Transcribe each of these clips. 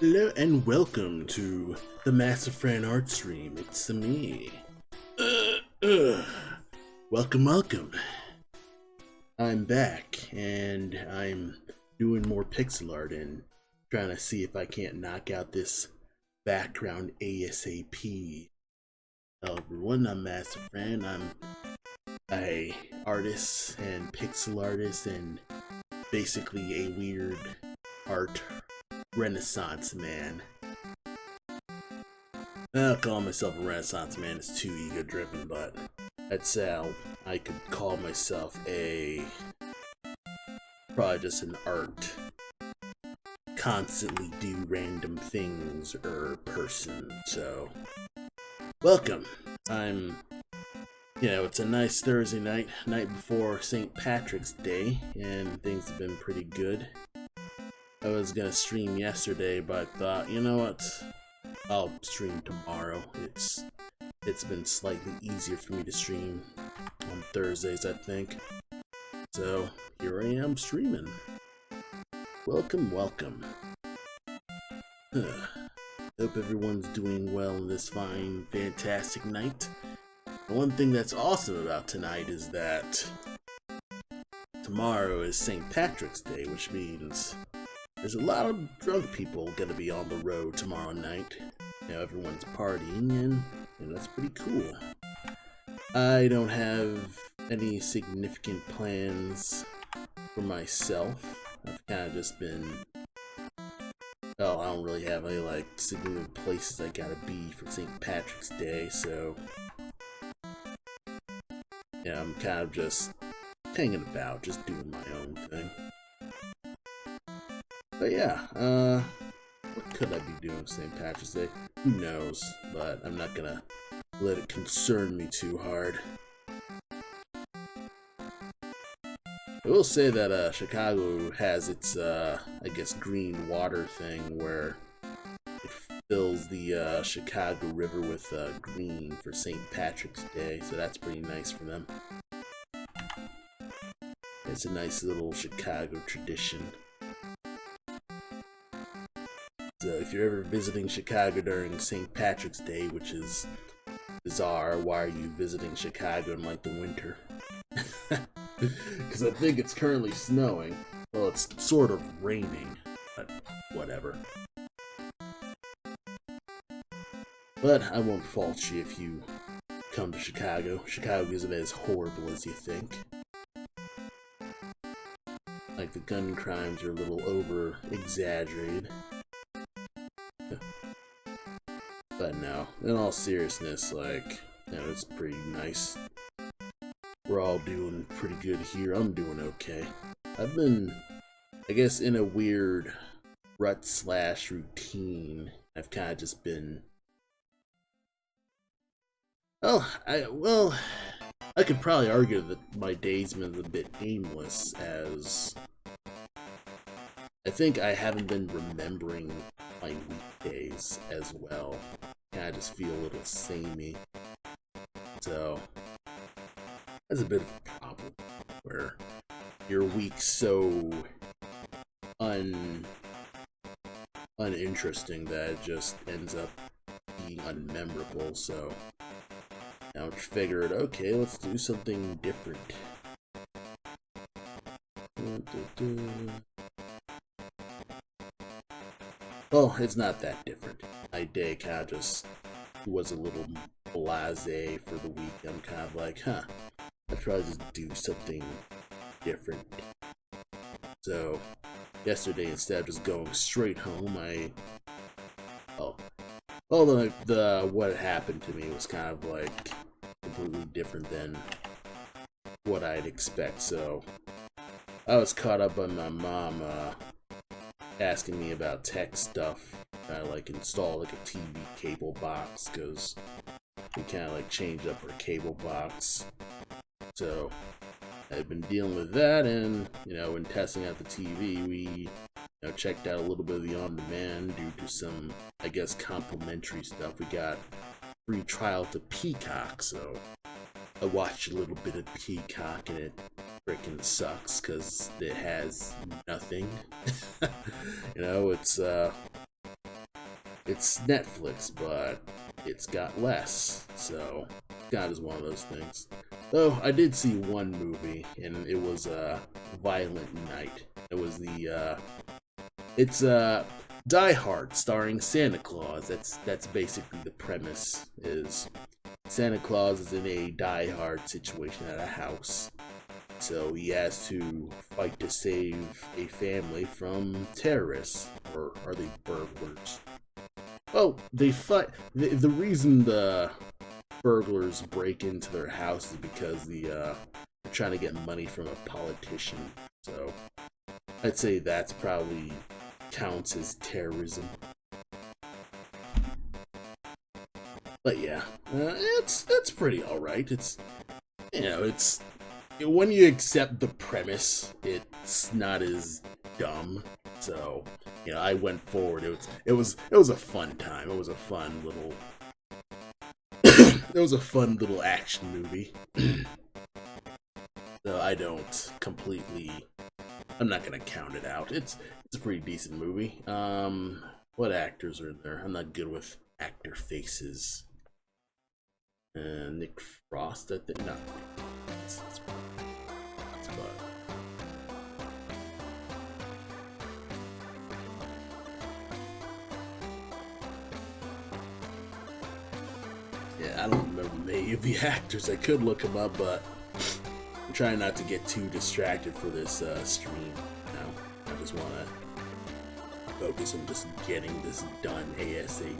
Hello and welcome to the Massive Fran Art Stream. It's me. Uh, uh. Welcome. I'm back and I'm doing more pixel art and trying to see if I can't knock out this background ASAP. Hello everyone, I'm Massive Fran. I'm a artist and pixel artist and basically a weird art Renaissance man. I'll call myself a Renaissance man, it's too ego driven, but that's how I could call myself probably just an art, constantly do random things person. So, welcome. It's a nice Thursday night before St. Patrick's Day, and things have been pretty good. I was gonna stream yesterday, but I thought, you know what? I'll stream tomorrow. It's been slightly easier for me to stream on Thursdays, I think. So here I am streaming. Welcome. Hope everyone's doing well in this fine, fantastic night. The one thing that's awesome about tonight is that tomorrow is St. Patrick's Day, which means there's a lot of drunk people gonna be on the road tomorrow night. Everyone's partying and that's pretty cool. I don't have any significant plans for myself. I've kind of just been, I don't really have any significant places I gotta be for St. Patrick's Day, so I'm kind of just hanging about, just doing my own thing. But what could I be doing St. Patrick's Day? Who knows, but I'm not gonna let it concern me too hard. I will say that Chicago has its, green water thing where it fills the Chicago River with green for St. Patrick's Day, so that's pretty nice for them. It's a nice little Chicago tradition. So if you're ever visiting Chicago during St. Patrick's Day, which is bizarre, why are you visiting Chicago in the winter? Because I think it's currently snowing. Well, it's sort of raining, but whatever. But I won't fault you if you come to Chicago. Chicago isn't as horrible as you think. The gun crimes are a little over-exaggerated. But no, in all seriousness, it's pretty nice. We're all doing pretty good here. I'm doing okay. I've been, in a weird rut/routine. I've kind of just been... I could probably argue that my day's been a bit aimless, as I think I haven't been remembering my weekdays as well. I just feel a little samey. So that's a bit of a problem, where your week's so uninteresting that it just ends up being unmemorable. So now I figured, okay, let's do something different. Well, it's not that different. My day kind of just was a little blasé for the week. I'm kind of like, I'd probably just do something different. So, yesterday, instead of just going straight home, what happened to me was kind of completely different than what I'd expect. So, I was caught up on my mom, asking me about tech stuff. I install a TV cable box, because we kind of changed up our cable box. So I've been dealing with that, and when testing out the TV, we checked out a little bit of the on-demand due to some complimentary stuff. We got free trial to Peacock, so I watched a little bit of Peacock, and it freaking sucks because it has nothing. It's it's Netflix, but it's got less. So God is one of those things. Though I did see one movie, and it was Violent Night. It was it's Die Hard, starring Santa Claus. That's basically the premise. Is Santa Claus is in a Die Hard situation at a house, so he has to fight to save a family from terrorists, or are they burglars? Well, they fight. The reason the burglars break into their house is because they're trying to get money from a politician. So I'd say that's probably counts as terrorism. But yeah, it's pretty all right. It's it's when you accept the premise, it's not as dumb. So I went forward. It was a fun time. It was a fun little it was a fun little action movie. So I don't completely. I'm not gonna count it out. It's a pretty decent movie. What actors are in there? I'm not good with actor faces. Nick Frost, I think. No, it's yeah, I don't remember many of the actors. I could look them up, but I'm trying not to get too distracted for this stream. I just want to focus on just getting this done ASAP.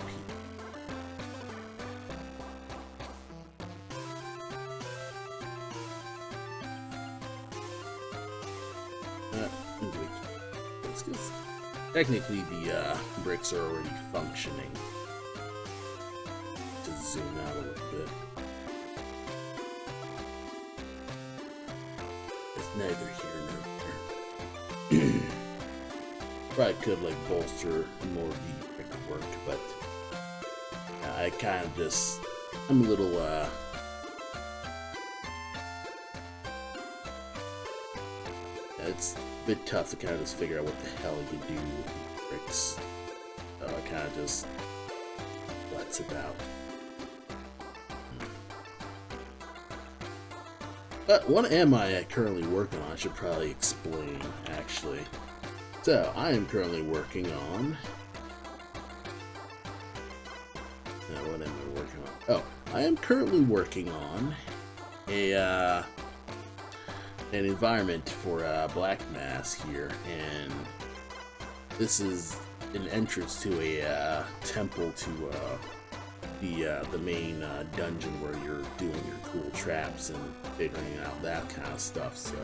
Because technically the bricks are already functioning. To zoom out a little bit. It's neither here nor there. Probably could like bolster more of the brick work, but I kind of just I'm a little it's a bit tough to kind of just figure out what the hell you do with the bricks. So I kind of just what's about. But what am I currently working on? I should probably explain, actually. So, I am currently working on... Now, what am I working on? Oh, I am currently working on an environment for Black Mass here, and this is an entrance to a temple to the main dungeon where you're doing your cool traps and figuring out that kind of stuff. So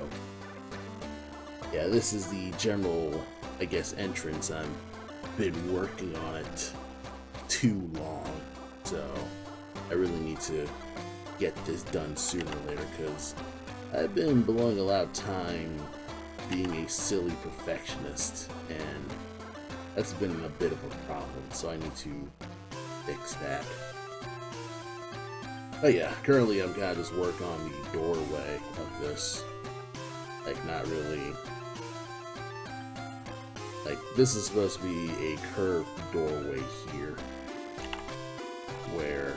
yeah, this is the general, I guess, entrance. I've been working on it too long, so I really need to get this done sooner or later, because I've been blowing a lot of time being a silly perfectionist, and that's been a bit of a problem, so I need to fix that. But yeah, currently I'm kind of just working on the doorway of this. Like, not really... Like, this is supposed to be a curved doorway here, where...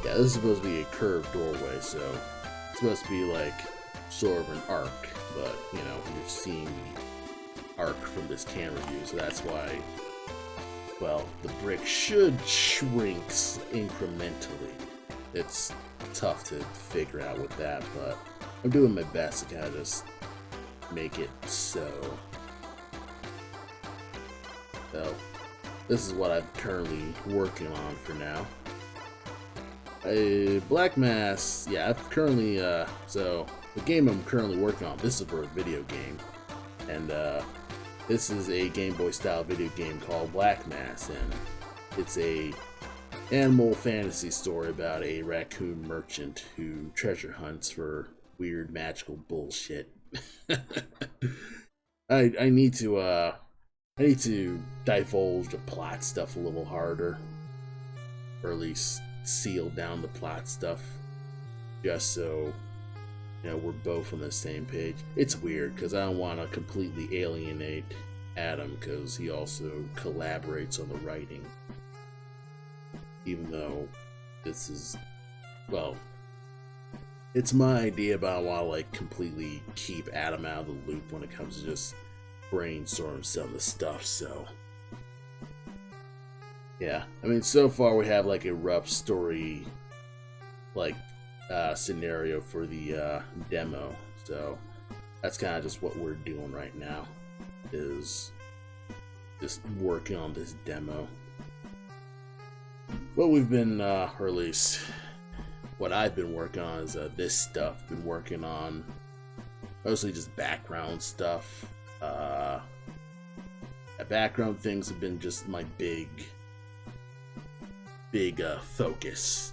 Yeah, this is supposed to be a curved doorway, so it's supposed to be like sort of an arc, but you're seeing the arc from this camera view, so that's why, well, the brick should shrink incrementally. It's tough to figure out with that, but I'm doing my best to kind of just make it so. So, this is what I'm currently working on for now. Black Mass, yeah, I've currently, so, the game I'm currently working on, this is for a video game, and, this is a Game Boy style video game called Black Mass, and it's a animal fantasy story about a raccoon merchant who treasure hunts for weird magical bullshit. I need to divulge the plot stuff a little harder, or at least seal down the plot stuff just so we're both on the same page. It's weird because I don't want to completely alienate Adam because he also collaborates on the writing, even though this is, well, it's my idea, but I want to like completely keep Adam out of the loop when it comes to just brainstorm some of the stuff. So yeah, I mean, so far we have like a rough story like scenario for the demo, so that's kind of just what we're doing right now, is just working on this demo. What we've been, or at least what I've been working on is this stuff. Been working on mostly just background stuff. Background things have been just my big focus.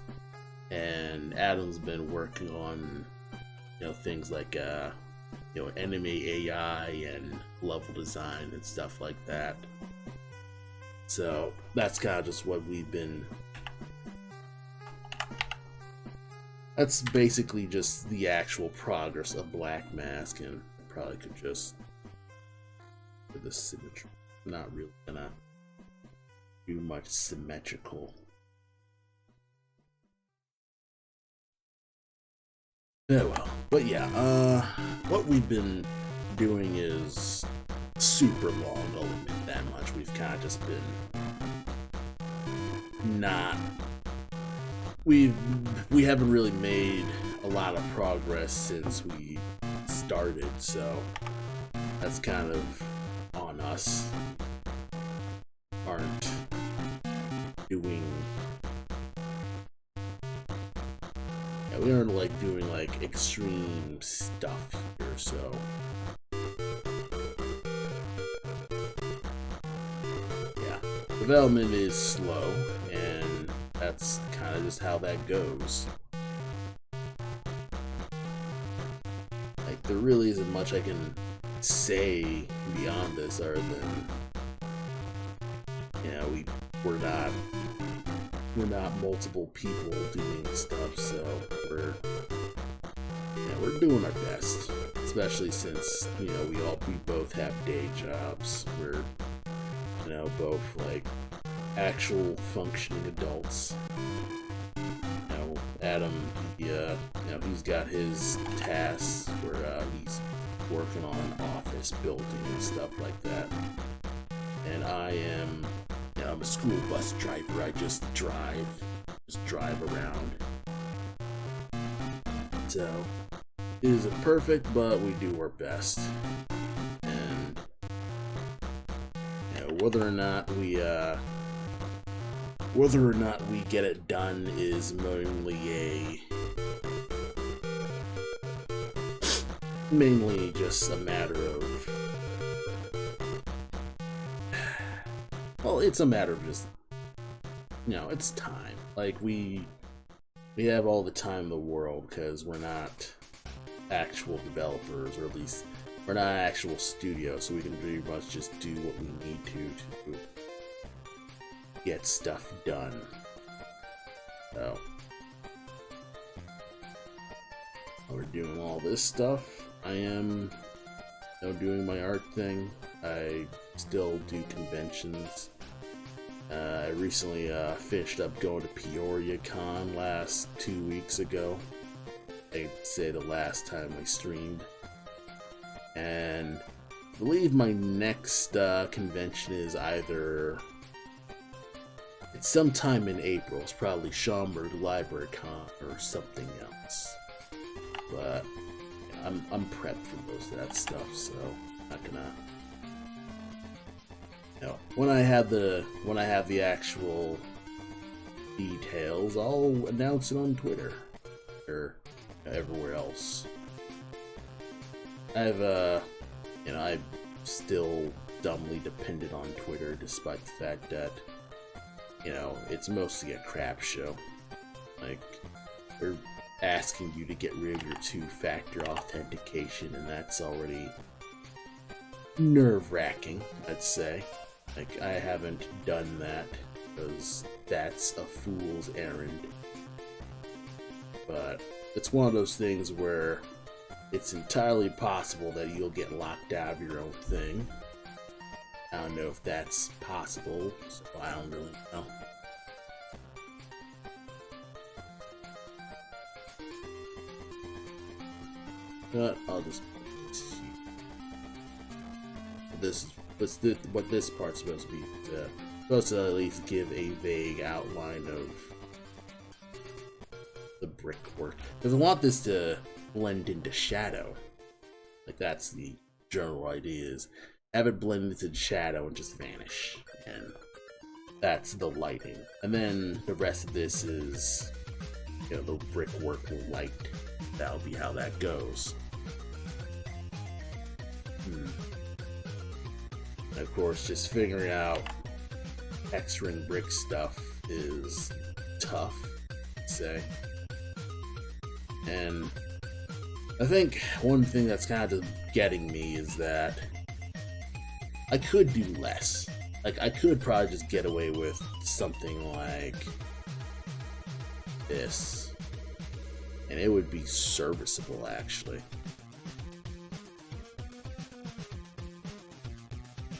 And Adam's been working on, things like, enemy AI and level design and stuff like that. So that's kind of just what we've been. That's basically just the actual progress of Black Mask, and I probably could just for the symmetry. Not really gonna do much symmetrical. Oh well, but yeah, what we've been doing is super long, I'll admit that much. We've kind of just been we haven't really made a lot of progress since we started, so that's kind of on us. Aren't doing we aren't like doing like extreme stuff here, so yeah, development is slow, and that's kind of just how that goes. Like, there really isn't much I can say beyond this other than we're not multiple people doing stuff, so we're doing our best, especially since we both have day jobs. We're both like actual functioning adults. Adam, he's got his tasks where he's working on an office building and stuff like that, and I'm a school bus driver. I just drive around. So it isn't perfect, but we do our best. And whether or not we get it done is mainly just a matter of, well, it's a matter of just, it's time. Like, we have all the time in the world because we're not actual developers, or at least we're not actual studios, so we can pretty much just do what we need to get stuff done. So we're doing all this stuff. I am doing my art thing. I still do conventions. I recently finished up going to Peoria Con 2 weeks ago. I'd say the last time I streamed. And I believe my next convention is it's sometime in April. It's probably Schaumburg Library Con or something else. But I'm prepped for most of that stuff, so I'm not gonna. When I have the actual details, I'll announce it on Twitter or everywhere else. I'm still dumbly dependent on Twitter, despite the fact that it's mostly a crap show. Like, they're asking you to get rid of your two-factor authentication, and that's already nerve-wracking, I'd say. Like, I haven't done that because that's a fool's errand. But it's one of those things where it's entirely possible that you'll get locked out of your own thing. I don't know if that's possible, so I don't really know. But I'll just what this part's supposed to be. Supposed to at least give a vague outline of the brickwork, because I want this to blend into shadow. Like, that's the general idea, is have it blend into shadow and just vanish, and that's the lighting. And then the rest of this is, you know, the brickwork light. That'll be how that goes. And of course, just figuring out texturing brick stuff is tough, I'd say. And I think one thing that's kind of getting me is that I could do less. Like, I could probably just get away with something like this, and it would be serviceable, actually.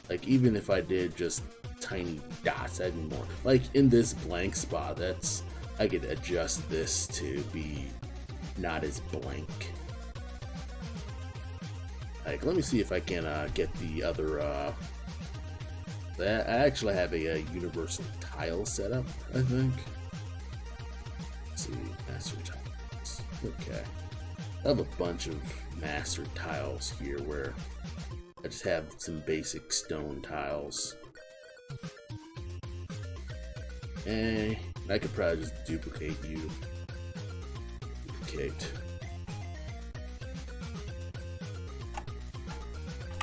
Like, even if I did just tiny dots, I'd be more like in this blank spot. I could adjust this to be not as blank. Like, let me see if I can get the other. I actually have a universal tile setup, I think. Let's see, master tiles. Okay, I have a bunch of master tiles here where I just have some basic stone tiles. And I could probably just duplicate you. Duplicate.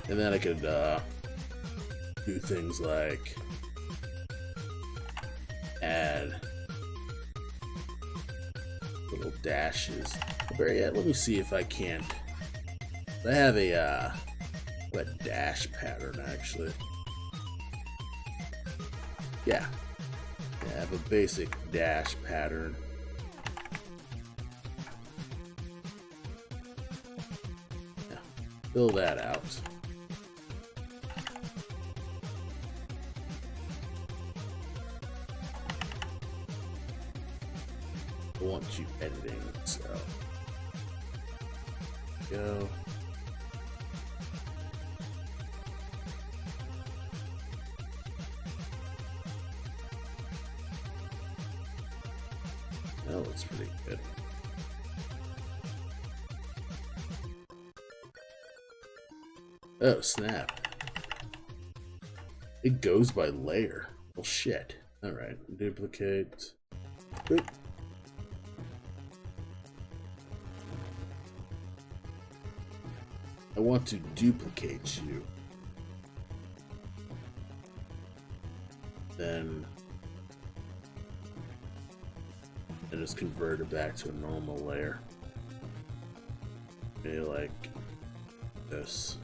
And then I could do things like add little dashes. But yeah, let me see if I can't. I have a dash pattern, actually. Yeah, I have a basic dash pattern. Yeah, fill that out. I want you editing, so go. That looks pretty good. Oh, snap. It goes by layer. Well, shit. Alright, duplicate. Oop. I want to duplicate you. Then and just convert it back to a normal layer. Maybe like this.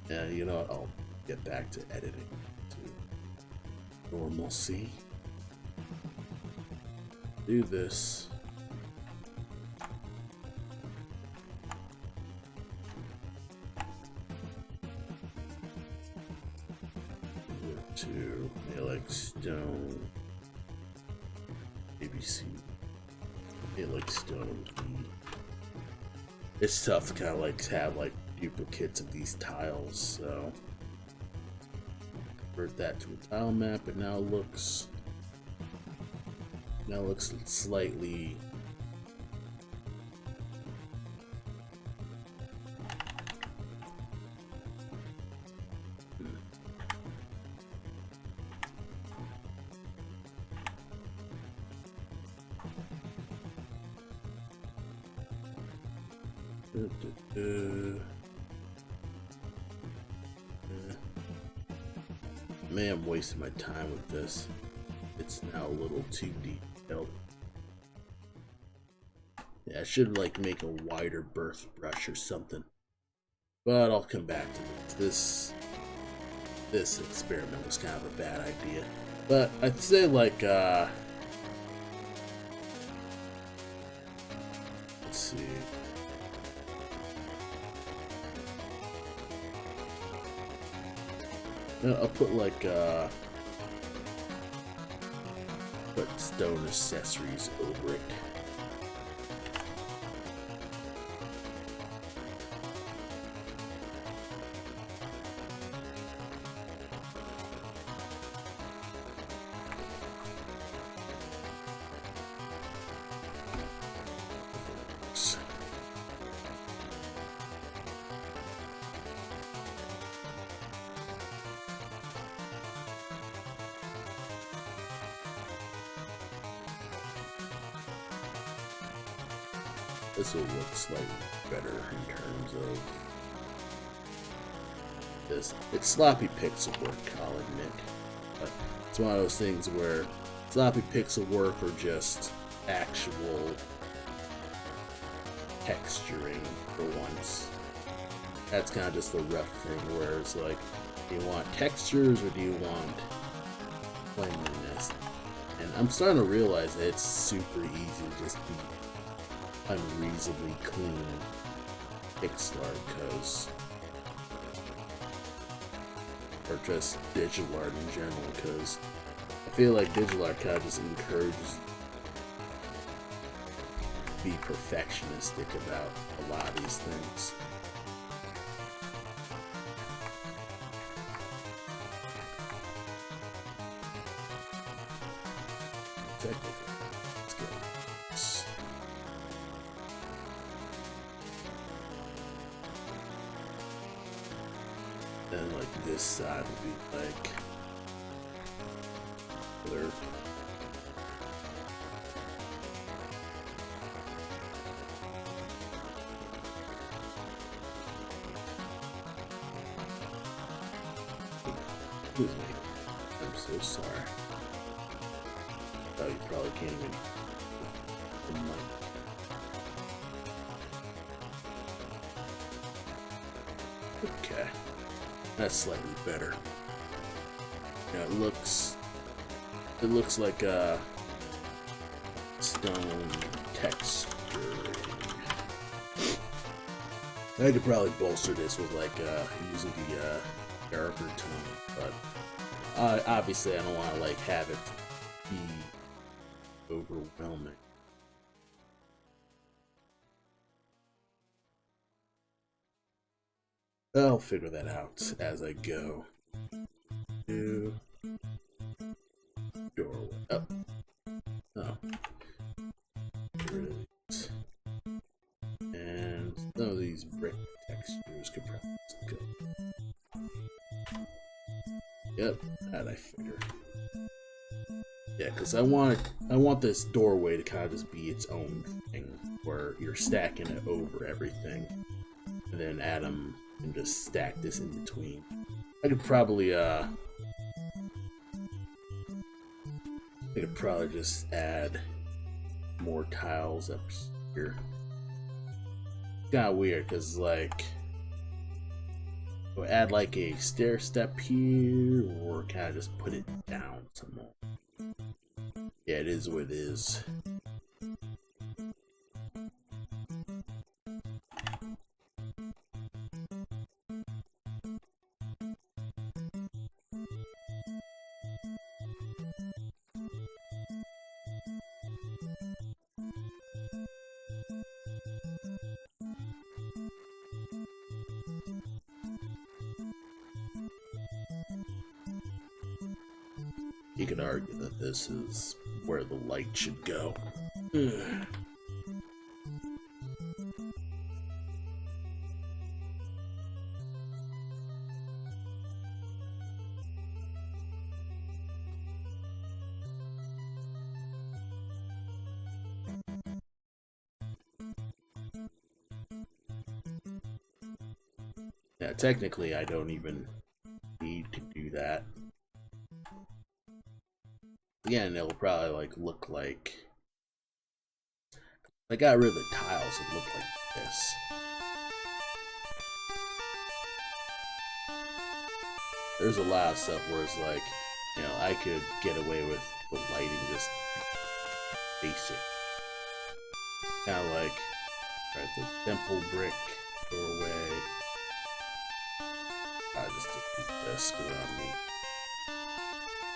Yeah, you know what? I'll get back to editing to normalcy. Do this. To like stone ABC, like stone E. It's tough to kind of like have like duplicates of these tiles, so convert that to a tile map. It now looks slightly man, I'm wasting my time with this. It's now a little too detailed. Yeah, I should like make a wider birth brush or something. But I'll come back to this. This experiment was kind of a bad idea. But I'd say like see. I'll put like put stone accessories over it. This will look slightly better in terms of this. It's sloppy pixel work, I'll admit. But it's one of those things where sloppy pixel work or just actual texturing for once. That's kind of just the rough thing where it's like, do you want textures or do you want cleanliness? And I'm starting to realize that it's super easy to just be unreasonably clean pixel art, because, or just digital art in general, because I feel like digital art kind of just encourages be perfectionistic about a lot of these things. Technically, let's go. Then like this side would be like blurb. Excuse me. I'm so sorry. Oh, you probably can't even. Okay. That's slightly better. Yeah, it looks like a stone texturing. I could probably bolster this with like using the darker tone, but obviously I don't want to like have it be overwhelming. I'll figure that out as I go. New doorway. Oh. Oh. Get rid of these. And some of these brick textures could probably go. Yep, that I figure. Yeah, because I want this doorway to kind of just be its own thing, where you're stacking it over everything, and then Adam can just stack this in between. I could probably just add more tiles up here. It's kind of weird because like we'll add like a stair step here, or kind of just put it down some more. Yeah, it is what it is. You could argue that this is where the light should go. Ugh. Yeah, technically I don't even need to do that. Again, it'll probably like look like I got rid of the tiles, it looked like this. There's a lot of stuff where it's like, you know, I could get away with the lighting just basic. Kinda like Alright, the temple brick doorway. I just delete this because I mean,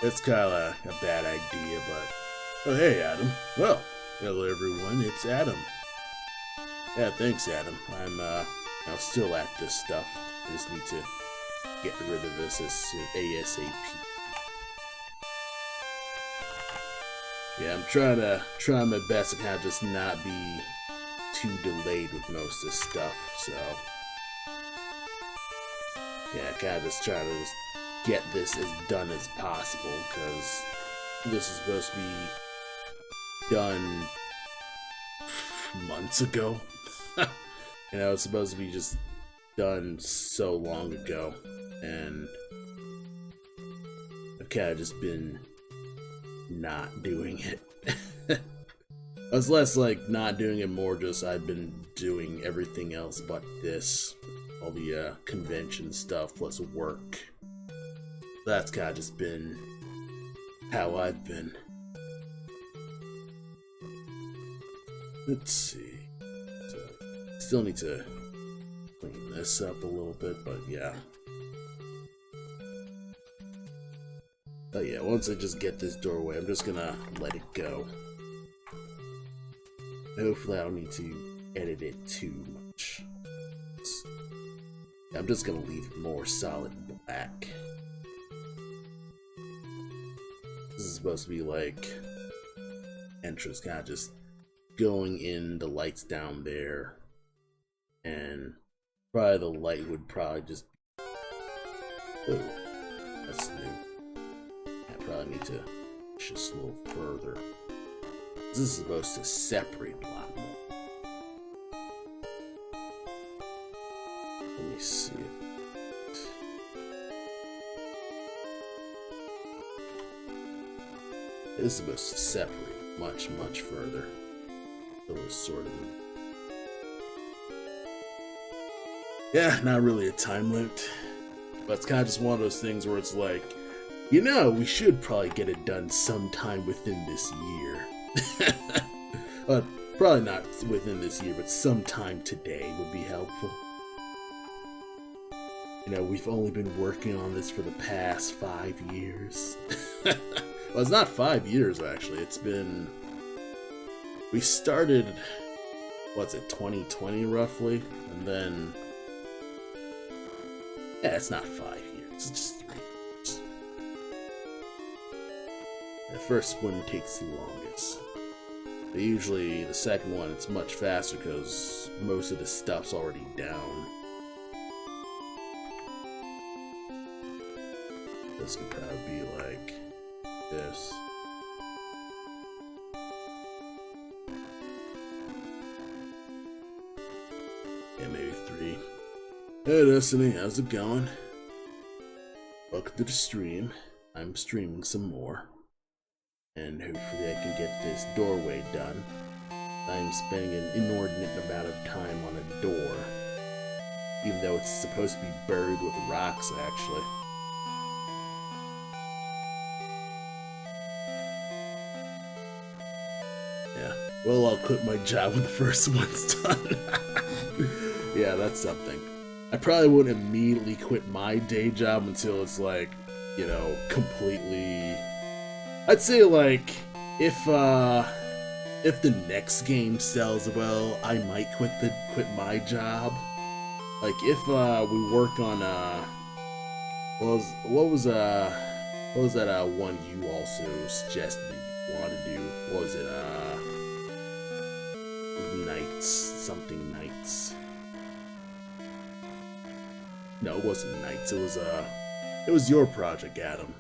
it's kind of a bad idea, but oh hey Adam. Well, hello everyone, it's Adam. Yeah, thanks Adam. I'm still at this stuff. I just need to get rid of this as soon ASAP. Yeah, I'm trying my best to kind of just not be too delayed with most of this stuff, so yeah, kind of just try to just get this as done as possible, because this is supposed to be done months ago. You know, it's supposed to be just done so long ago, and I've kind of just been not doing it. It's less like not doing it, more just I've been doing everything else but this. All the convention stuff plus work. That's kind of just been how I've been. Let's see. So, still need to clean this up a little bit, but yeah. But yeah, once I just get this doorway, I'm just gonna let it go. Hopefully I don't need to edit it too much. I'm just gonna leave it more solid black. This is supposed to be like entrance, kind of just going in, the lights down there, and probably the light would probably just be... Oh, that's new. I probably need to push this a little further. This is supposed to separate a lot more. Let me see if... It is supposed to separate much, much further. So it's sort of... Yeah, not really a time limit. But it's kind of just one of those things where it's like, you know, we should probably get it done sometime within this year. But probably not within this year, but sometime today would be helpful. You know, we've only been working on this for the past 5 years. Well, it's not 5 years, actually. It's been... We started, what's it, 2020 roughly? And then... Yeah, it's not 5 years, it's just 3 years. The first one takes the longest. But usually the second one, it's much faster because most of the stuff's already down. This could probably be like this. Yeah, maybe 3. Hey Destiny, how's it going? Welcome to the stream. I'm streaming some more. And hopefully I can get this doorway done. I'm spending an inordinate amount of time on a door. Even though it's supposed to be buried with rocks, actually. Yeah. Well, I'll quit my job when the first one's done. Yeah, that's something. I probably wouldn't immediately quit my day job until it's like, you know, completely... I'd say like, if the next game sells well, I might quit my job. Like if we work on what was that one you also suggested that you want to do? What was it Knights, something Knights? No, it wasn't Knights. It was your project, Adam.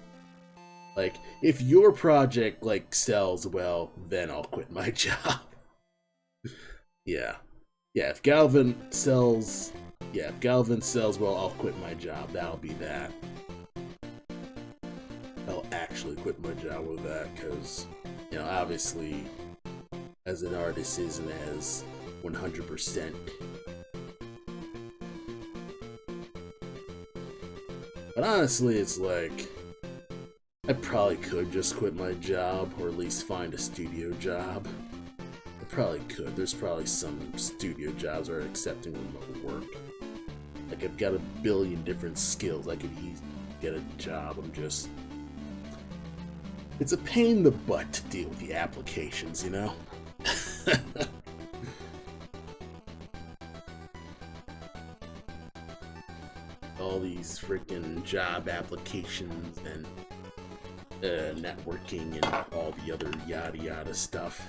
Like, if your project, like, sells well, then I'll quit my job. Yeah. Yeah, if Galvin sells well, I'll quit my job. That'll be that. I'll actually quit my job with that, because, you know, obviously, as an artist isn't as 100%. But honestly, it's like... I probably could just quit my job, or at least find a studio job. I probably could. There's probably some studio jobs that are accepting remote work. Like, I've got a billion different skills. I could easily get a job. I'm just... It's a pain in the butt to deal with the applications, you know? All these freaking job applications and networking and all the other yada yada stuff.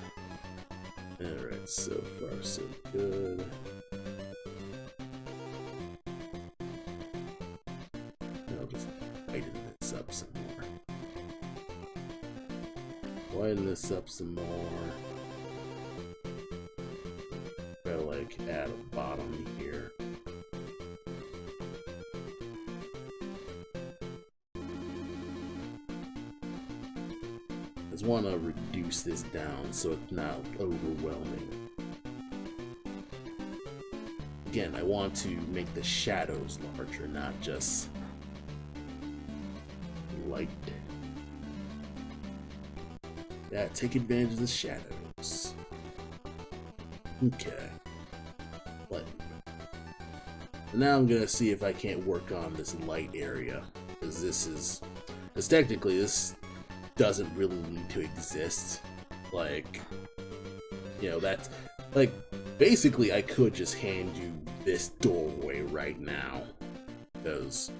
Alright, so far so good. I'll just tighten this up some more. Widen this up some more. Try to like add a bottom here. I just want to reduce this down so it's not overwhelming. Again, I want to make the shadows larger, not just light. Yeah, take advantage of the shadows. Okay. Light. And now I'm gonna see if I can't work on this light area, because technically this doesn't really need to exist. Like, you know, that's like, basically I could just hand you this doorway right now, because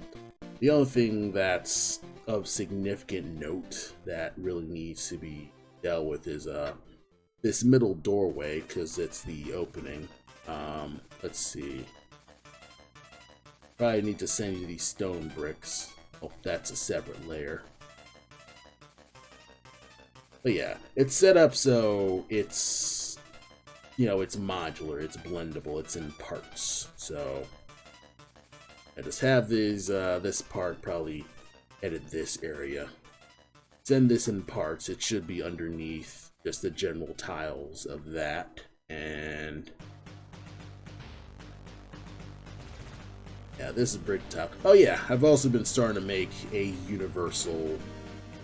the only thing that's of significant note that really needs to be dealt with is this middle doorway, because it's the opening. Let's see, probably need to send you these stone bricks. Oh, that's a separate layer. But yeah, it's set up so it's, you know, it's modular, it's blendable, it's in parts. So I just have these, this part, probably edit this area. Send this in parts, it should be underneath just the general tiles of that. And yeah, this is brick tile. Oh yeah, I've also been starting to make a universal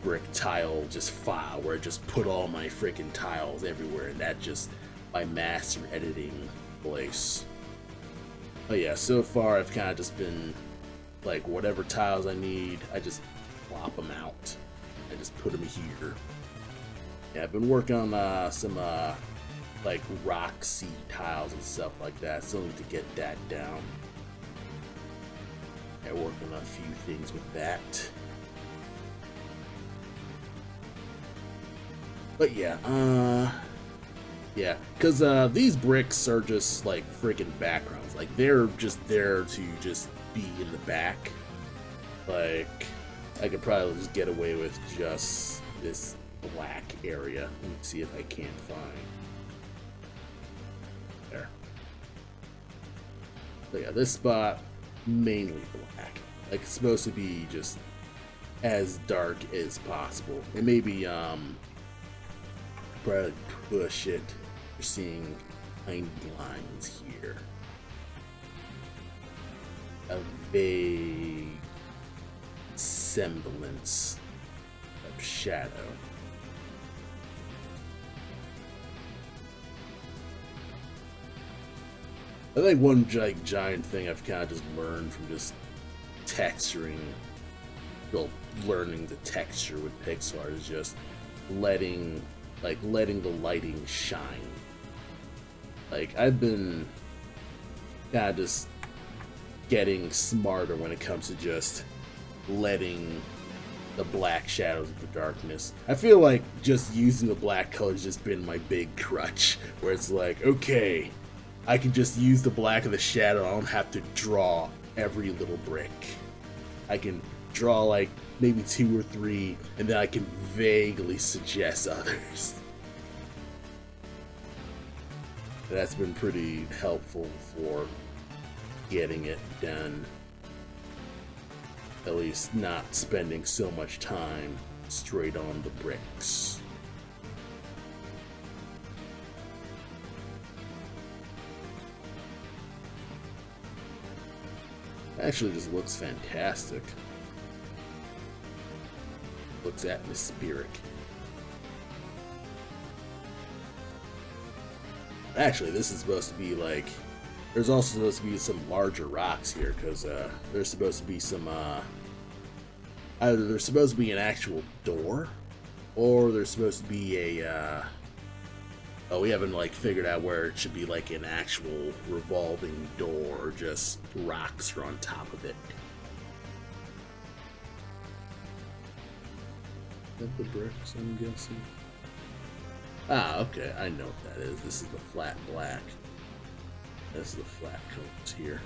brick tile just file where I just put all my freaking tiles everywhere, and that just my master editing place. Oh yeah, so far I've kind of just been like, whatever tiles I need, I just plop them out. I just put them here. Yeah, I've been working on some like rock sea tiles and stuff like that. Still need to get that down. I work on a few things with that. But yeah, yeah, because these bricks are just like freaking backgrounds. Like, they're just there to just be in the back. Like, I could probably just get away with just this black area. Let me see if I can't find. There. So yeah, this spot, mainly black. Like, it's supposed to be just as dark as possible. And maybe, probably push it. You're seeing tiny lines here. A vague semblance of shadow. I think one giant thing I've kind of just learned from just texturing, well, learning the texture with Pixar is just letting the lighting shine. Like, I've been kind of just getting smarter when it comes to just letting the black shadows of the darkness. I feel like just using the black color has just been my big crutch, where it's like, okay, I can just use the black of the shadow. I don't have to draw every little brick. I can draw like maybe 2 or 3, and then I can vaguely suggest others. That's been pretty helpful for getting it done. At least not spending so much time straight on the bricks. Actually, just looks fantastic. Looks atmospheric. Actually, this is supposed to be like, there's also supposed to be some larger rocks here, because there's supposed to be some, either there's supposed to be an actual door, or there's supposed to be a, oh, we haven't like figured out where it should be like an actual revolving door, or just rocks are on top of it. Is that the bricks, I'm guessing? Ah, okay, I know what that is. This is the flat black. This is the flat cones here.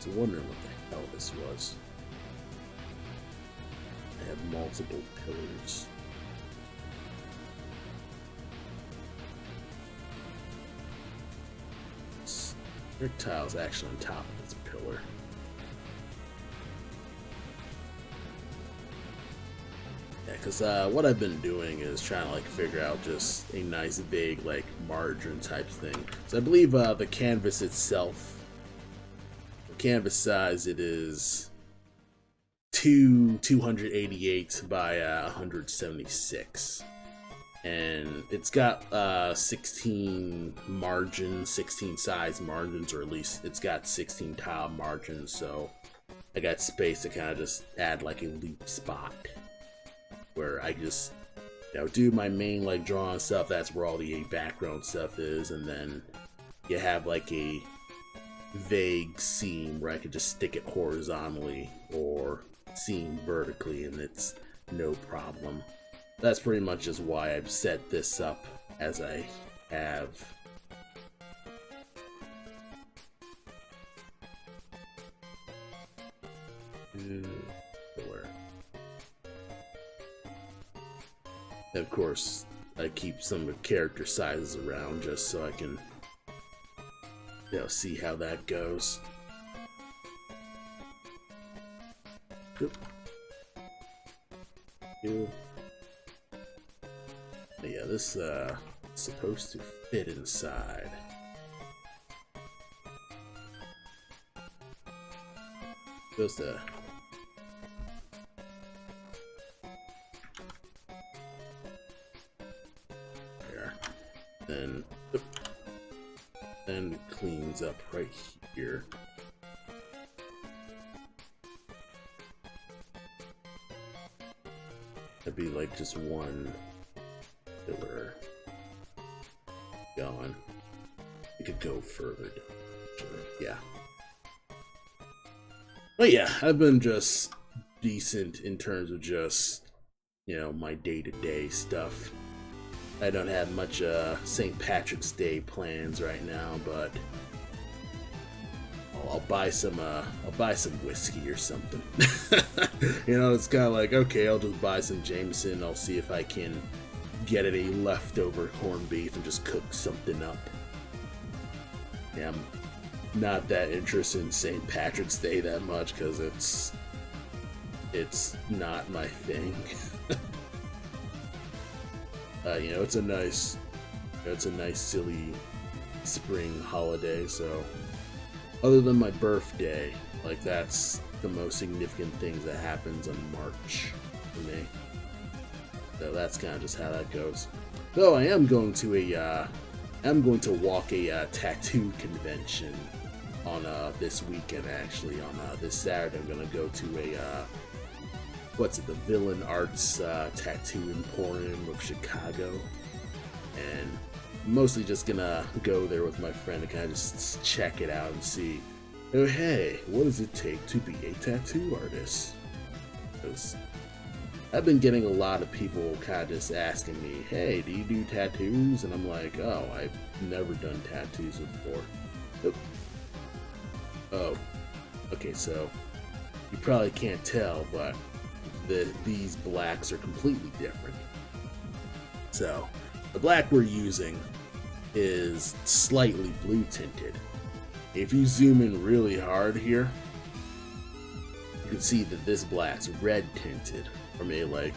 So wondering what the hell this was. I have multiple pillars. Brick tile's actually on top of this pillar. Yeah, because what I've been doing is trying to like figure out just a nice vague like margin type thing. So I believe the canvas itself, the canvas size, it is 288 by 176, and it's got 16 margins, 16 size margins, or at least it's got 16 tile margins. So I got space to kind of just add like a loop spot where I just, you know, do my main like drawing stuff. That's where all the background stuff is, and then you have like a vague seam where I could just stick it horizontally or seam vertically, and it's no problem. That's pretty much just why I've set this up as I have. Of course, I keep some of the character sizes around just so I can, you know, see how that goes. Good. Good. Yeah, this is supposed to fit inside. Supposed to. Then it cleans up right here. That'd be like just one pillar going. You could go further down. Yeah. But yeah, I've been just decent in terms of just, you know, my day-to-day stuff. I don't have much St. Patrick's Day plans right now, but I'll buy some whiskey or something. You know, it's kind of like, okay, I'll just buy some Jameson. I'll see if I can get it a leftover corned beef and just cook something up. Yeah, I'm not that interested in St. Patrick's Day that much because it's not my thing. You know, it's a nice silly spring holiday. So, other than my birthday, like that's the most significant thing that happens in March for me. So that's kind of just how that goes. Though I am going to walk a tattoo convention on this weekend. Actually, on this Saturday, I'm gonna go to a the Villain Arts Tattoo Emporium of Chicago, and I'm mostly just gonna go there with my friend to kind of just check it out and see, oh hey, what does it take to be a tattoo artist? Because I've been getting a lot of people kind of just asking me, hey, do you do tattoos? And I'm like, oh, I've never done tattoos before. Nope. Oh, okay, so you probably can't tell, but these blacks are completely different. So, the black we're using is slightly blue tinted. If you zoom in really hard here, you can see that this black's red tinted, or maybe like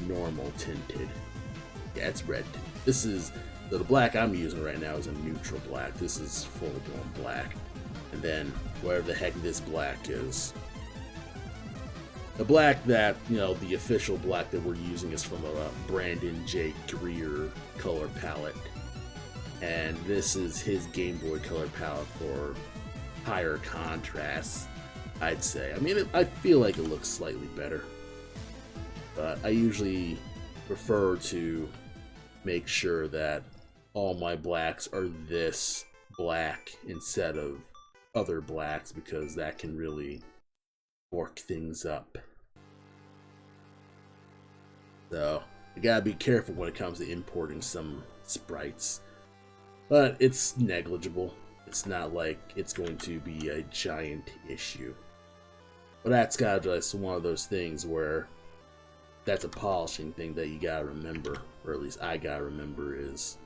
normal tinted. Yeah, it's red tinted. This is, the black I'm using right now is a neutral black. This is full blown black. And then, whatever the heck this black is, The black that, the official black that we're using is from a Brandon J. Greer color palette. And this is his Game Boy color palette for higher contrast, I'd say. I mean, I feel like it looks slightly better. But I usually prefer to make sure that all my blacks are this black instead of other blacks, because that can really work things up. So you gotta be careful when it comes to importing some sprites, but it's negligible. It's not like it's going to be a giant issue. But that's gotta just one of those things where that's a polishing thing that you gotta remember, or at least I gotta remember, is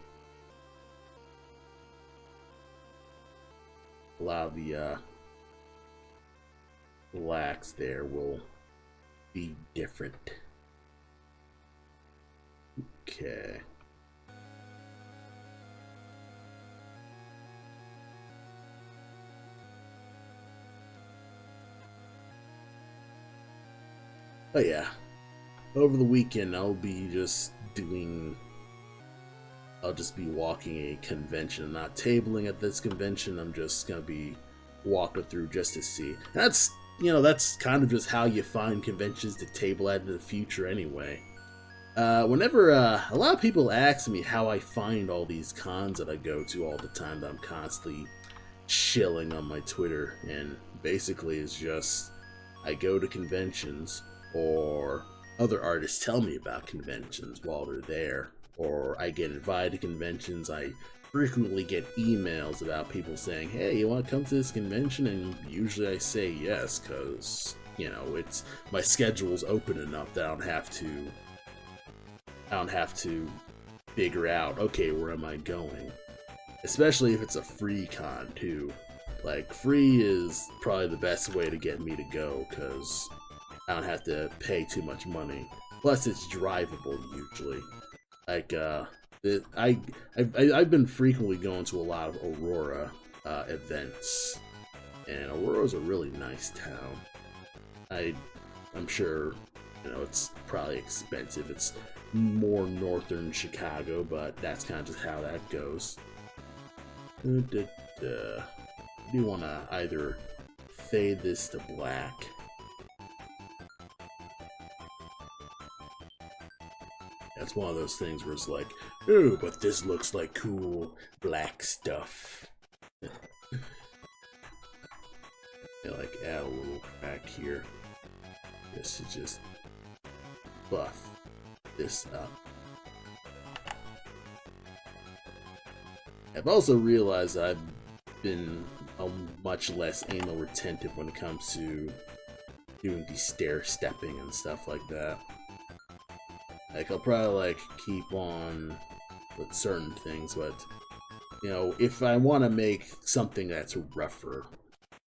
a lot of the blacks there will be different. Okay. But yeah, over the weekend I'll just be walking a convention. I'm not tabling at this convention. I'm just gonna be walking through just to see. That's kind of just how you find conventions to table at in the future anyway. Whenever a lot of people ask me how I find all these cons that I go to all the time, that I'm constantly shilling on my Twitter, and basically it's just I go to conventions, or other artists tell me about conventions while they're there, or I get invited to conventions. I frequently get emails about people saying, hey, you want to come to this convention? And usually I say yes, because it's my schedule's open enough that I don't have to figure out, okay, where am I going? Especially if it's a free con too. Like, free is probably the best way to get me to go, because I don't have to pay too much money. Plus, it's drivable usually. Like, I've been frequently going to a lot of Aurora events, and Aurora's a really nice town. I'm sure, it's probably expensive. It's more northern Chicago, but that's kind of just how that goes. Do you want to either fade this to black? That's one of those things where it's like, ooh, but this looks like cool black stuff. Like add a little crack here. This to just buff this up. I've also realized I've been much less anal retentive when it comes to doing the stair stepping and stuff like that. Like, I'll probably keep on with certain things, but if I want to make something that's rougher,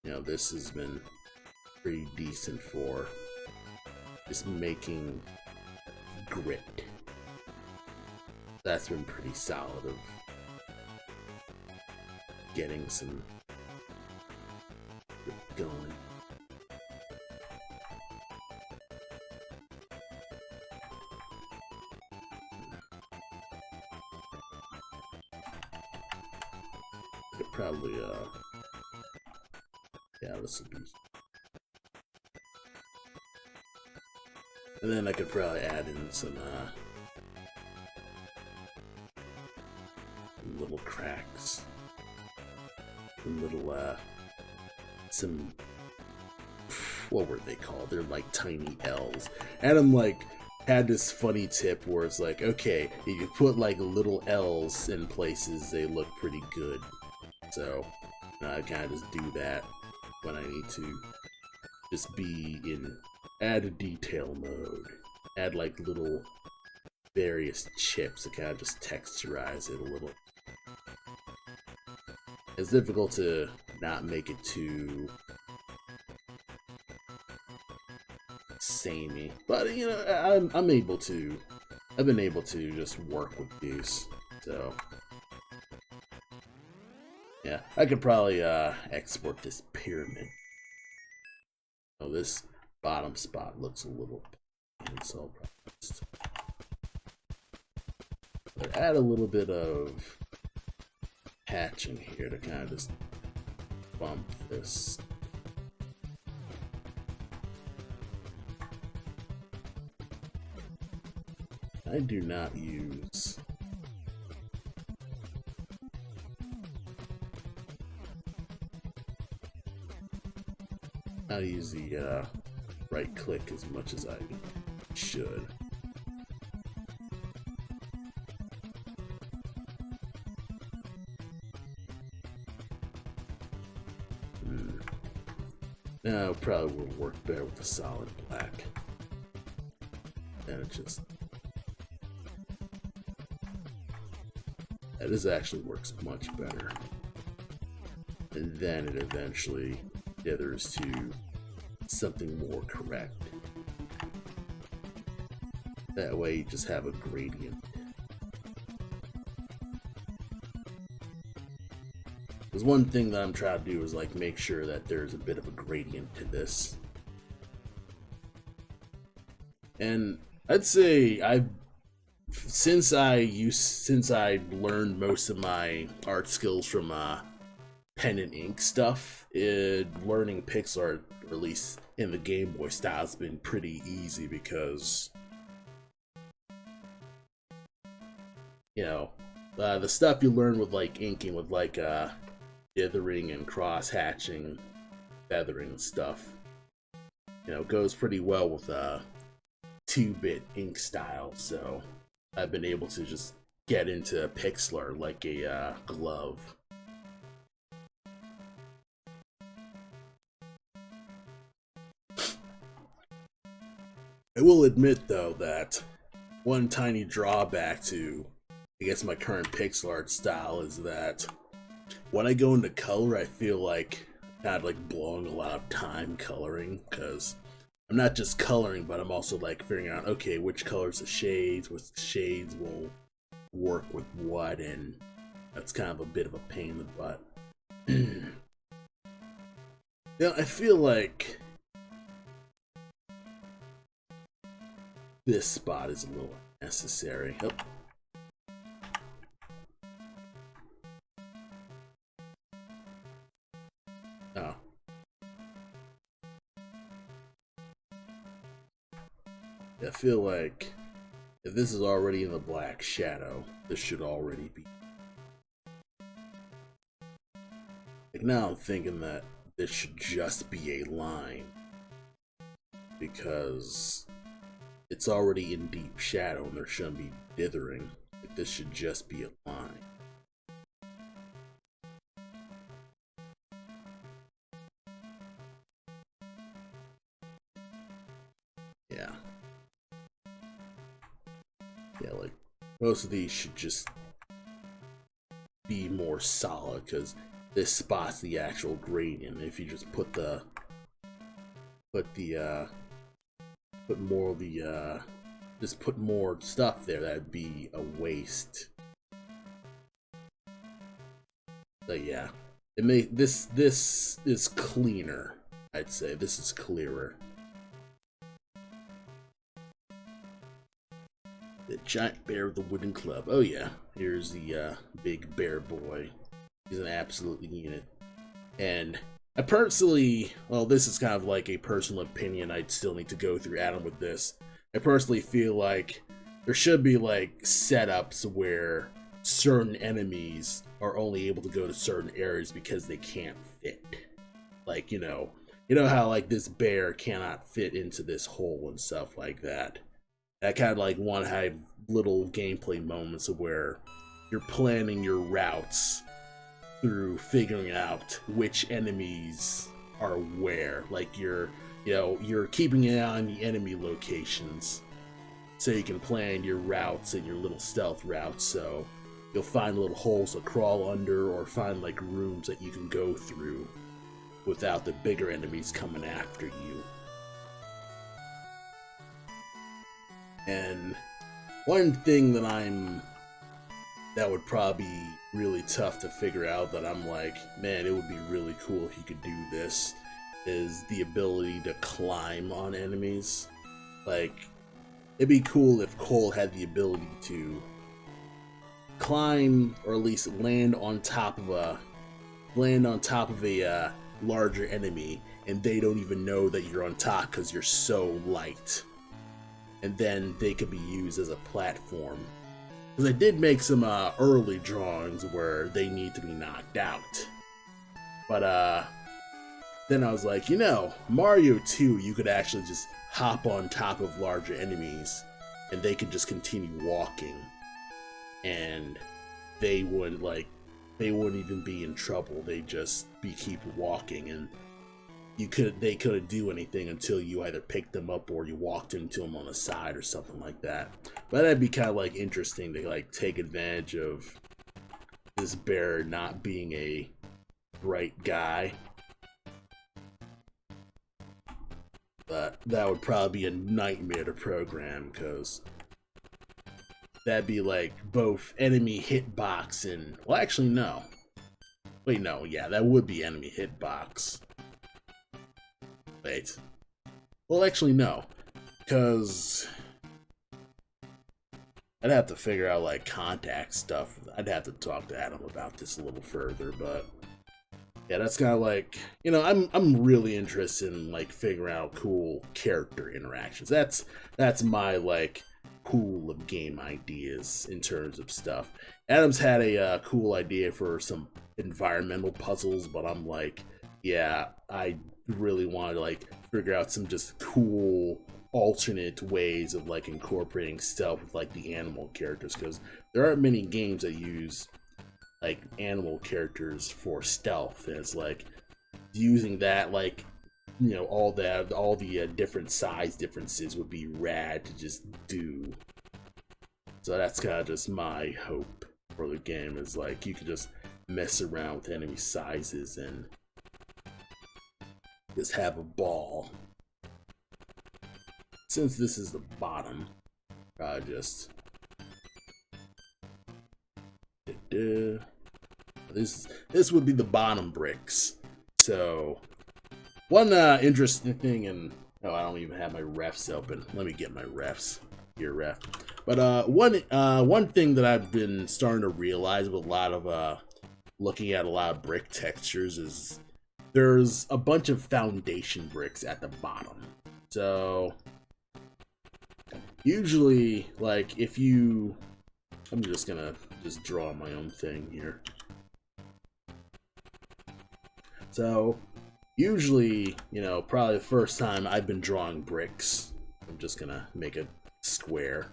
this has been pretty decent for just making grit. That's been pretty solid of getting some grit going. Could probably yeah, this would be. And then I could probably add in some little cracks, some what were they called? They're like tiny L's. Adam had this funny tip where it's like, okay, if you put little L's in places, they look pretty good. So I kind of just do that when I need to just be in add detail mode. Add little various chips to kind of just texturize it a little. It's difficult to not make it too samey, but I'm able to. I've been able to just work with these, so yeah, I could probably export this pyramid. Oh, this bottom spot looks a little painted, so I'll probably just add a little bit of hatching here to kind of just bump this. I do not use the right click as much as I should. Now it probably will work better with the solid black. And it just... this actually works much better. And then it eventually dithers to something more correct. That way you just have a gradient. There's one thing that I'm trying to do is like make sure that there's a bit of a gradient to this. And I'd say since I learned most of my art skills from pen and ink stuff, learning pixel art, or at least in the Game Boy style, has been pretty easy because, you know, the stuff you learn with like inking, with like dithering and cross hatching, feathering and stuff, you know, goes pretty well with 2-bit ink style. So I've been able to just get into pixel art like a glove. I will admit though that one tiny drawback to, I guess, my current pixel art style is that when I go into color, I feel like I'm kind of like blowing a lot of time coloring, because I'm not just coloring, but I'm also like figuring out, okay, which colors the shades, which shades will work with what, and that's kind of a bit of a pain in the butt. You know, I feel like this spot is a little unnecessary. Oh. Oh. I feel like if this is already in the black shadow, this should already be. Like, now I'm thinking that this should just be a line, because it's already in deep shadow and there shouldn't be dithering. Like, this should just be a line. Yeah. Yeah, like, most of these should just be more solid, because this spot's the actual gradient. If you just put more stuff there, that'd be a waste. But yeah, this is cleaner. I'd say this is clearer. The giant bear with the wooden club. Oh yeah, here's the big bear boy. He's an absolute unit. And I personally, well, this is kind of like a personal opinion. I'd still need to go through Adam with this. I personally feel like there should be like setups where certain enemies are only able to go to certain areas because they can't fit. Like, you know how like this bear cannot fit into this hole and stuff like that. I kind of like want to have little gameplay moments of where you're planning your routes through figuring out which enemies are where. Like you're keeping an eye on the enemy locations so you can plan your routes and your little stealth routes. So you'll find little holes to crawl under, or find like rooms that you can go through without the bigger enemies coming after you. And one thing that would probably be really tough to figure out, that I'm like, man, it would be really cool if you could do this, is the ability to climb on enemies. Like, it'd be cool if Cole had the ability to climb, or at least land on top of a larger enemy, and they don't even know that you're on top because you're so light. And then they could be used as a platform. Because I did make some early drawings where they need to be knocked out. But then I was like, you know, Mario 2, you could actually just hop on top of larger enemies and they could just continue walking. And they wouldn't even be in trouble. They'd just keep walking, and they couldn't do anything until you either picked them up or you walked into them on the side or something like that. But that'd be kind of like interesting to like take advantage of this bear not being a bright guy. But that would probably be a nightmare to program, because that'd be like both enemy hitbox and, well, actually no. Wait, no, yeah, that would be enemy hitbox. Wait. Well, actually no, because I'd have to figure out like contact stuff. I'd have to talk to Adam about this a little further, but yeah, that's kind of like, you know, I'm really interested in like figuring out cool character interactions. That's my like pool of game ideas in terms of stuff. Adam's had a cool idea for some environmental puzzles, but I'm like, yeah, I really want to like figure out some just cool alternate ways of like incorporating stuff with like the animal characters, because there aren't many games that use like animal characters for stealth, and it's like using that, like, you know, all the different size differences would be rad to just do. So that's kind of just my hope for the game, is like you can just mess around with enemy sizes and just have a ball. Since this is the bottom, just this would be the bottom bricks. So one interesting thing, and oh, I don't even have my refs open. Let me get my refs. Your ref. But one thing that I've been starting to realize with a lot of looking at a lot of brick textures is there's a bunch of foundation bricks at the bottom. So usually, like, if you, I'm just gonna draw my own thing here. So usually, you know, probably the first time I've been drawing bricks, I'm just gonna make a square.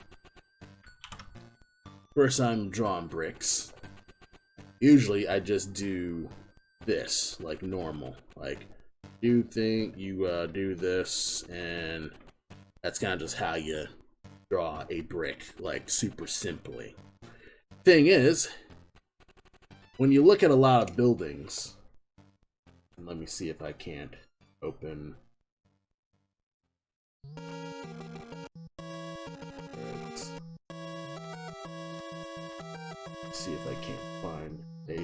First time drawing bricks, usually I just do this like normal, like you do this, and that's kind of just how you draw a brick, like super simply. Thing is, when you look at a lot of buildings, and let me see if I can't open. See if I can't find a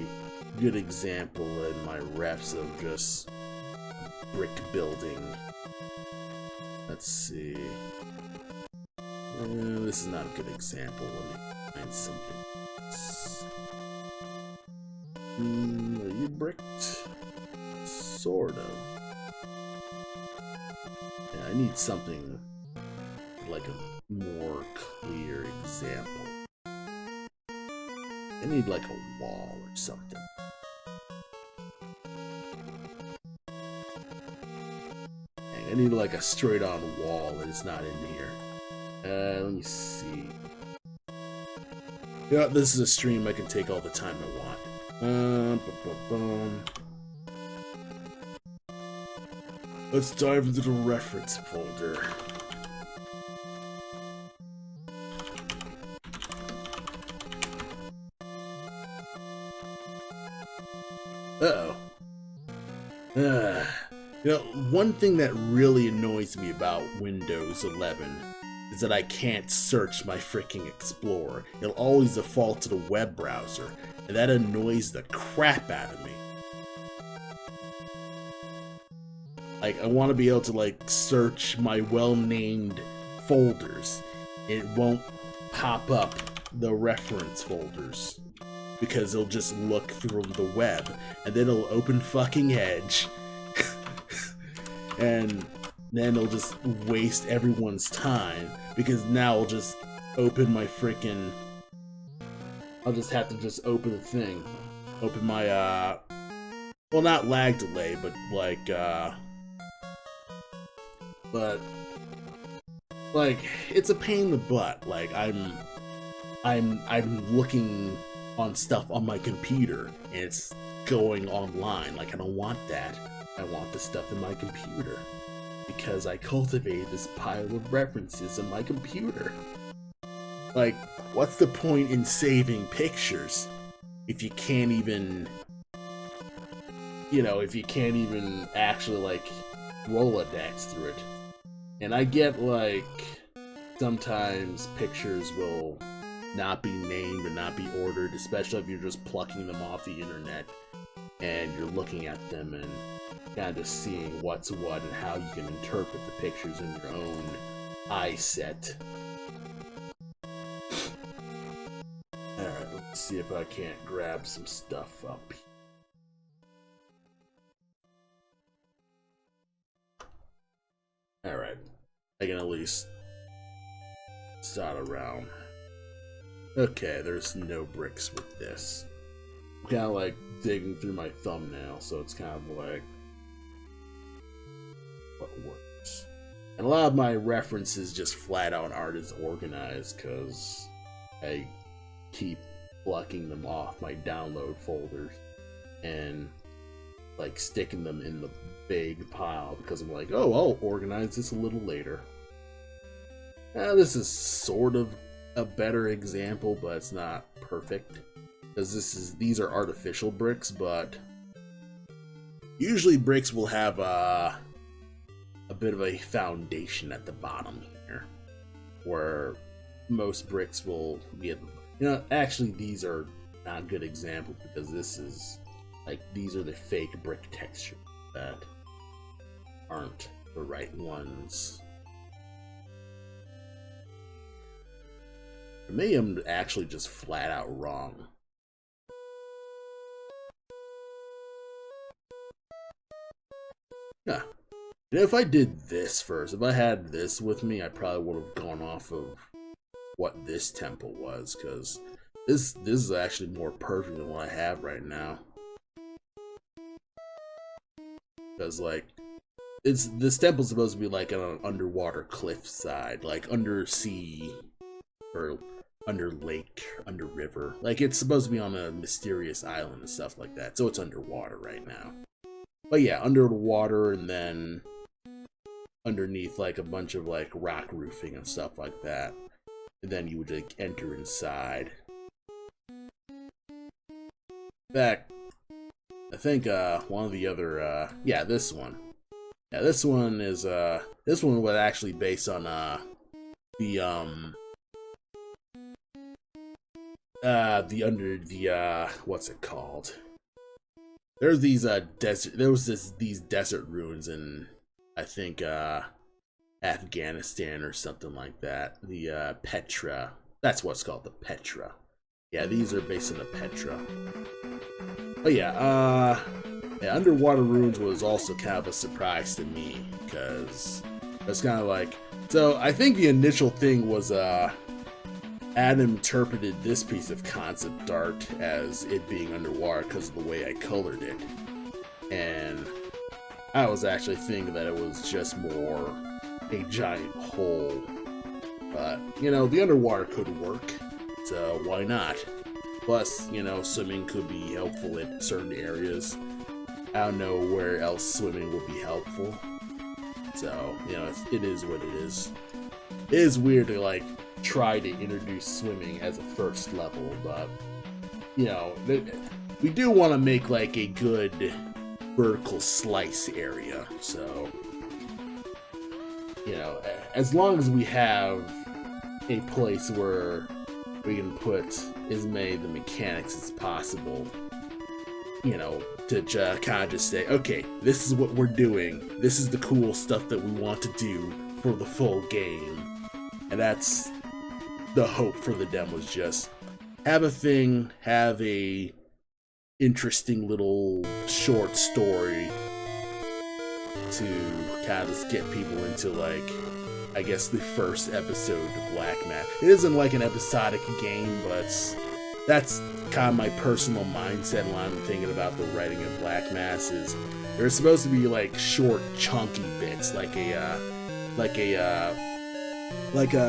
good example in my refs of just brick building. Let's see. This is not a good example. Let me find something else. Are you bricked? Sort of. Yeah, I need something like a more clear example. I need like a wall or something. I need like a straight on wall that is not in here. Let me see. Yeah, this is a stream I can take all the time I want. Let's dive into the reference folder. Uh-oh. You know, one thing that really annoys me about Windows 11 is that I can't search my freaking Explorer. It'll always default to the web browser, and that annoys the crap out of me. Like, I want to be able to, like, search my well-named folders. It won't pop up the reference folders because it'll just look through the web, and then it'll open fucking Edge, and then it'll just waste everyone's time because now I'll just open my freaking. I'll just have to just open the thing, open my well, not lag delay, but like it's a pain in the butt. Like I'm looking on stuff on my computer and it's going online. Like, I don't want that. I want the stuff in my computer because I cultivated this pile of references in my computer. Like, what's the point in saving pictures if you can't even, if you can't even actually, like, Rolodex through it? And I get, like, sometimes pictures will not be named and not be ordered, especially if you're just plucking them off the internet and you're looking at them and kind of seeing what's what and how you can interpret the pictures in your own eye set. Alright, let's see if I can't grab some stuff up. Alright, I can at least start around. Okay, there's no bricks with this. I'm kind of like digging through my thumbnail, so it's kind of like what works. And a lot of my references just flat out aren't as organized because I keep blocking them off my download folders and like sticking them in the big pile because I'm like, oh, I'll organize this a little later. Now, this is sort of a better example, but it's not perfect because these are artificial bricks, but usually bricks will have a bit of a foundation at the bottom here, where most bricks will be at actually these are not good examples because this is like, these are the fake brick texture that aren't the right ones. Or maybe I'm actually just flat out wrong. Yeah. If I did this first, if I had this with me, I probably would have gone off of what this temple was, because this is actually more perfect than what I have right now. Because, like, this temple's supposed to be like on an underwater cliff side, like undersea, or under lake, under river. Like, it's supposed to be on a mysterious island and stuff like that, so it's underwater right now. But yeah, under the water, and then underneath like a bunch of like rock roofing and stuff like that. And then you would like enter inside. In fact, I think one of the other yeah, this one. Yeah, this one is this one was actually based on the what's it called? There's these these desert ruins in, I think, Afghanistan or something like that. The Petra. That's what's called, the Petra. Yeah, these are based on the Petra. But yeah, yeah, underwater ruins was also kind of a surprise to me, because it's kind of like, so I think the initial thing was Adam interpreted this piece of concept art as it being underwater because of the way I colored it, and I was actually thinking that it was just more a giant hole, but the underwater could work, so why not? Plus, swimming could be helpful in certain areas. I don't know where else swimming would be helpful, so it is what it is. It is weird to like try to introduce swimming as a first level, but we do want to make like a good vertical slice area, so as long as we have a place where we can put as many of the mechanics as possible, to kind of just say, okay, this is what we're doing. This is the cool stuff that we want to do for the full game. And that's the hope for the demos, just have a thing, have a interesting little short story to kind of get people into, like, I guess the first episode of Black Mass. It isn't like an episodic game, but that's kind of my personal mindset when I'm thinking about the writing of Black Mass. Is there's supposed to be like short, chunky bits, like a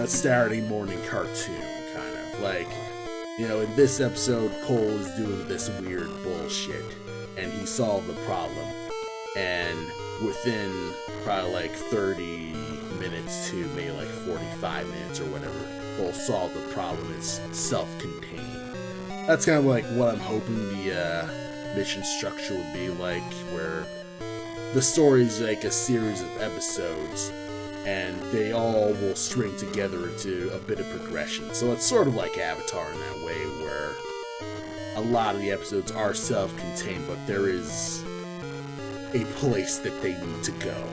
Saturday morning cartoon, kind of like, you know, in this episode, Cole is doing this weird bullshit, and he solved the problem, and within probably like 30 minutes to maybe like 45 minutes or whatever, Cole solved the problem. It's self-contained. That's kind of like what I'm hoping the mission structure would be like, where the story is like a series of episodes, and they all will string together into a bit of progression. So it's sort of like Avatar in that way, where a lot of the episodes are self-contained, but there is a place that they need to go.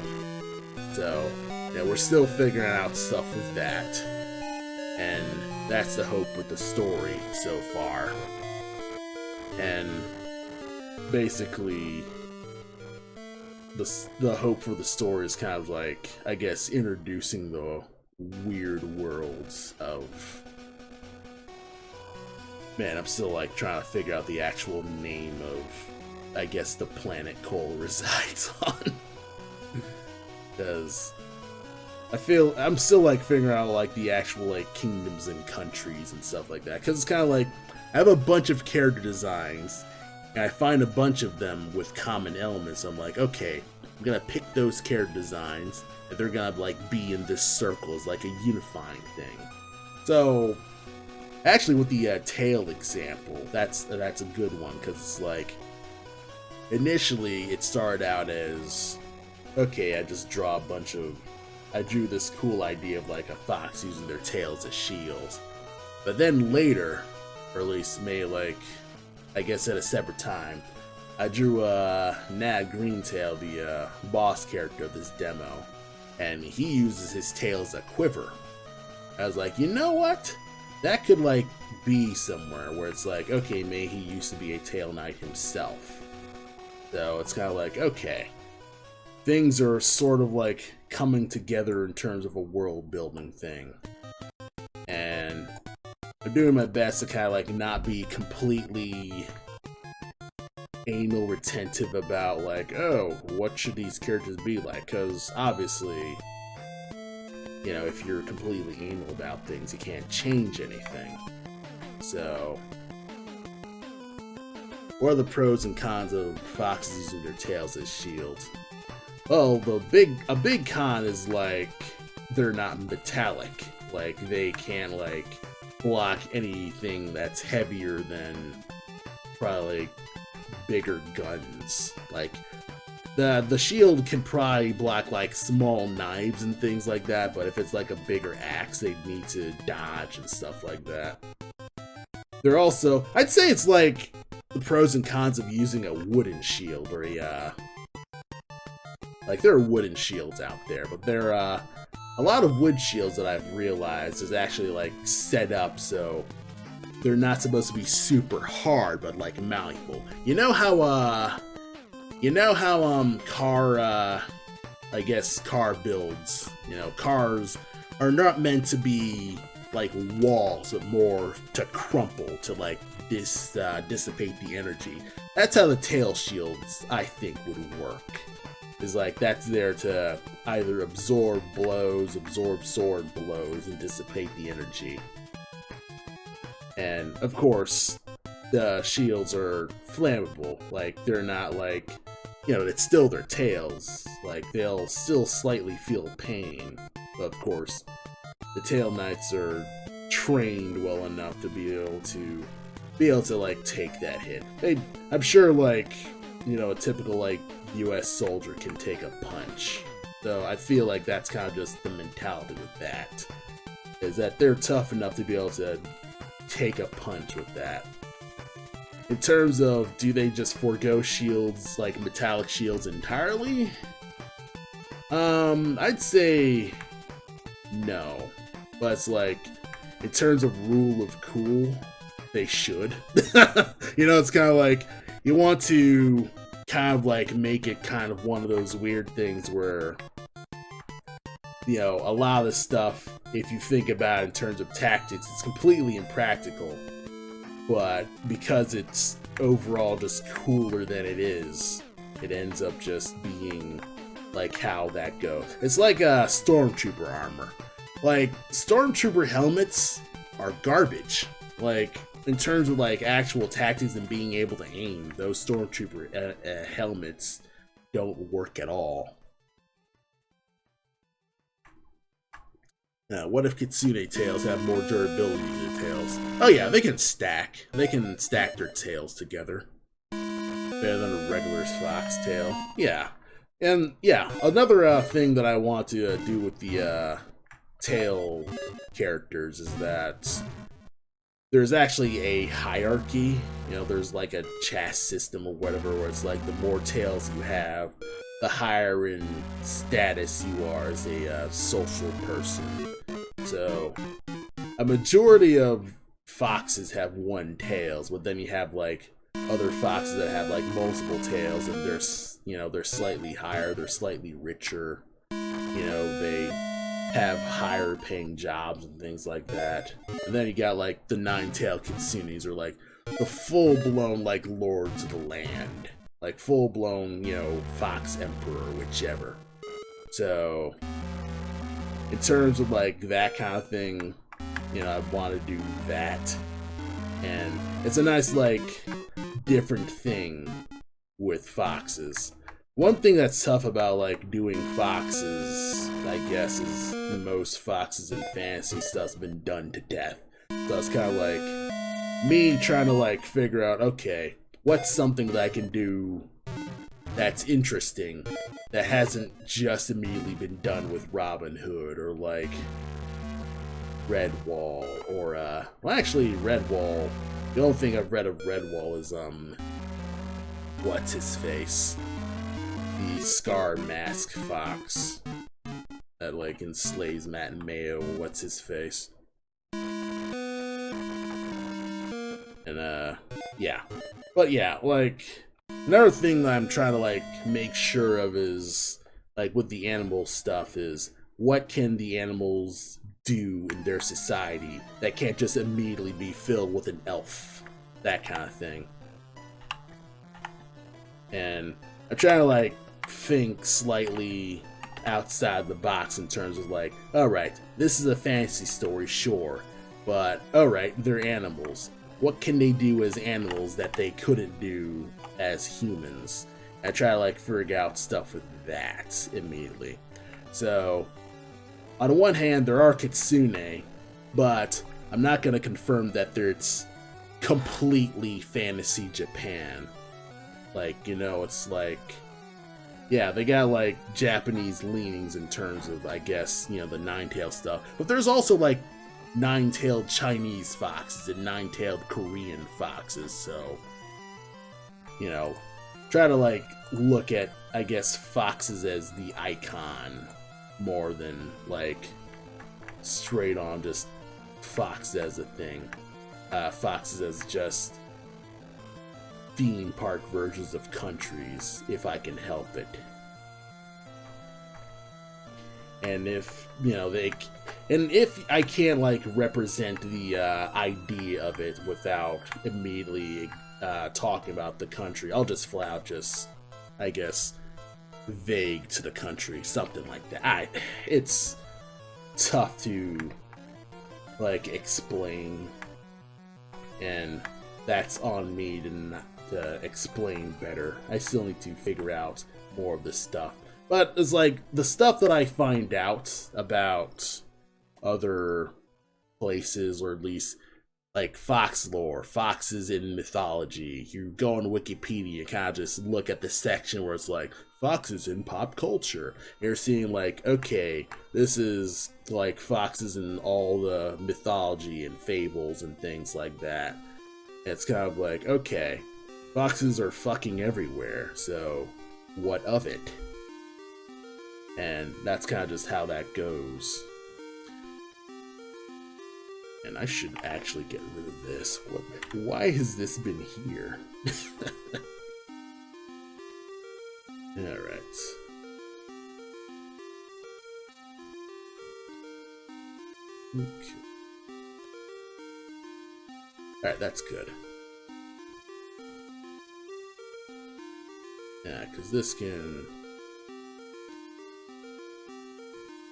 So, yeah, we're still figuring out stuff with that. And that's the hope with the story so far. And basically, the hope for the story is kind of like, I guess, introducing the weird worlds of... Man, I'm still like trying to figure out the actual name of, I guess, the planet Cole resides on. Because I'm still like figuring out like the actual like kingdoms and countries and stuff like that. Because it's kind of like, I have a bunch of character designs, and I find a bunch of them with common elements. I'm like, okay, I'm gonna pick those character designs, and they're gonna like be in this circle as like a unifying thing. So, actually, with the tail example, that's a good one, because it's like, initially it started out as, okay, I drew this cool idea of like a fox using their tails as shields. But then later, or at least maybe like, I guess at a separate time, I drew Nag Greentail, the boss character of this demo, and he uses his tail as a quiver. I was like, you know what? That could like be somewhere where it's like, okay, maybe he used to be a Tail Knight himself. So it's kind of like, okay, things are sort of like coming together in terms of a world building thing. And I'm doing my best to kind of like not be completely anal retentive about like, oh, what should these characters be like? Because obviously, you know, if you're completely anal about things, you can't change anything. So, what are the pros and cons of foxes using their tails as shields? Well, a big con is like, they're not metallic. Like, they can't like block anything that's heavier than probably like bigger guns. Like, the shield can probably block like small knives and things like that, but if it's like a bigger axe, they need to dodge and stuff like that. They're also, I'd say it's like the pros and cons of using a wooden shield, or like, there are wooden shields out there, but there are a lot of wood shields that I've realized is actually like set up so they're not supposed to be super hard, but like malleable. You know how I guess car builds, you know, cars are not meant to be like walls, but more to crumple, to like dissipate the energy. That's how the tail shields, I think, would work. Is like, that's there to either absorb blows, absorb sword blows, and dissipate the energy. And of course, the shields are flammable. Like, they're not like, you know, it's still their tails. Like, they'll still slightly feel pain. But of course, the Tail Knights are trained well enough to be able to like take that hit. I'm sure, like, you know, a typical like US soldier can take a punch. So I feel like that's kind of just the mentality with that, is that they're tough enough to be able to take a punch with that. in terms of, do they just forego shields, like metallic shields entirely? I'd say no. But it's like, in terms of rule of cool, they should. You know, it's kind of like, you want to kind of like make it kind of one of those weird things where, you know, a lot of this stuff, if you think about it in terms of tactics, it's completely impractical. But because it's overall just cooler than it is, it ends up just being like how that goes. It's like a stormtrooper armor. Like, stormtrooper helmets are garbage. Like, in terms of like actual tactics and being able to aim, those stormtrooper helmets don't work at all. What if Kitsune tails have more durability than tails? Oh yeah, they can stack. They can stack their tails together. Better than a regular fox tail. Yeah. And yeah, another thing that I want to do with the tail characters is that there's actually a hierarchy. You know, there's like a chast system or whatever, where it's like the more tails you have, the higher in status you are as a social person. So, a majority of foxes have one tails, but then you have like other foxes that have like multiple tails, and they're, you know, they're slightly higher, they're slightly richer. You know, they have higher paying jobs and things like that. And then you got like the nine-tailed kitsunes, or like the full-blown like lords of the land, like full-blown, you know, fox emperor, whichever. So in terms of like that kind of thing, you know, I want to do that, and it's a nice like different thing with foxes. One thing that's tough about like doing foxes, I guess, is most foxes in fantasy stuff's been done to death. So it's kind of like me trying to like figure out, okay, what's something that I can do that's interesting that hasn't just immediately been done with Robin Hood or like Redwall or well, actually Redwall. The only thing I've read of Redwall is what's his face? The Scar Mask Fox that like enslaves Matt and Mayo. What's his face? And yeah, but yeah, like another thing that I'm trying to like make sure of is like with the animal stuff is what can the animals do in their society that can't just immediately be filled with an elf, that kind of thing. And I'm trying to like think slightly outside the box in terms of like, alright, this is a fantasy story, sure, but alright, they're animals. What can they do as animals that they couldn't do as humans? I try to like figure out stuff with that immediately. So, on the one hand, there are kitsune, but I'm not going to confirm that it's completely fantasy Japan. Like, you know, it's like, yeah, they got like Japanese leanings in terms of, I guess, you know, the nine-tailed stuff. But there's also like nine-tailed Chinese foxes and nine-tailed Korean foxes, so, you know, try to like look at, I guess, foxes as the icon more than like straight on just fox as a thing. Foxes as just theme park versions of countries, if I can help it. And if, you know, if I can't like represent the idea of it without immediately talking about the country, I'll just flat out just, I guess, vague to the country, something like that. It's tough to like explain, and that's on me to explain better. I still need to figure out more of this stuff. But it's like the stuff that I find out about other places, or at least like fox lore, foxes in mythology. You go on Wikipedia, kind of just look at the section where it's like foxes in pop culture. You're seeing like, okay, this is like foxes in all the mythology and fables and things like that. It's kind of like, okay, foxes are fucking everywhere, so what of it? And that's kind of just how that goes. And I should actually get rid of this. Why has this been here? Alright. Okay. Alright, that's good. Yeah, because this can...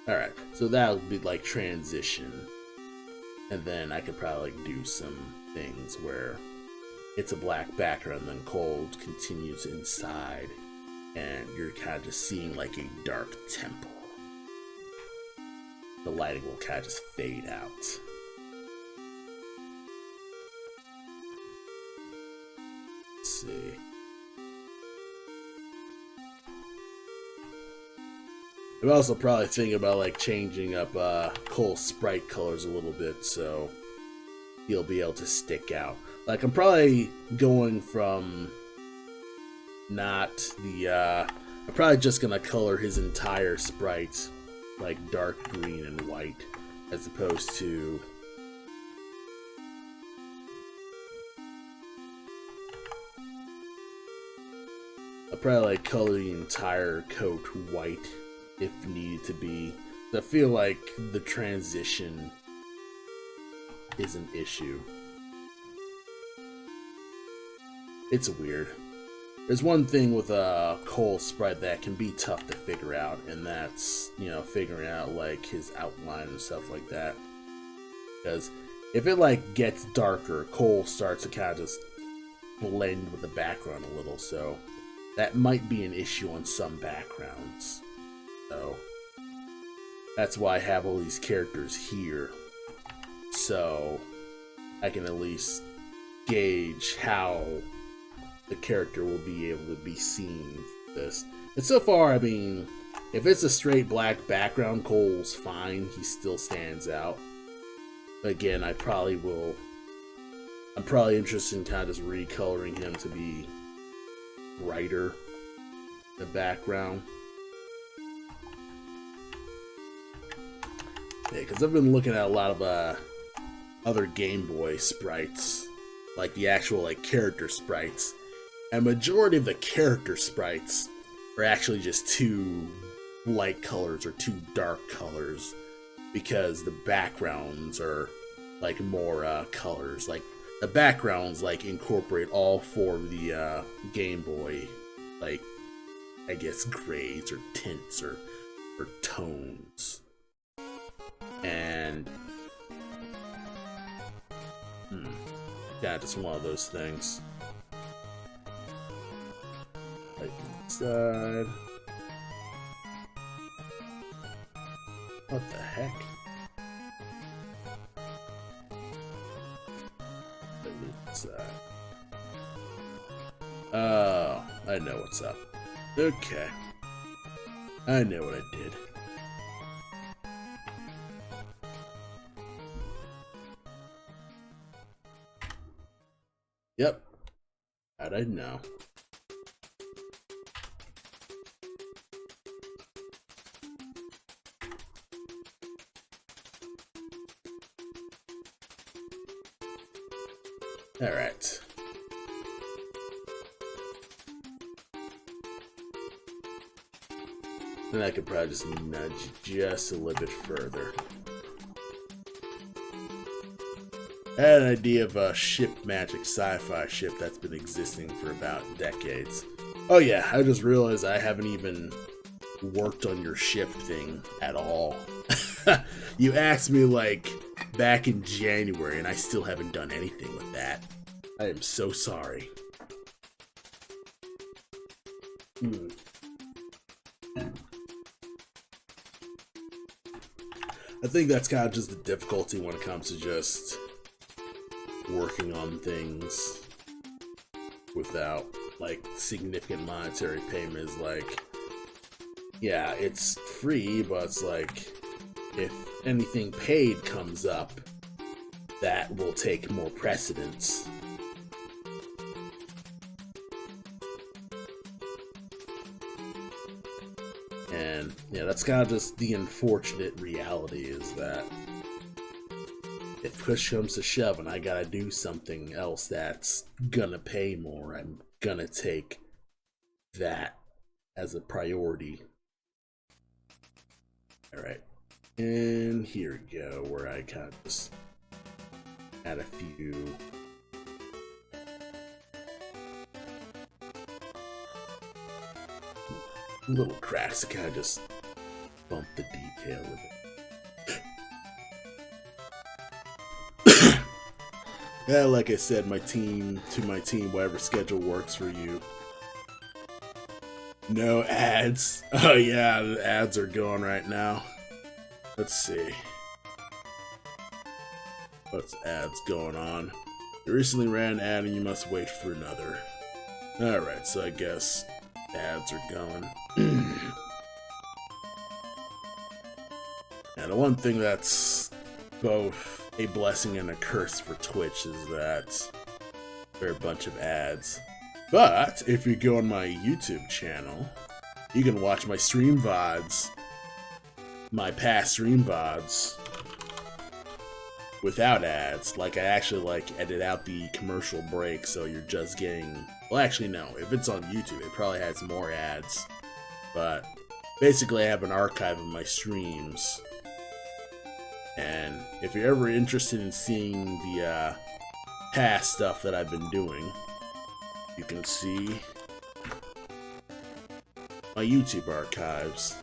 Alright, so that'll be like transition. And then I could probably like, do some things where it's a black background, then cold continues inside, and you're kind of just seeing like a dark temple. The lighting will kind of just fade out. Let's see. I'm also probably thinking about like changing up Cole's sprite colors a little bit so he'll be able to stick out. Like I'm probably going from not the I'm probably just gonna color his entire sprite like dark green and white as opposed to I'll probably like color the entire coat white if needed to be. I feel like the transition is an issue. It's weird. There's one thing with a Cole sprite that can be tough to figure out, and that's, you know, figuring out like his outline and stuff like that. Because if it like gets darker, Cole starts to kind of just blend with the background a little, so that might be an issue on some backgrounds. So that's why I have all these characters here, so I can at least gauge how the character will be able to be seen for this. And so far, I mean, if it's a straight black background, Cole's fine. He still stands out. But again, I'm probably interested in kind of just recoloring him to be brighter in the background. Yeah, because I've been looking at a lot of other Game Boy sprites, like the actual like character sprites, and majority of the character sprites are actually just too light colors or too dark colors because the backgrounds are like more colors. Like the backgrounds like incorporate all four of the Game Boy, like I guess grades or tints or tones. And yeah, just one of those things. Right side. What the heck? Right side. Oh, I know what's up. Okay. I know what I did. Yep. How'd I know? Alright. Then I could probably just nudge just a little bit further. I had an idea of a ship magic sci-fi ship that's been existing for about decades. Oh yeah, I just realized I haven't even worked on your ship thing at all. You asked me like back in January and I still haven't done anything with that. I am so sorry. I think that's kind of just the difficulty when it comes to just working on things without like significant monetary payment is like, yeah, it's free, but it's like if anything paid comes up, that will take more precedence. And yeah, that's kind of just the unfortunate reality, is that if push comes to shove and I gotta do something else that's gonna pay more, I'm gonna take that as a priority. Alright, and here we go, where I kind of just add a few little cracks to kind of just bump the detail of it. Yeah, like I said, my team, whatever schedule works for you. No ads. Oh yeah, the ads are going right now. Let's see. What's ads going on? You recently ran an ad and you must wait for another. Alright, so I guess ads are going. And the one thing that's both a blessing and a curse for Twitch is that there are a bunch of ads. But if you go on my YouTube channel, you can watch my stream VODs, my past stream VODs, without ads. Like, I actually edit out the commercial break, so you're just getting, well, actually no, if it's on YouTube it probably has more ads, but basically I have an archive of my streams, and if you're ever interested in seeing the past stuff that I've been doing, you can see my YouTube archives,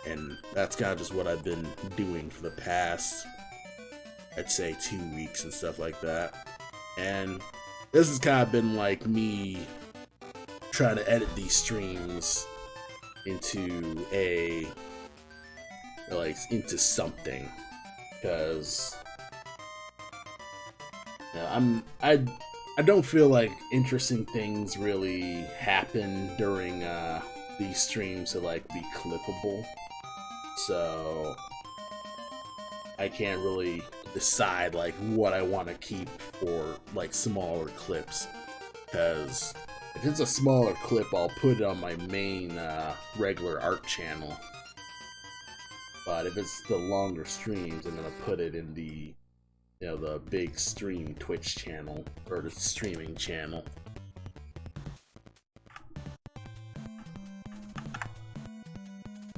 and that's kind of just what I've been doing for the past, I'd say, 2 weeks and stuff like that. And this has kind of been like me trying to edit these streams into into something, because I don't feel like interesting things really happen during these streams to be clippable, so I can't really decide what I want to keep for smaller clips, because if it's a smaller clip I'll put it on my main regular art channel, but if it's the longer streams I'm gonna put it in the the big stream Twitch channel, or the streaming channel.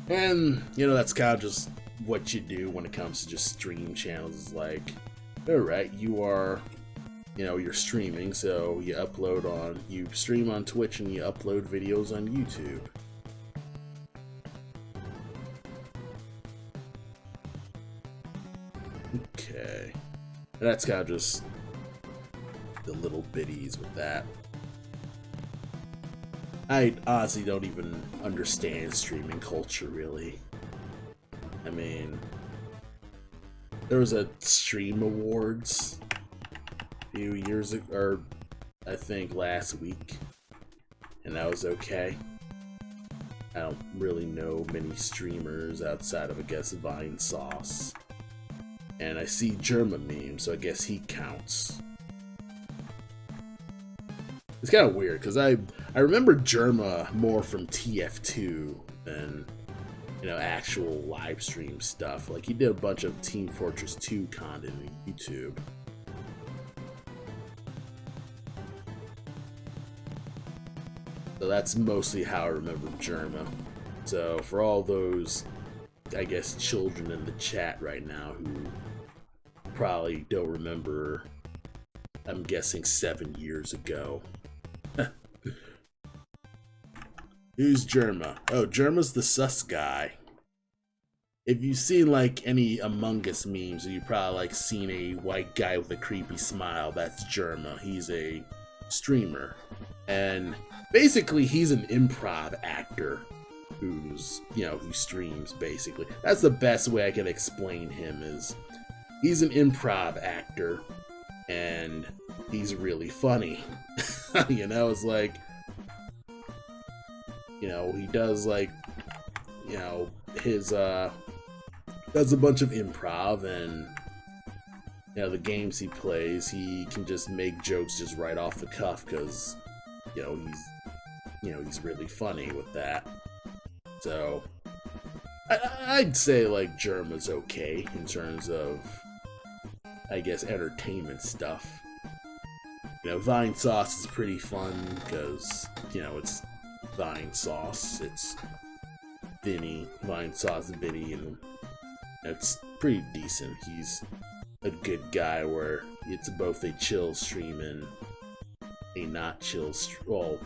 And that's kind of just what you do when it comes to just stream channels. Is alright, you are you're streaming, so you stream on Twitch and you upload videos on YouTube. Okay, that's kind of just the little bitties with that. I honestly don't even understand streaming culture, really. I mean, there was a Stream Awards a few years ago, or I think last week, and that was okay. I don't really know many streamers outside of, I guess, Vinesauce. And I see Jerma memes, so I guess he counts. It's kind of weird, because I remember Jerma more from TF2 than, actual live stream stuff. He did a bunch of Team Fortress 2 content on YouTube. So that's mostly how I remember Jerma. So for all those, I guess, children in the chat right now who probably don't remember, I'm guessing 7 years ago. Who's Jerma? Oh, Jerma's the sus guy. If you've seen any Among Us memes, you've probably seen a white guy with a creepy smile. That's Jerma. He's a streamer, and basically he's an improv actor who streams. Basically, that's the best way I can explain him. Is he's an improv actor, and he's really funny. It's he does his does a bunch of improv, and the games he plays, he can just make jokes just right off the cuff, because he's really funny with that. So I'd say like Germa's okay in terms of, I guess, entertainment stuff. You know, Vinesauce is pretty fun because, you know, it's Vinesauce, it's Vinny, Vinesauce Vinny, and it's pretty decent. He's a good guy where it's both a chill stream and a not chill stream. Well,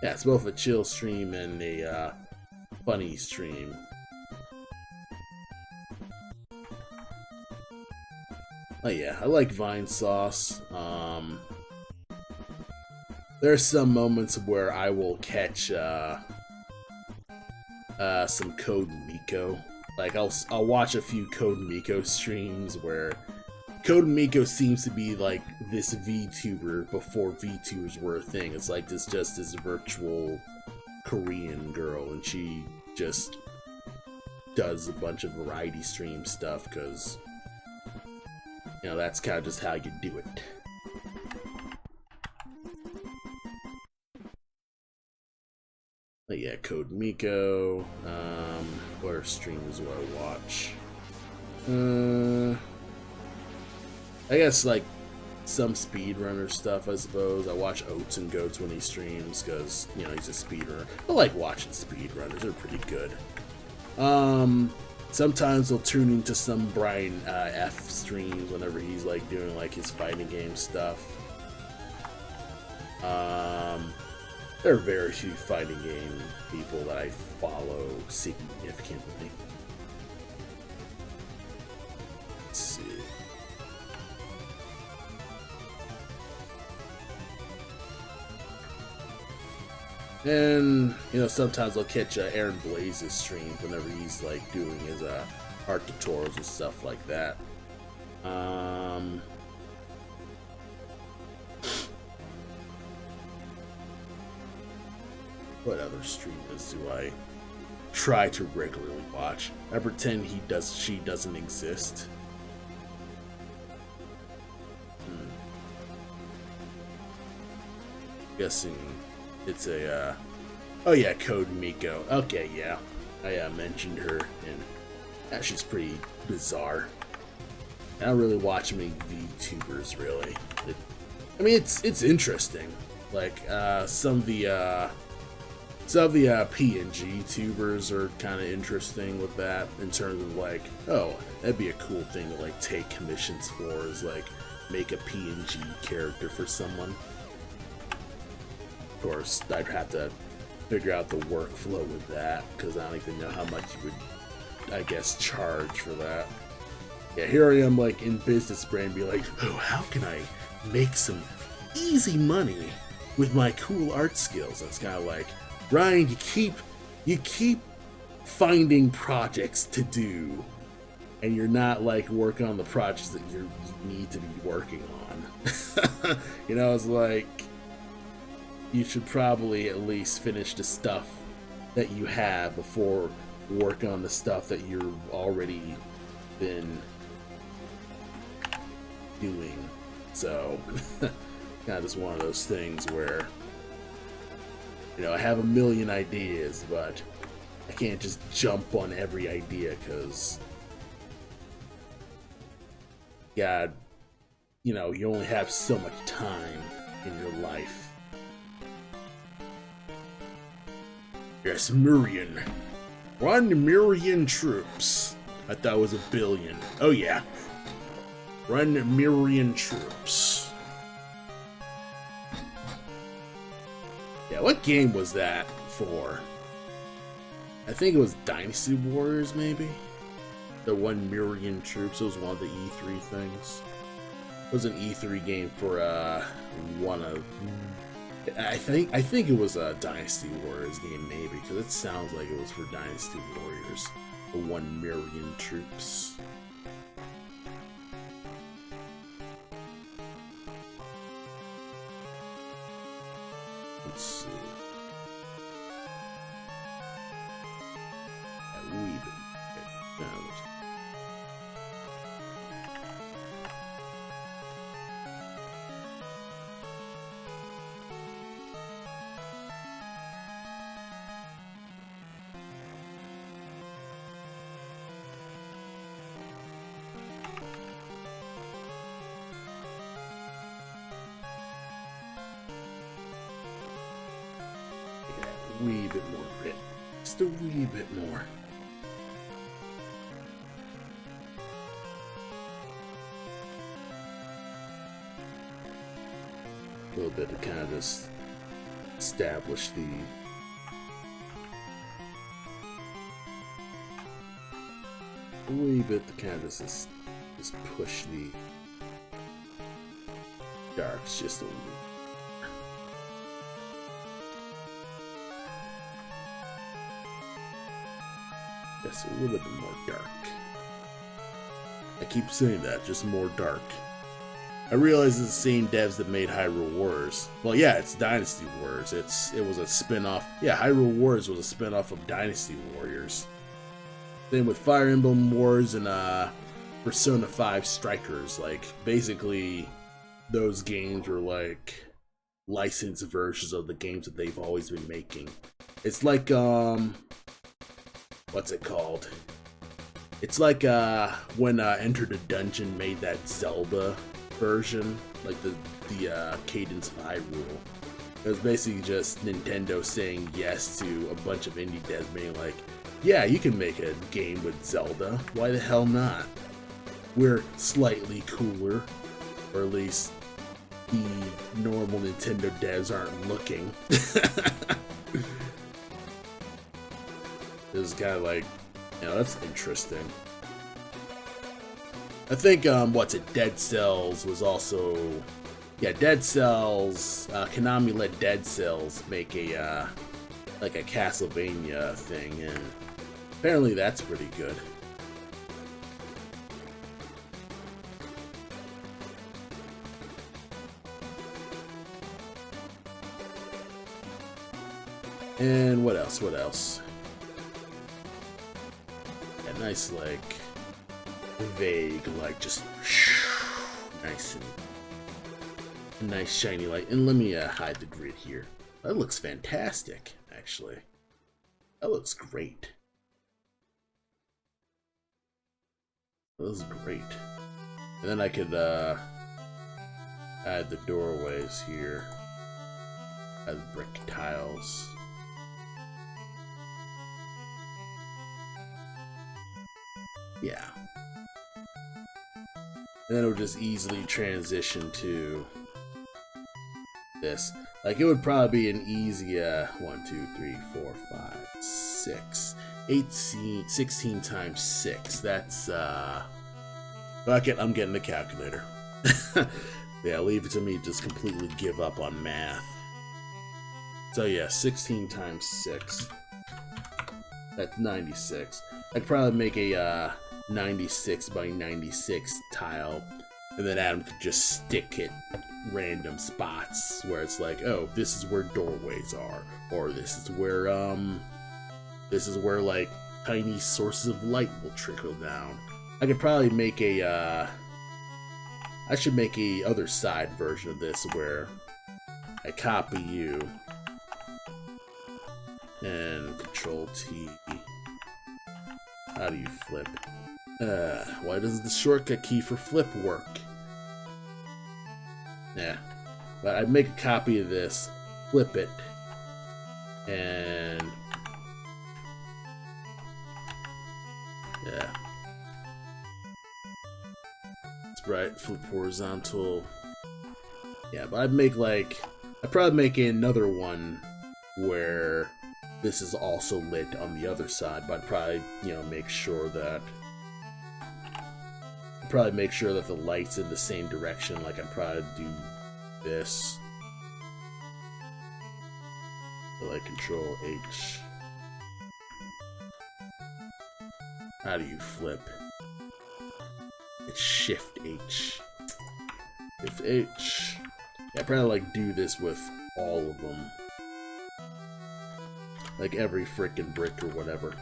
yeah, it's both a chill stream and a funny stream. Oh yeah, I like Vinesauce. There are some moments where I will catch some Code Miko. Like I'll watch a few Code Miko streams where Code Miko seems to be like this VTuber before VTubers were a thing. It's like this virtual Korean girl, and she just does a bunch of variety stream stuff because, you know, that's kind of just how you do it. But yeah, Code Miko. What are streams do I watch? I guess like some speedrunner stuff, I suppose. I watch Oats and Goats when he streams because, you know, he's a speedrunner. I like watching speedrunners; they're pretty good. Sometimes I'll tune into some Brian F streams whenever he's like doing like his fighting game stuff. There are very few fighting game people that I follow significantly. Let's see. And, you know, sometimes I'll catch Aaron Blaze's stream whenever he's like doing his art tutorials and stuff like that. What other streamers do I try to regularly watch? I pretend she doesn't exist. Guessing it's a oh yeah, Code Miko. Okay, yeah, I mentioned her, and she's pretty bizarre. I don't really watch many VTubers really. I mean, it's interesting. Like some of the PNG tubers are kind of interesting with that in terms of like, oh, that'd be a cool thing to like take commissions for, is like make a PNG character for someone. Of course, I'd have to figure out the workflow with that because I don't even know how much you would, I guess, charge for that. Yeah, here I am like in business brain, be like, oh, how can I make some easy money with my cool art skills? And it's kind of like, Ryan, you keep finding projects to do, and you're not like working on the projects that you need to be working on. You know, it's like you should probably at least finish the stuff that you have before working on the stuff that you've already been doing. So, kind of just one of those things where, you know, I have a million ideas, but I can't just jump on every idea because, God, you know, you only have so much time in your life. Yes, Murian. 1 million troops. I thought it was 1 billion. Oh yeah. 1 million troops. Yeah, what game was that for? I think it was Dynasty Warriors, maybe? The 1 million troops. It was one of the E3 things. It was an E3 game for one of... I think it was a Dynasty Warriors game, maybe, because it sounds like it was for Dynasty Warriors. The 1 million troops. Let's see. wee bit more grit. Just a wee bit more. A little bit to kind of just establish the a wee bit to kind of just push the darks just a little. Just a little bit more dark. I keep saying that, just more dark. I realize it's the same devs that made Hyrule Warriors. Well, yeah, it's Dynasty Warriors. It was a spin-off. Yeah, Hyrule Warriors was a spin-off of Dynasty Warriors. Same with Fire Emblem Wars and Persona 5 Strikers. Like, basically, those games were like licensed versions of the games that they've always been making. It's like what's it called? It's like when Enter the Dungeon made that Zelda version, like the Cadence of Hyrule. It was basically just Nintendo saying yes to a bunch of indie devs being like, yeah, you can make a game with Zelda. Why the hell not? We're slightly cooler, or at least the normal Nintendo devs aren't looking. This is kind of like, you know, that's interesting. I think, Dead Cells was also, yeah, Dead Cells, Konami let Dead Cells make a, like a Castlevania thing, and apparently that's pretty good. And what else? What else? Yeah, nice, like, vague, like, just nice and nice shiny light. And let me hide the grid here. That looks fantastic, actually. That looks great. That looks great. And then I could add the doorways here. Add the brick tiles. Yeah. And then it would just easily transition to this. Like, it would probably be an easy 1, 2, 3, 4, 5, 6, 18, 16 times 6. That's fuck it, I'm getting the calculator. Yeah, leave it to me to just completely give up on math. So yeah, 16 times 6. That's 96. I'd probably make a 96 by 96 tile, and then Adam could just stick it random spots where it's like, oh, this is where doorways are, or this is where like tiny sources of light will trickle down. I could probably make a I should make a other side version of this where I copy you and Control T. How do you flip? Why doesn't the shortcut key for flip work? Yeah. But I'd make a copy of this, flip it, and yeah. That's right, flip horizontal. Yeah, but I'd probably make another one where this is also lit on the other side, but I'd probably, make sure that the light's in the same direction. Like, I'd probably do this. So, like, Control H. How do you flip? It's Shift H. Shift H. Yeah, I'd probably do this with all of them. Like every frickin' brick or whatever.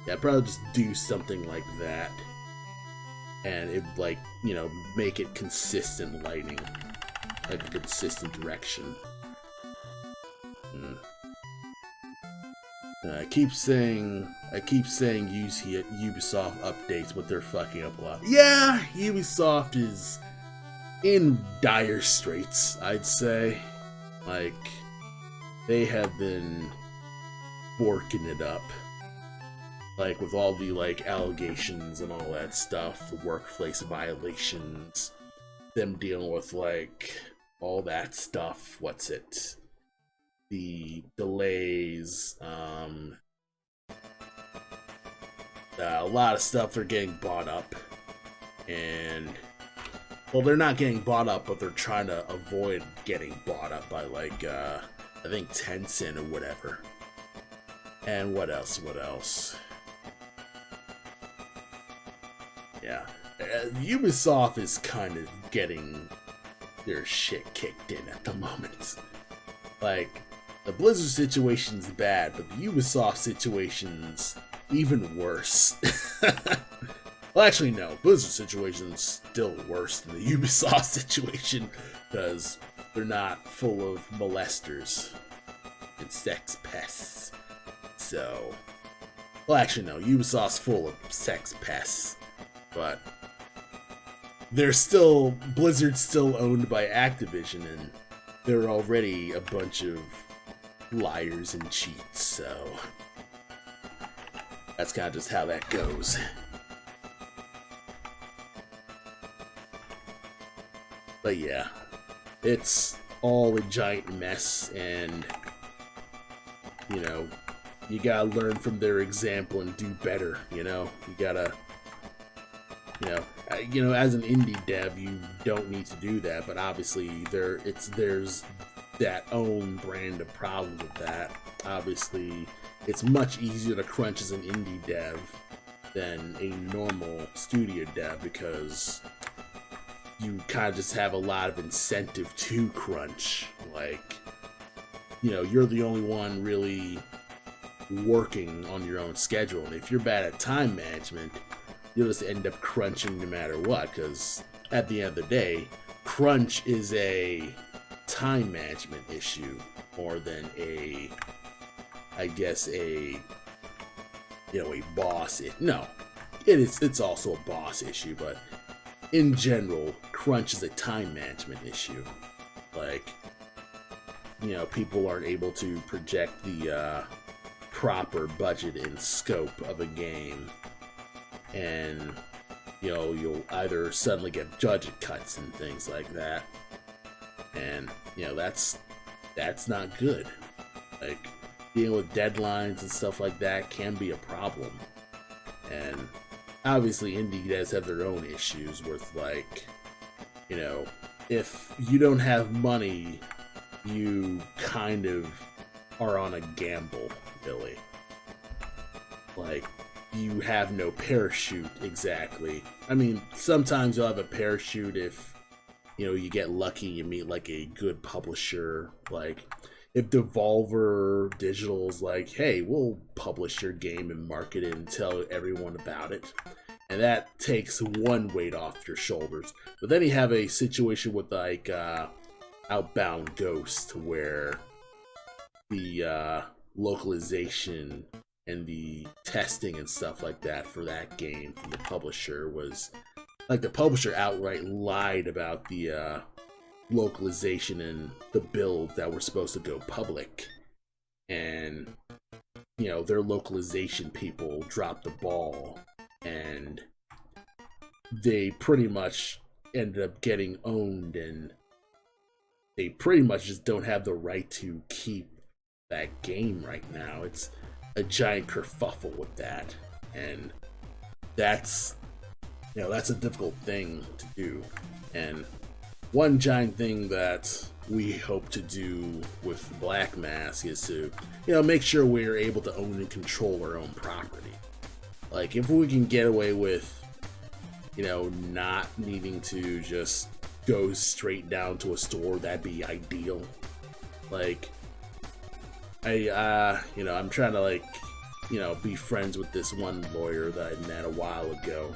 Yeah, I'd probably just do something like that. And it make it consistent lighting. Like a consistent direction. I keep saying use Ubisoft updates, but they're fucking up a lot. Yeah, Ubisoft is in dire straits, I'd say. Like, they have been forking it up. Like, with all the, like, allegations and all that stuff, the workplace violations, them dealing with, like, all that stuff. What's it? The delays, a lot of stuff are getting bought up. And, well, they're not getting bought up, but they're trying to avoid getting bought up by, like, I think Tencent or whatever. And what else? Yeah. Ubisoft is kind of getting their shit kicked in at the moment. Like, the Blizzard situation's bad, but the Ubisoft situation's even worse. Well, actually, no. Blizzard situation's still worse than the Ubisoft situation, because they're not full of molesters and sex pests. So, well, actually, no. Ubisoft's full of sex pests, but Blizzard's still owned by Activision, and they're already a bunch of liars and cheats, so that's kind of just how that goes. But yeah, it's all a giant mess, and you know, you gotta learn from their example and do better. You gotta, as an indie dev, you don't need to do that, but obviously there's that own brand of problem with that. Obviously, it's much easier to crunch as an indie dev than a normal studio dev, because you kind of just have a lot of incentive to crunch. Like, you're the only one really working on your own schedule, and if you're bad at time management, you'll just end up crunching no matter what, because at the end of the day, crunch is a time management issue more than a boss. It's also a boss issue, but in general, crunch is a time management issue. Like, people aren't able to project the proper budget and scope of a game, and you'll either suddenly get budget cuts and things like that, and that's not good. Like, dealing with deadlines and stuff like that can be a problem, and obviously indie devs have their own issues with, like, if you don't have money, you kind of are on a gamble, really. Like, you have no parachute exactly. I mean, sometimes you'll have a parachute if you get lucky, you meet like a good publisher. Like, if Devolver Digital's like, hey, we'll publish your game and market it and tell everyone about it, and that takes one weight off your shoulders. But then you have a situation with, like, Outbound Ghost, where the localization and the testing and stuff like that for that game from the publisher was, like, the publisher outright lied about the localization and the build that were supposed to go public, and their localization people dropped the ball, and they pretty much ended up getting owned, and they pretty much just don't have the right to keep that game right now. It's a giant kerfuffle with that, and that's a difficult thing to do. And one giant thing that we hope to do with Black Mask is to make sure we're able to own and control our own property. Like, if we can get away with not needing to just go straight down to a store, that'd be ideal. Like, I'm trying to, like, be friends with this one lawyer that I met a while ago,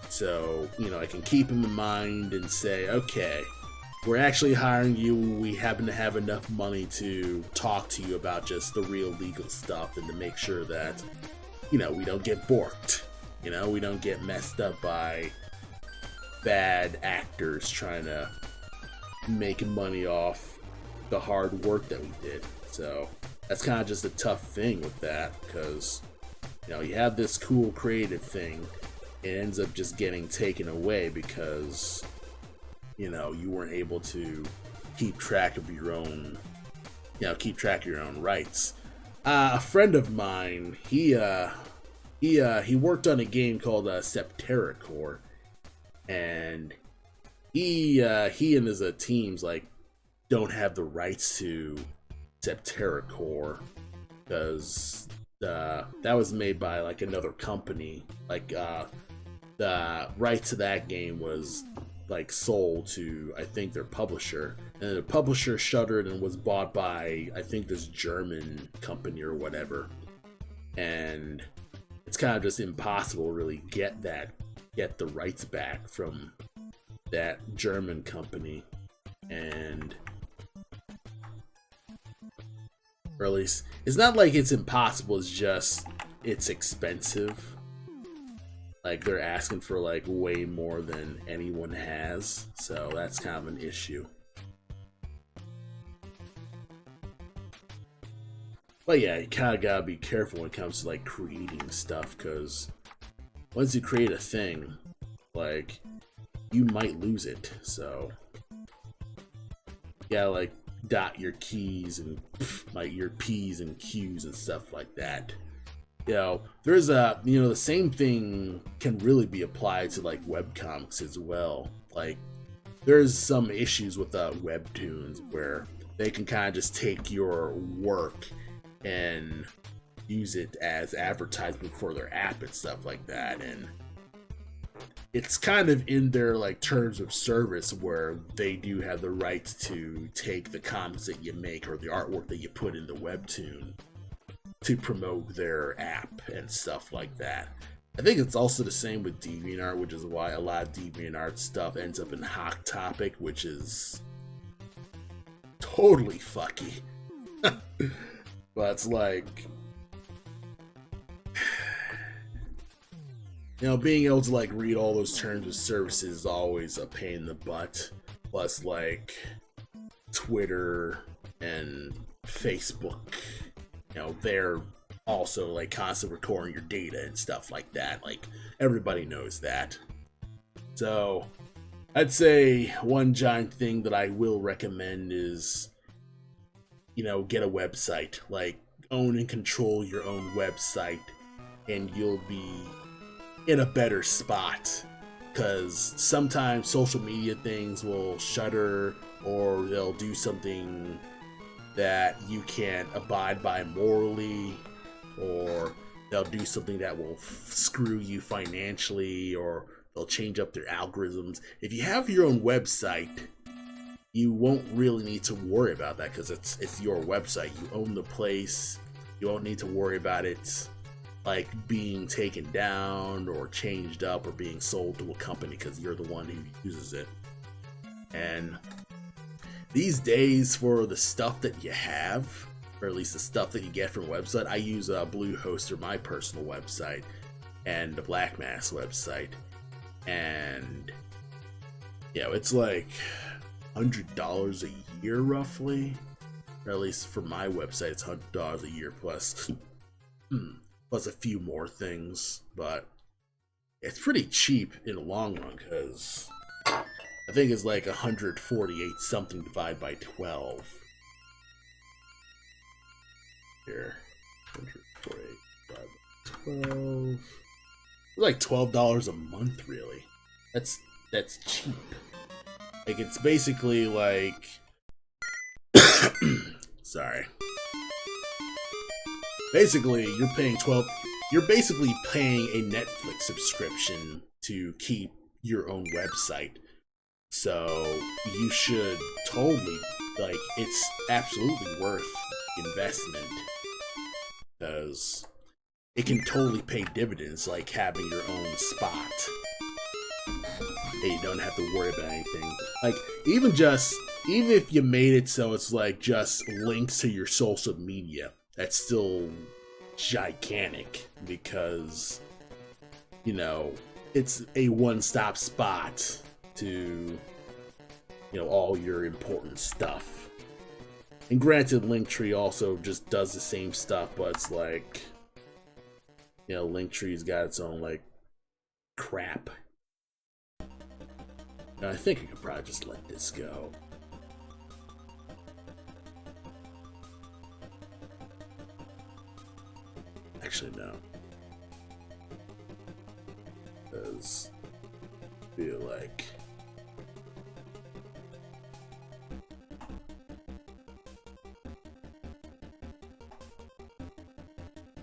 so I can keep him in mind and say, okay, we're actually hiring you, we happen to have enough money to talk to you about just the real legal stuff, and to make sure that we don't get borked, we don't get messed up by bad actors trying to making money off the hard work that we did. So that's kind of just a tough thing with that, because you know, you have this cool creative thing, it ends up just getting taken away because, you know, you weren't able to keep track of your own, you know, keep track of your own rights. A friend of mine, he worked on a game called Septerracore, and he and his teams like don't have the rights to Septerracore because that was made by like another company. Like the rights to that game was like sold to, I think, their publisher, and the publisher shuttered and was bought by, I think, this German company or whatever. And it's kind of just impossible to really get the rights back from that German company. And or at least it's not like it's impossible, it's just it's expensive. Like they're asking for like way more than anyone has, so that's kind of an issue. But yeah, you kind of gotta be careful when it comes to like creating stuff, because once you create a thing, like you might lose it. So yeah, like dot your keys and like your P's and Q's and stuff like that. You know, there's a, you know, the same thing can really be applied to like webcomics as well. Like there's some issues with webtoons where they can kind of just take your work and use it as advertisement for their app and stuff like that, and it's kind of in their like terms of service where they do have the right to take the comics that you make or the artwork that you put in the webtoon to promote their app and stuff like that. I think it's also the same with DeviantArt, which is why a lot of DeviantArt stuff ends up in Hot Topic, which is totally fucky. But it's like, you know, being able to like read all those terms of services is always a pain in the butt. Plus, like Twitter and Facebook, you know, they're also like constantly recording your data and stuff like that. Like everybody knows that. So I'd say one giant thing that I will recommend is, you know, get a website. Like own and control your own website, and you'll be in a better spot, because sometimes social media things will shutter or they'll do something that you can't abide by morally, or they'll do something that will screw you financially, or they'll change up their algorithms. If you have your own website, you won't really need to worry about that, because it's your website. You own the place. You won't need to worry about it like being taken down or changed up or being sold to a company, because you're the one who uses it. And these days, for the stuff that you have, or at least the stuff that you get from a website, I use Bluehoster, my personal website, and the Black Mass website. And you know, it's like $100 a year roughly, or at least for my website it's $100 a year plus plus a few more things. But it's pretty cheap in the long run, because I think it's like 148 something divided by 12 here. 148 divided by 12, it's like $12 a month, really. That's cheap. Like, it's basically like sorry. Basically, you're basically paying a Netflix subscription to keep your own website. So you should totally, like, it's absolutely worth investment, because it can totally pay dividends, like having your own spot. And you don't have to worry about anything. Like, even if you made it so it's like just links to your social media, that's still gigantic, because, you know, it's a one-stop spot to you know, all your important stuff. And granted, Linktree also just does the same stuff, but it's like, you know, Linktree's got its own, like, crap. And I think I could probably just let this go. Actually, no. Because I feel like...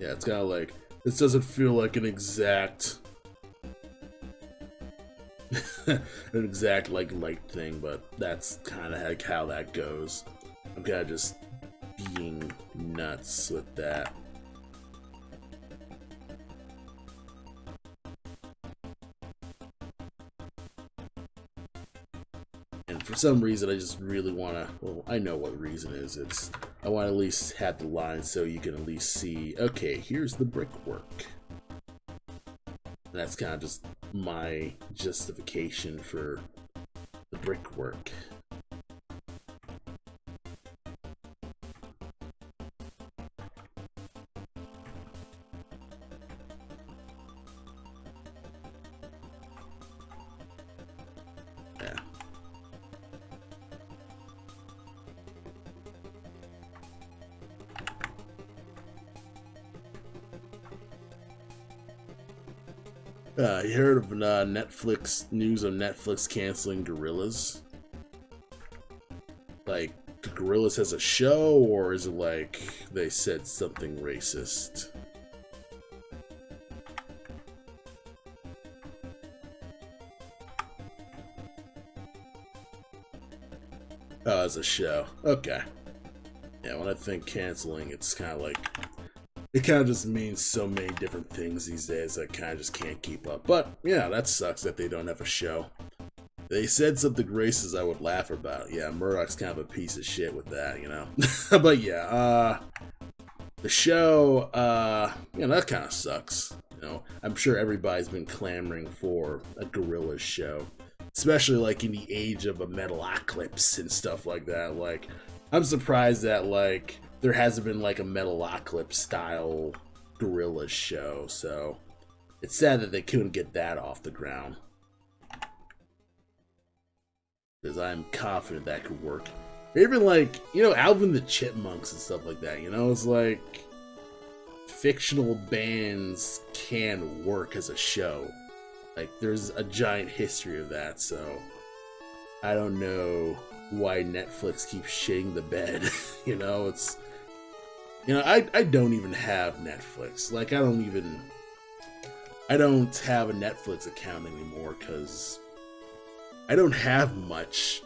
yeah, it's kind of like... this doesn't feel like an exact... an exact, like, light thing, but that's kind of like how that goes. I'm kind of just being nuts with that. And for some reason, I just really want to... well, I know what the reason is. It's... I want to at least have the line so you can at least see, okay, here's the brickwork. And that's kind of just my justification for the brickwork. Yeah. You heard of Netflix news on Netflix canceling Gorillaz? Like, Gorillaz has a show, or is it like they said something racist? Oh, as a show. Okay. Yeah, when I think canceling, it's kind of like... it kind of just means so many different things these days I kind of just can't keep up. But, yeah, that sucks that they don't have a show. They said something racist I would laugh about. Yeah, Murdoch's kind of a piece of shit with that, you know? But, yeah, the show, you know, that kind of sucks. You know, I'm sure everybody's been clamoring for a Gorillaz show. Especially, like, in the age of a Metalocalypse and stuff like that. Like, I'm surprised that, like... there hasn't been like a Metalocalypse style Gorillaz show, so it's sad that they couldn't get that off the ground. Because I'm confident that could work. Or even like, you know, Alvin the Chipmunks and stuff like that, you know? It's like, fictional bands can work as a show. Like, there's a giant history of that, so I don't know why Netflix keeps shitting the bed. You know, it's... you know, I don't even have Netflix. Like, I don't have a Netflix account anymore because I don't have much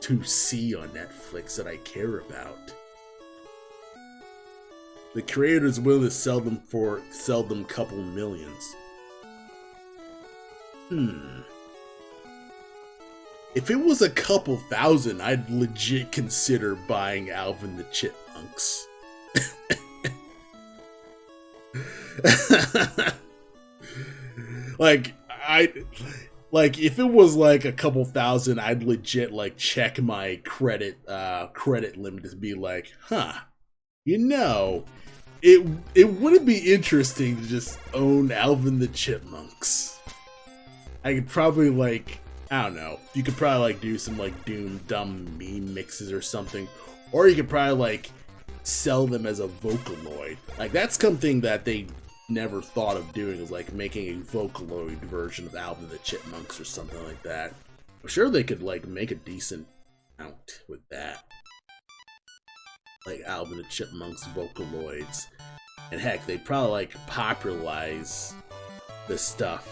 to see on Netflix that I care about. The creator's willing to sell them a couple millions. If it was a couple thousand, I'd legit consider buying Alvin the Chipmunks. Like if it was like a couple thousand, I'd legit like check my credit limit to be like, huh, you know, it wouldn't be interesting to just own Alvin the Chipmunks. I could probably like, I don't know, you could probably like do some like dumb meme mixes or something, or you could probably like sell them as a Vocaloid. Like, that's something that they never thought of doing, is like making a Vocaloid version of Alvin the Chipmunks or something like that. I'm sure they could like make a decent amount with that. Like Alvin the Chipmunks Vocaloids. And heck, they'd probably like popularize this stuff.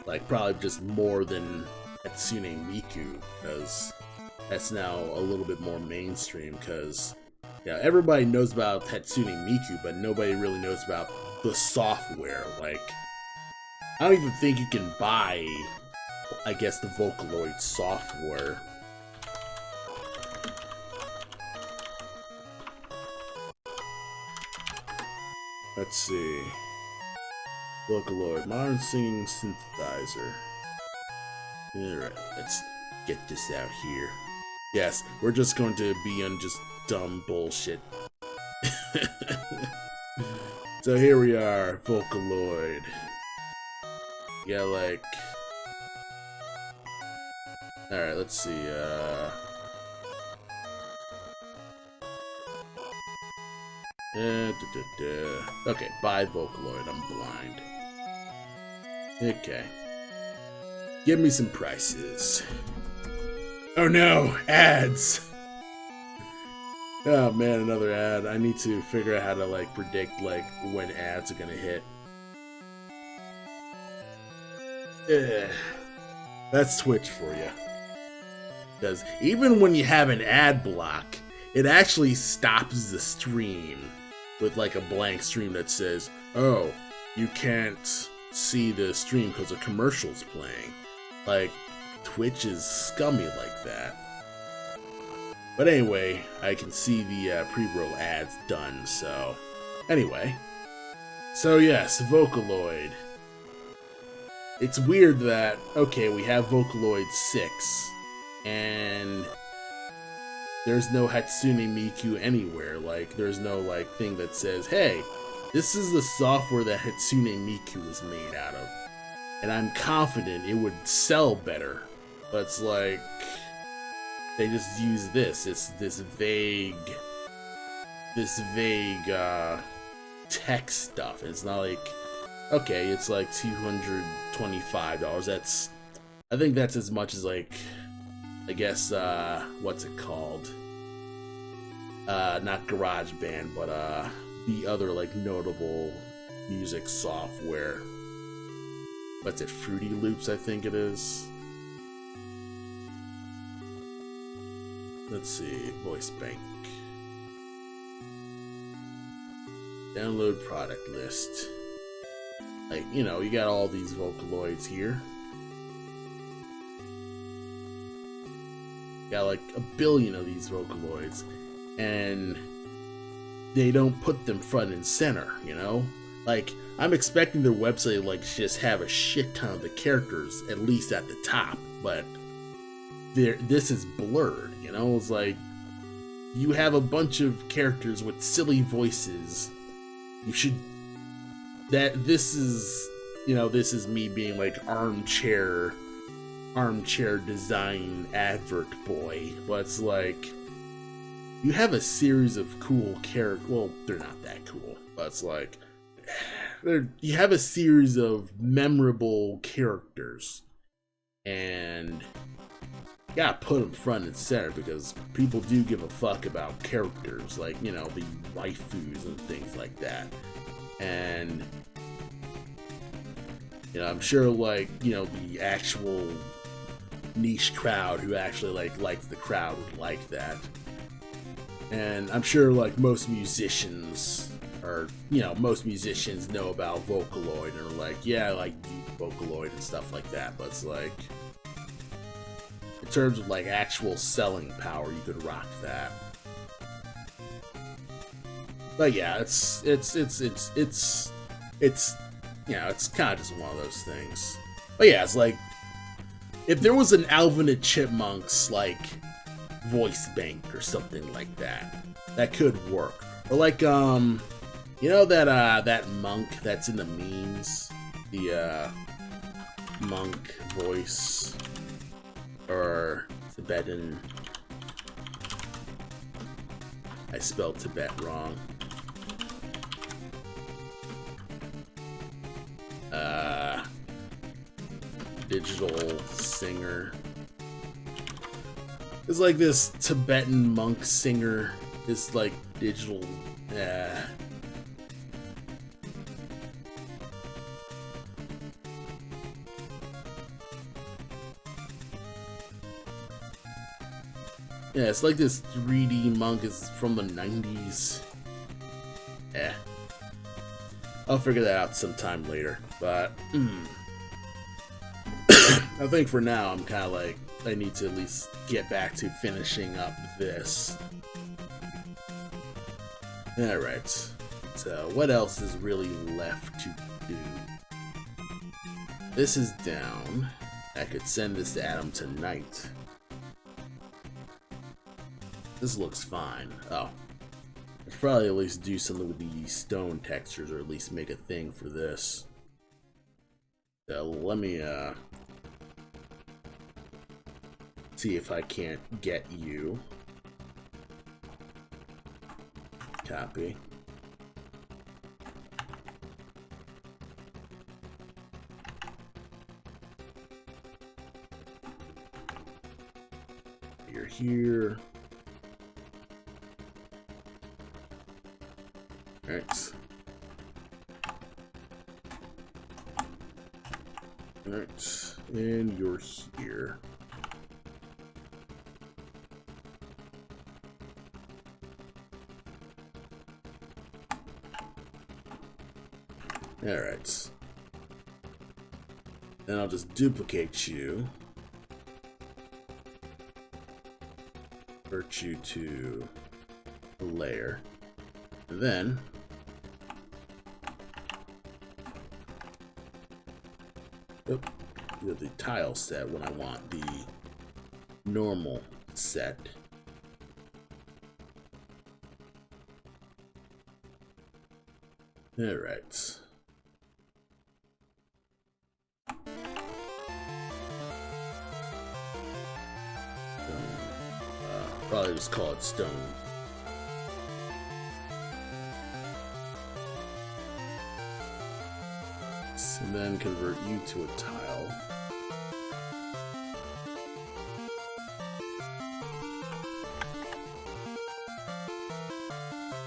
Like, probably just more than Hatsune Miku, because that's now a little bit more mainstream, because, yeah, everybody knows about Hatsune Miku, but nobody really knows about the software. Like, I don't even think you can buy, I guess, the Vocaloid software. Let's see. Vocaloid, modern singing synthesizer. Alright, let's get this out here. Yes, we're just going to be on just dumb bullshit. So here we are, Vocaloid. Yeah, like... Alright, let's see, Okay, buy Vocaloid, I'm blind. Okay. Give me some prices. Oh no, ads! Oh man, another ad. I need to figure out how to like predict like when ads are gonna hit. Ugh. That's Twitch for you. Because even when you have an ad block, it actually stops the stream with like a blank stream that says, oh, you can't see the stream because a commercial's playing. Like, Twitch is scummy like that. But anyway, I can see the pre-roll ads done, so... Anyway. So yes, Vocaloid. It's weird that, okay, we have Vocaloid 6, and there's no Hatsune Miku anywhere. Like, there's no, like, thing that says, hey, this is the software that Hatsune Miku was made out of. And I'm confident it would sell better. But it's like, they just use this. It's this vague tech stuff. It's not like, okay, it's like $225. I think that's as much as like, I guess, what's it called? Not GarageBand, but the other like notable music software. What's it? Fruity Loops, I think it is. Let's see, Voice Bank. Download product list. Like, you know, you got all these Vocaloids here. You got like a billion of these Vocaloids. And they don't put them front and center, you know? Like, I'm expecting their website to like just have a shit ton of the characters, at least at the top, but this is blurred, you know? It's like, you have a bunch of characters with silly voices. You should... This is, you know, this is me being like armchair design advert boy, but it's like, you have a series of cool characters. Well, they're not that cool, but it's like, you have a series of memorable characters, and you gotta put them front and center because people do give a fuck about characters, like, you know, the waifus and things like that. And, you know, I'm sure, like, you know, the actual niche crowd who actually like likes the crowd would like that. And I'm sure like most musicians know about Vocaloid and are like, yeah, I like Vocaloid and stuff like that, but it's like, in terms of like actual selling power, you could rock that. But yeah, it's you know, it's kind of just one of those things. But yeah, it's like, if there was an Alvin and Chipmunks like voice bank or something like that, that could work. Or like you know that monk that's in the memes, the monk voice, or Tibetan. I spelled Tibet wrong. Digital singer. It's like this Tibetan monk singer. This like digital. Yeah, it's like this 3D monk. Is from the 90s. Yeah. I'll figure that out sometime later. But I think for now I'm kind of like, I need to at least get back to finishing up this. Alright. So what else is really left to do? This is down. I could send this to Adam tonight. This looks fine. Oh. I should probably at least do something with the stone textures, or at least make a thing for this. So let me see if I can't get you. Copy. You're here. Alright. Alright. And you're here. Alright. Then I'll just duplicate you. Convert you to a layer. And then do the tile set when I want the normal set. Alright. Probably just call it stone. And then convert you to a tile.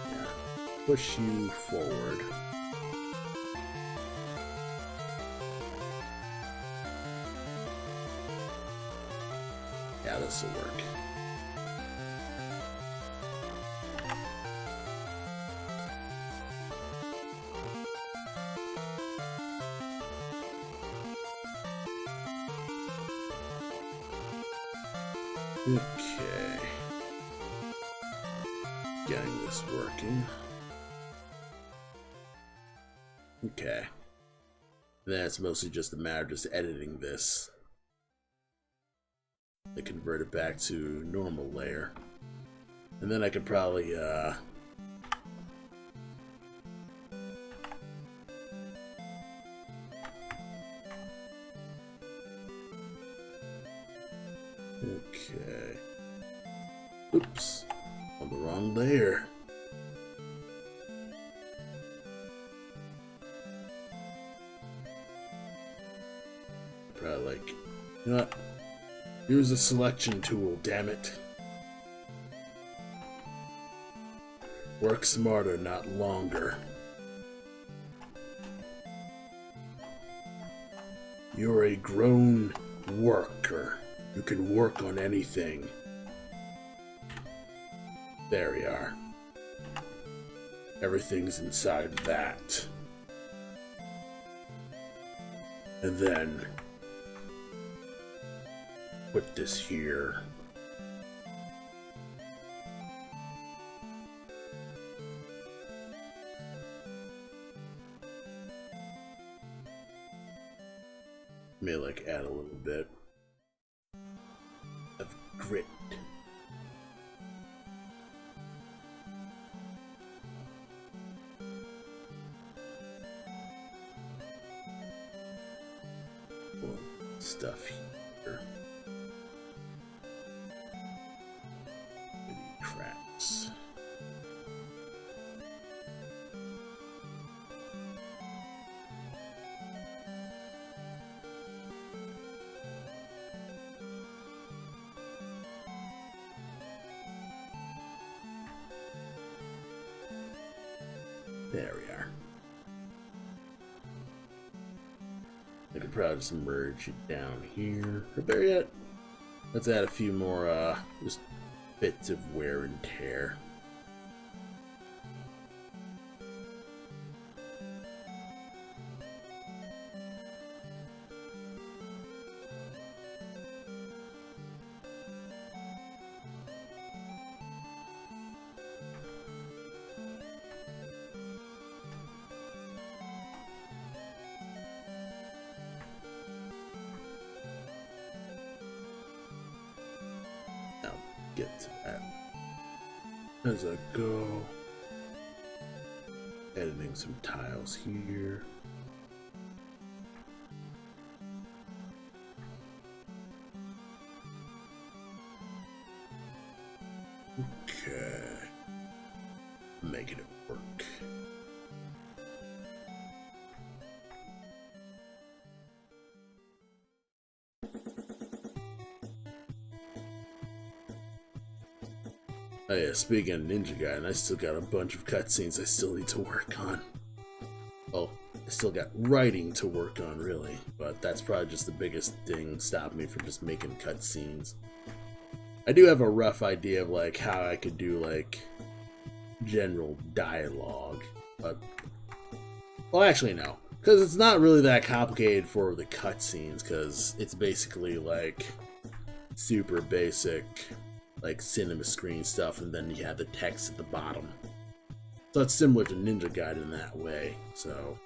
Yeah. Push you forward. Yeah, this will work. Okay. Getting this working. Okay. Then it's mostly just a matter of just editing this. I convert it back to normal layer. And then I could probably okay. Oops. On the wrong layer. Probably like, you know what? Use a selection tool, damn it. Work smarter, not longer. You're a grown worker. You can work on anything. There we are. Everything's inside that. And then put this here. May like add a little bit of grit. Stuff here. Maybe cracks. There we are. I could probably just merge it down here. Or better yet, let's add a few more just bits of wear and tear. Get to that. as I go. Editing some tiles here. Okay. Making it work. Oh yeah, speaking of Ninja Gaiden, I still got a bunch of cutscenes I still need to work on. Well, I still got writing to work on, really, but that's probably just the biggest thing stopping me from just making cutscenes. I do have a rough idea of like how I could do like general dialogue, but well, actually no, because it's not really that complicated for the cutscenes, because it's basically like super basic, like cinema screen stuff, and then you have the text at the bottom. So it's similar to Ninja Gaiden in that way. So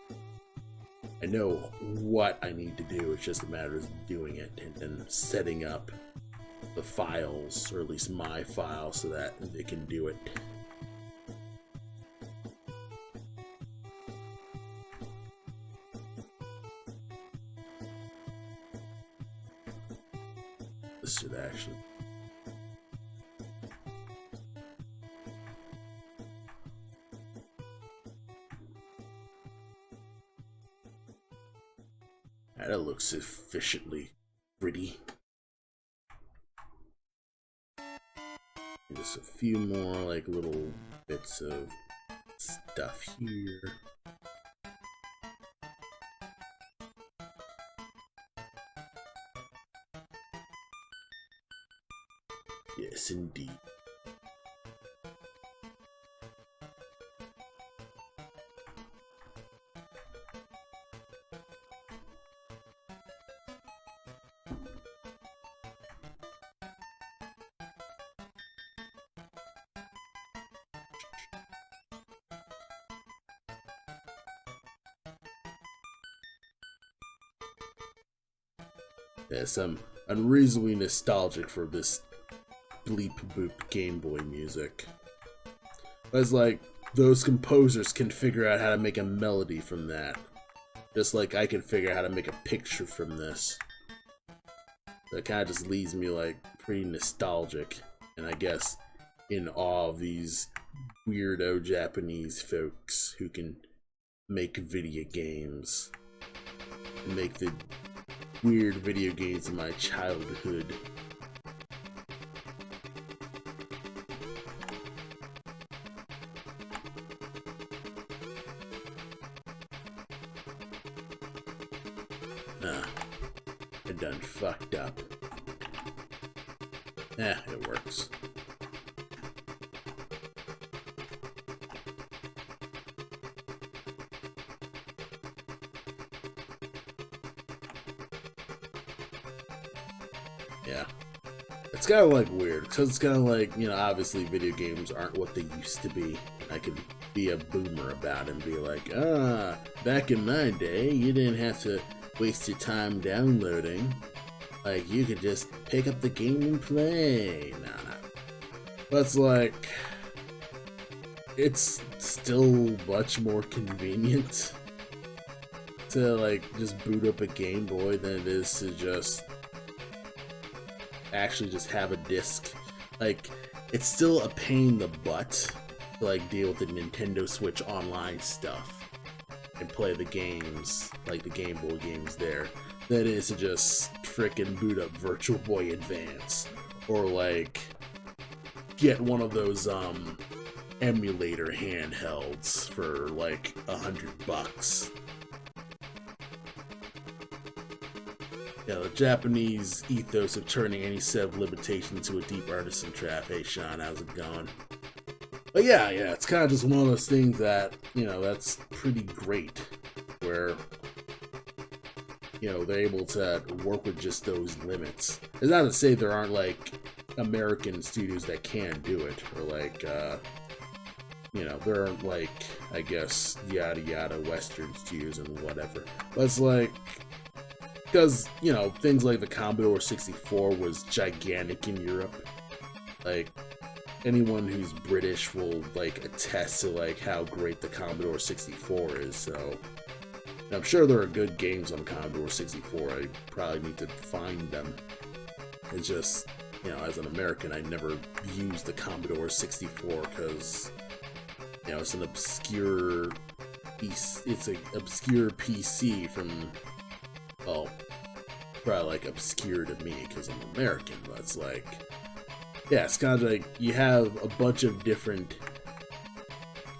I know what I need to do. It's just a matter of doing it and then setting up the files, or at least my file, so that they can do it. This should actually. That looks sufficiently pretty. Just a few more like little bits of stuff here. Yes, indeed. Yes, I'm unreasonably nostalgic for this bleep boop Game Boy music. It's like those composers can figure out how to make a melody from that, just like I can figure out how to make a picture from this. That kind of just leaves me like pretty nostalgic, and I guess in awe of these weirdo Japanese folks who can make video games and make the weird video games of my childhood. I done fucked up. It works. Yeah. It's kind of like weird, because it's kind of like, you know, obviously video games aren't what they used to be. I could be a boomer about it and be like, back in my day, you didn't have to waste your time downloading. Like, you could just pick up the game and play. No. That's like, it's still much more convenient to, like, just boot up a Game Boy than it is to just actually just have a disc. Like, it's still a pain in the butt to, like, deal with the Nintendo Switch Online stuff and play the games, like the Game Boy games there, than it is to just frickin' boot up Virtual Boy Advance, or like get one of those emulator handhelds for like $100. Yeah, the Japanese ethos of turning any set of limitation into a deep artisan trap. Hey Sean, how's it going? But yeah, it's kind of just one of those things that, you know, that's pretty great, where, you know, they're able to work with just those limits. It's not to say there aren't, like, American studios that can do it, or, like, you know, there aren't, like, I guess, yada yada Western studios and whatever. But it's like, because, you know, things like the Commodore 64 was gigantic in Europe. Like, anyone who's British will like attest to like how great the Commodore 64 is. So I'm sure there are good games on Commodore 64. I probably need to find them. It's just, you know, as an American, I never used the Commodore 64 because, you know, it's an obscure PC from, well, probably like obscure to me because I'm American, but it's like, yeah, it's kind of like you have a bunch of different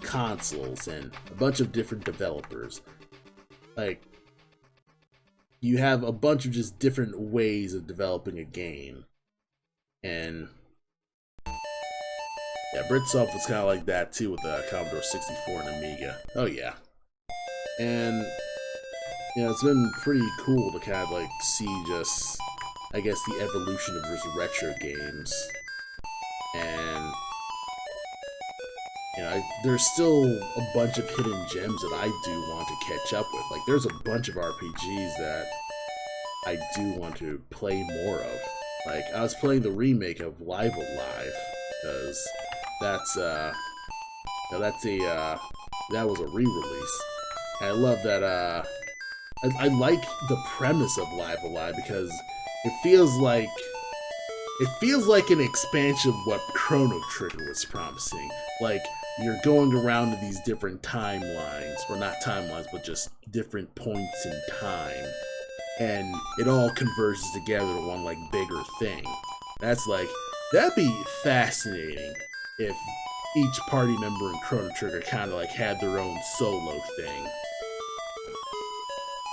consoles and a bunch of different developers. Like, you have a bunch of just different ways of developing a game. And yeah, Britsoft was kind of like that too with the Commodore 64 and Amiga. Oh yeah. And you know, it's been pretty cool to kind of like see just, I guess, the evolution of just retro games. And you know, there's still a bunch of hidden gems that I do want to catch up with. Like, there's a bunch of RPGs that I do want to play more of. Like, I was playing the remake of Live A Live, because that was a re-release. And I love that, I like the premise of Live A Live because it feels like an expansion of what Chrono Trigger was promising. Like, you're going around to these different timelines, or not timelines, but just different points in time, and it all converges together to one, like, bigger thing. That'd be fascinating if each party member in Chrono Trigger kind of, like, had their own solo thing.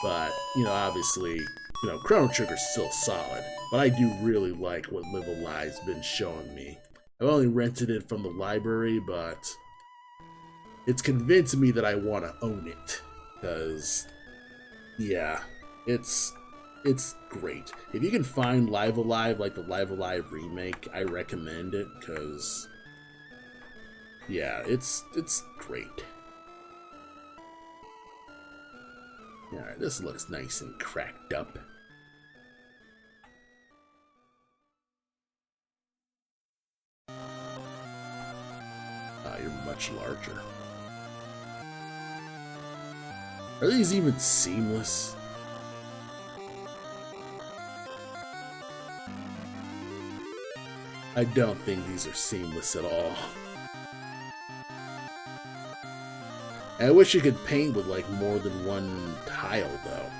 But, you know, obviously, you know, Chrono Trigger's still solid, but I do really like what Live A Live's been showing me. I've only rented it from the library, but it's convinced me that I want to own it, because, yeah, it's great. If you can find Live A Live, like the Live A Live remake, I recommend it, because, yeah, it's great. Alright, this looks nice and cracked up. You're much larger. Are these even seamless? I don't think these are seamless at all. I wish you could paint with like more than one tile though.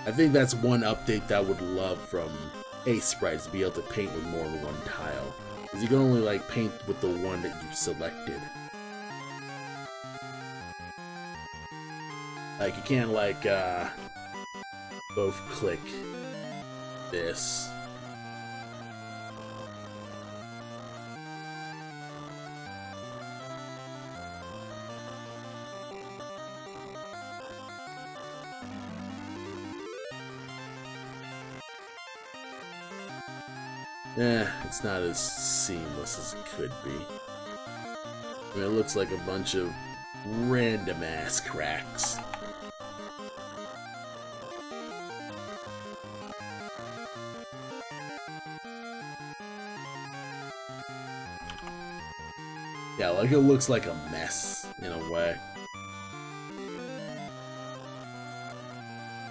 I think that's one update that I would love from Aseprite, to be able to paint with more than one tile. Because you can only like paint with the one that you've selected. Like, you can't like both click this. It's not as seamless as it could be. I mean, it looks like a bunch of random ass cracks. Yeah, like it looks like a mess in a way.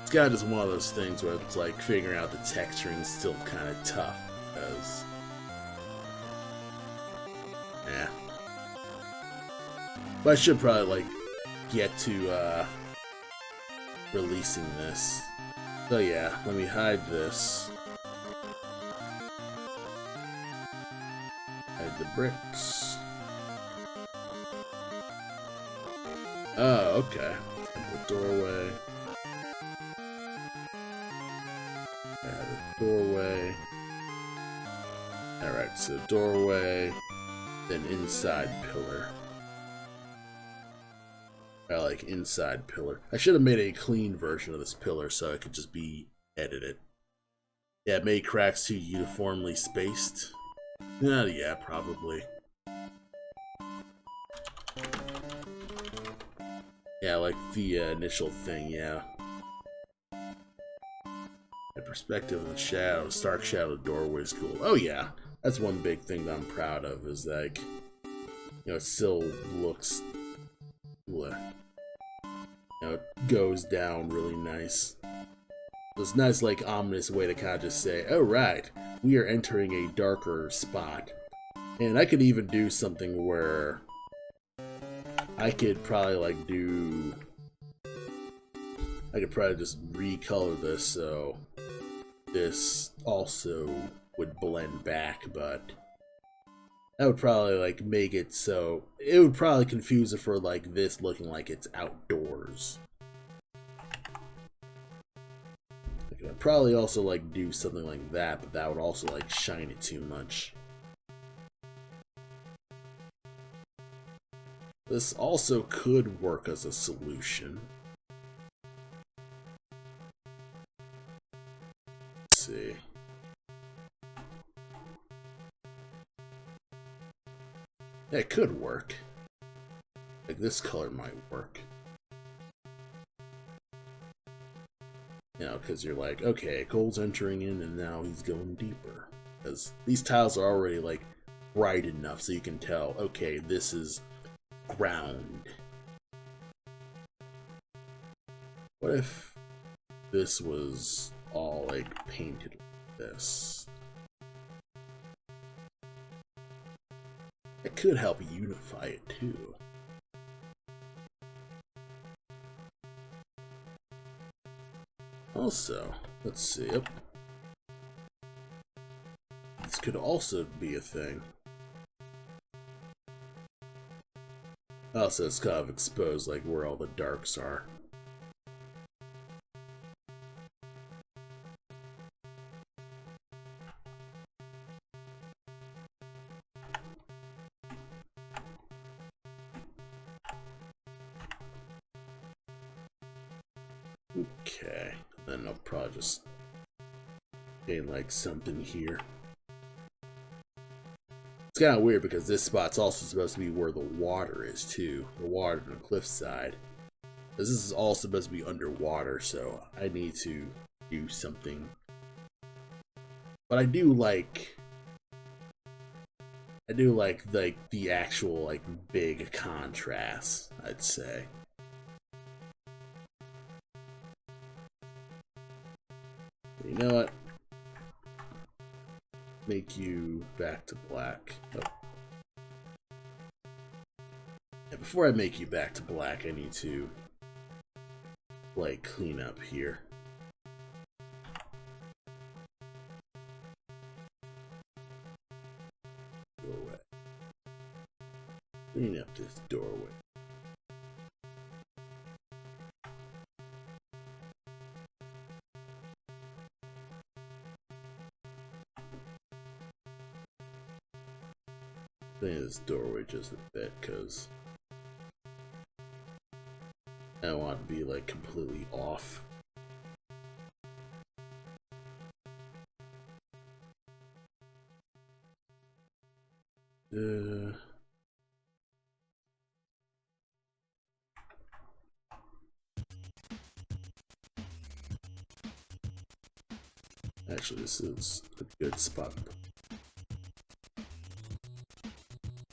It's kind of just one of those things where it's like figuring out the texturing is still kind of tough, because yeah. But I should probably like get to releasing this. So yeah, let me hide this. Hide the bricks. Oh, okay. Simple doorway. Add a doorway. Alright, so doorway, then inside pillar. I like inside pillar. I should have made a clean version of this pillar so it could just be edited. Yeah, it made cracks too uniformly spaced. Yeah, probably. Yeah, like the initial thing, yeah. The perspective of the shadow, stark shadow doorway is cool. Oh yeah, That's one big thing that I'm proud of, is like, you know, it still looks, you know, it goes down really nice. This nice, like, ominous way to kind of just say, oh right, we are entering a darker spot. And I could even do something where I could probably, like, I could probably just recolor this so this also would blend back, but that would probably, like, make it so it would probably confuse it for, like, this looking like it's outdoors. I could probably also, like, do something like that, but that would also, like, shine it too much. This also could work as a solution. Let's see. Yeah, it could work. Like, this color might work. You know, because you're like, okay, Cole's entering in and now he's going deeper. Because these tiles are already, like, bright enough so you can tell, okay, this is ground. What if this was all, like, painted like this? It could help unify it too. Also, let's see. Yep. This could also be a thing. Also, it's kind of exposed, like, where all the darks are. Okay, then I'll probably just gain, like, something here. It's kind of weird because this spot's also supposed to be where the water is too. The water on the cliffside. This is all supposed to be underwater, so I need to do something. But I do like the actual, like, big contrast, I'd say. You know what? Make you back to black. Oh. Yeah, before I make you back to black, I need to, like, clean up here. Doorway. Clean up this doorway. Clean this doorway just a bit, because I don't want to be, like, completely off. Actually, this is a good spot.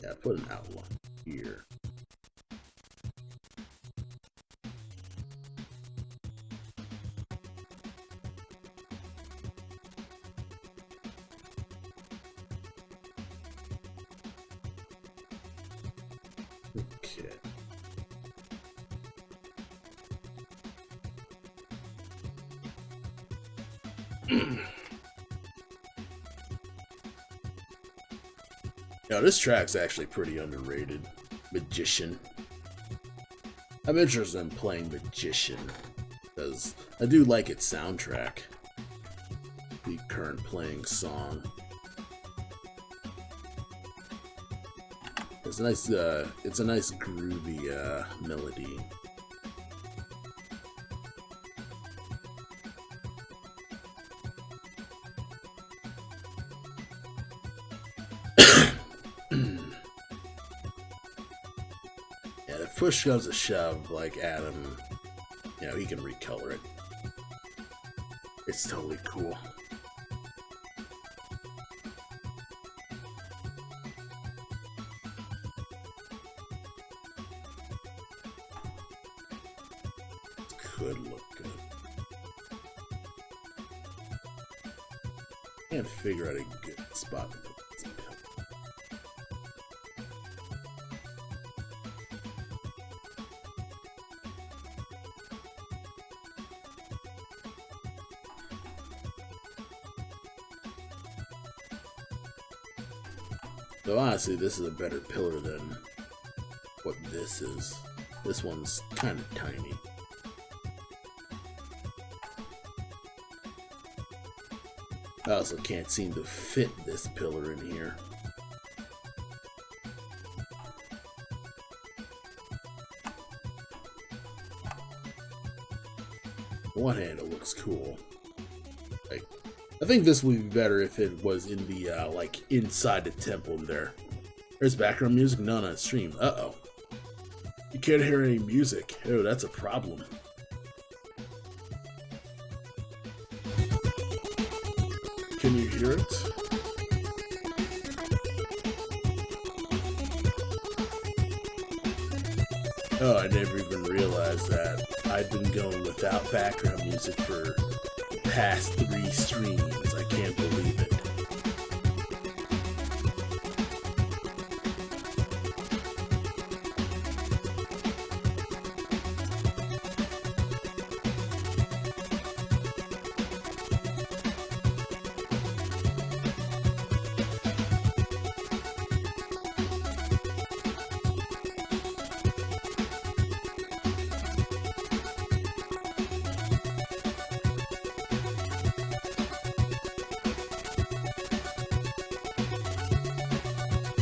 Yeah, put an outline here. Okay. Now, this track's actually pretty underrated. Magician. I'm interested in playing Magician, because I do like its soundtrack. The current playing song. It's a nice groovy melody. And if push comes to shove, like Adam, you know, he can recolor it. It's totally cool. could look good. Can't figure out a good spot to put this pillar. So honestly, this is a better pillar than what this is. This one's kind of tiny. I also can't seem to fit this pillar in here. On one hand, it looks cool. Like, I think this would be better if it was in the, like, inside the temple there. There's background music? None on stream. Uh-oh. You can't hear any music. Oh, that's a problem. Can you hear it? Oh, I never even realized that. I've been going without background music for the past 3 streams. I can't believe it.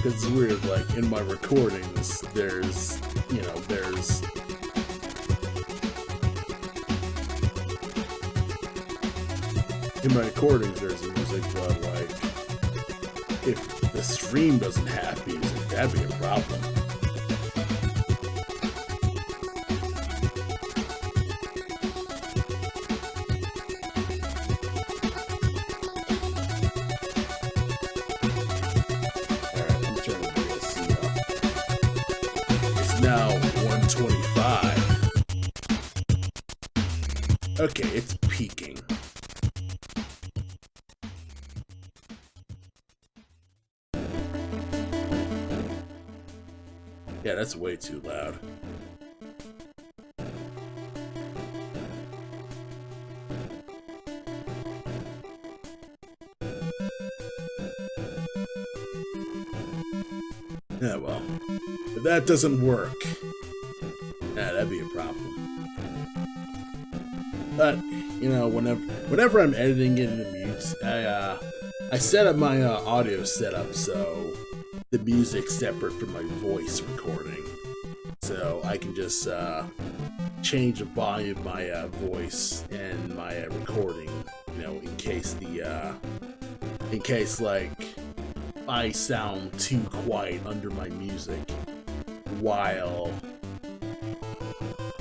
It's weird, like, in my recordings, there's, you know, in my recordings there's music, but, like, if the stream doesn't have music, that'd be a problem. Now 125. Okay, it's peaking. Yeah, that's way too loud. Yeah, well, if that doesn't work, yeah, that'd be a problem. But, you know, whenever I'm editing it into mutes, I set up my audio setup so the music's separate from my voice recording. So I can just change the volume of my voice and my recording, you know, in case like I sound too quiet under my music while,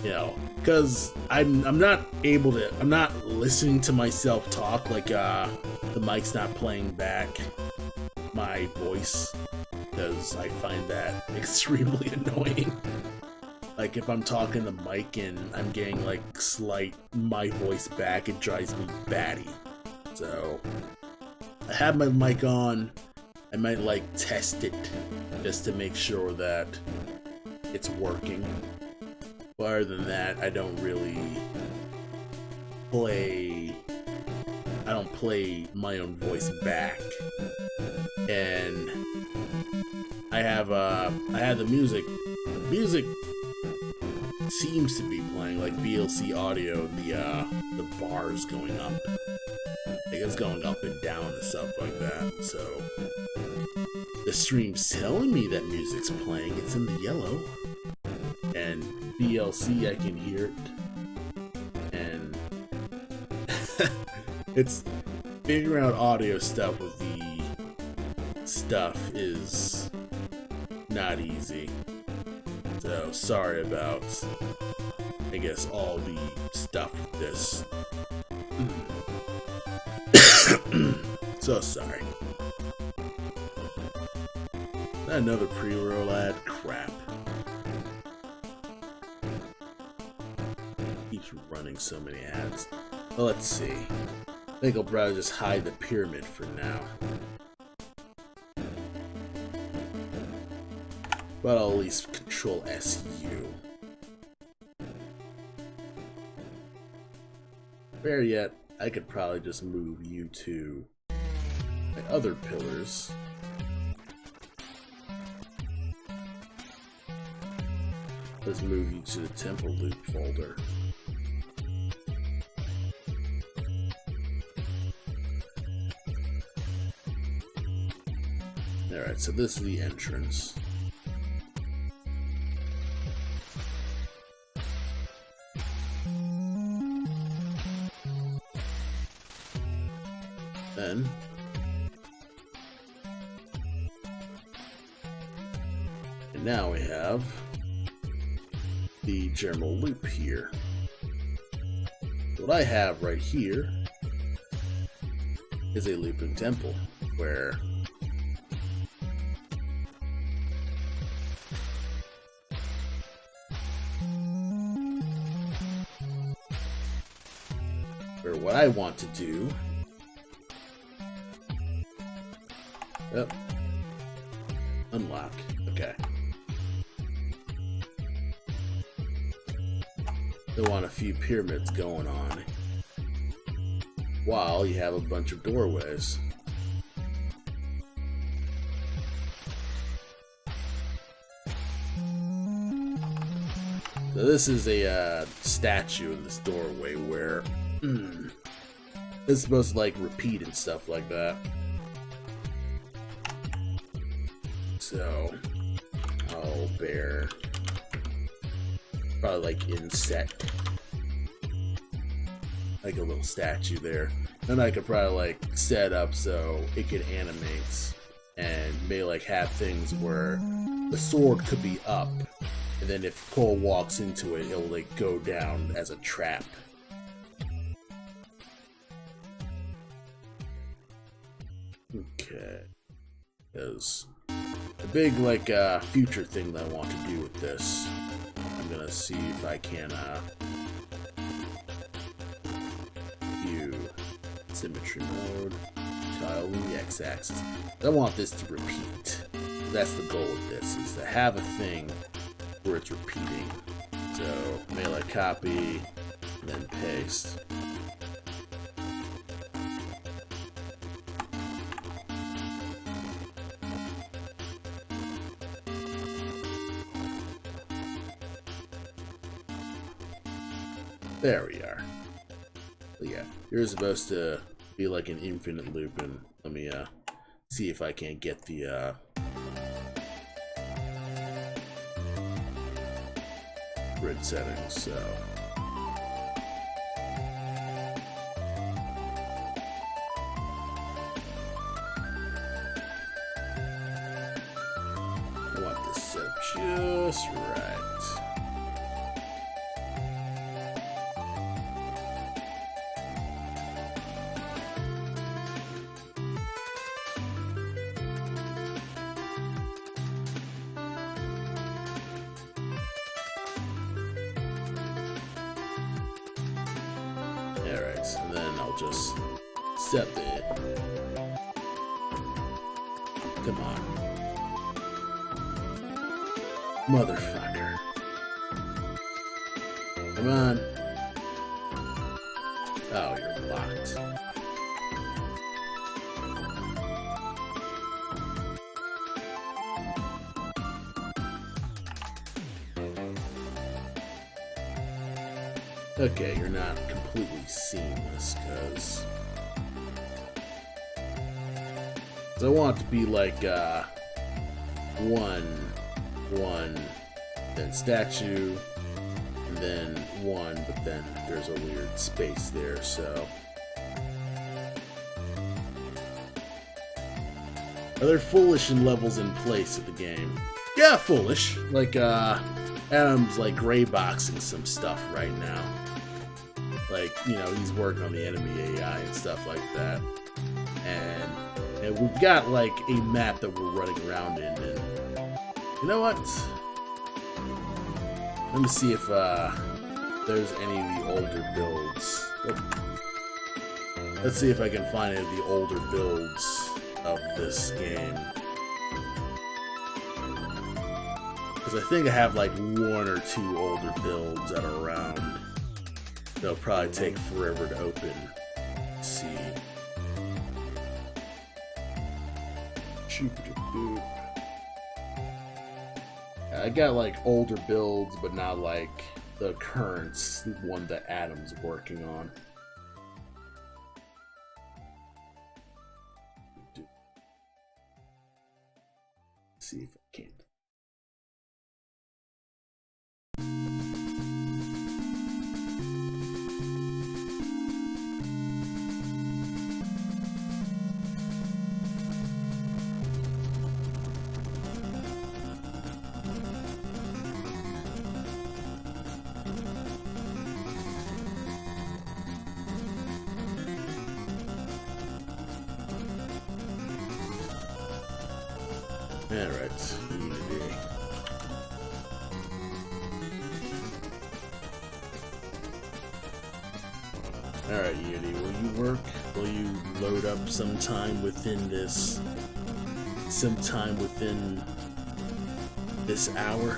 you know, because I'm not listening to myself talk, like the mic's not playing back my voice, because I find that extremely annoying. Like, if I'm talking to mic and I'm getting like slight my voice back, it drives me batty. So I have my mic on. I might like test it just to make sure that it's working. But other than that, I don't really play. I don't play my own voice back. And I have the music. The music seems to be playing like VLC audio. The bars going up. Like it's going up and down and stuff like that. So the stream's telling me that music's playing. It's in the yellow. And VLC, I can hear it. And it's figuring out audio stuff with the stuff is not easy. So sorry about, I guess, all the stuff with this. So sorry. Another pre-roll ad? Crap. Keep keeps running so many ads. Well, let's see. I think I'll probably just hide the pyramid for now. But I'll at least control SU. Better yet, I could probably just move you to my other pillars. Let's move you to the temple loop folder. Alright, so this is the entrance. Then and now we have the general loop here. What I have right here is a looping temple where what I want to do. Yep. Unlock. Okay. They want a few pyramids going on while you have a bunch of doorways. So this is a statue in this doorway where it's supposed to like repeat and stuff like that. So I'll bear probably like inset, like a little statue there. Then I could probably like set up so it could animate and may like have things where the sword could be up, and then if Cole walks into it, it'll like go down as a trap. Okay, because a big like future thing that I want to do with this, I'm gonna see if I can view symmetry mode, tile in the x-axis. I want this to repeat. That's the goal of this, is to have a thing where it's repeating. So melee copy, and then paste. There we are. But yeah, you're supposed to be like an infinite loop, and let me see if I can't get the grid settings. So I want this set just right. Alright, and then I'll just set it. Come on. Motherfucker. Come on. Oh, you're locked. Okay, you're not completely seeing this, because I want it to be like 1, 1, then statue, and then 1, but then there's a weird space there, so. Are there foolish in levels in place of the game? Yeah, foolish. Like, Adam's like gray boxing some stuff right now. Like, you know, he's working on the enemy AI and stuff like that. And we've got like a map that we're running around in, and you know what? Let me see if there's any of the older builds. Let's see if I can find any of the older builds of this game. Because I think I have like 1 or 2 older builds that are around. They'll probably take forever to open. Let's see. I got like older builds, but not like the current one that Adam's working on. Let's see if I can. Alright, Unity. Alright, Unity, will you work? Will you load up sometime within this... sometime within this hour?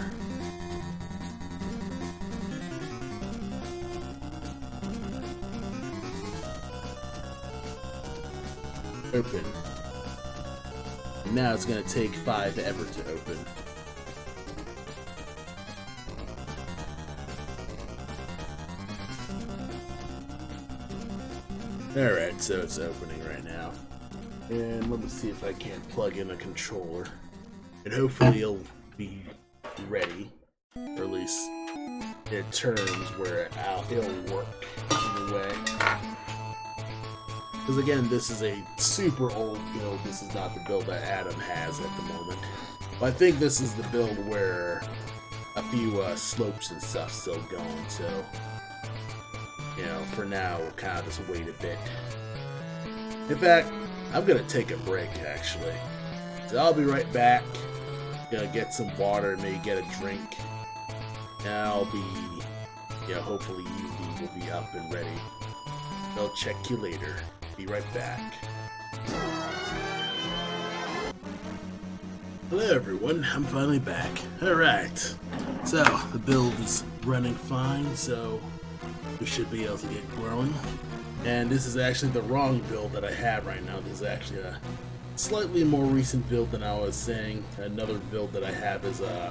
Open. Now it's gonna take 5 ever to open. Alright, so it's opening right now. And let me see if I can't plug in a controller. And hopefully it'll be ready. Or at least in terms where it'll work either way. Because again, this is a super old build. This is not the build that Adam has at the moment. But I think this is the build where a few slopes and stuff still going. So, you know, for now, we'll kind of just wait a bit. In fact, I'm going to take a break, actually. So I'll be right back. Gonna get some water, maybe get a drink. And I'll be, you know, hopefully Unity will be up and ready. I'll check you later. Be right back. Hello everyone, I'm finally back. Alright, so the build is running fine, so we should be able to get growing. And this is actually the wrong build that I have right now. This is actually a slightly more recent build than I was saying. Another build that I have is I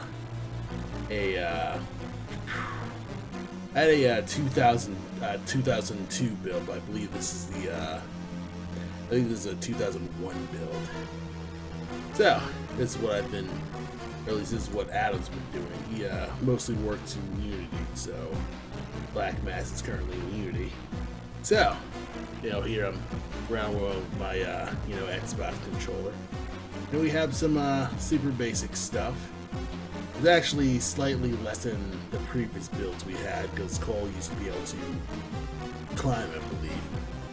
had a 2002 build, but I believe this is the I think this is a 2001 build. So this is what I've been, or at least this is what Adam's been doing. He mostly works in Unity, so Black Mass is currently in Unity. So, you know, here I'm around with my you know, Xbox controller, and we have some super basic stuff. It's actually slightly less than the previous builds we had, because Cole used to be able to climb, I believe.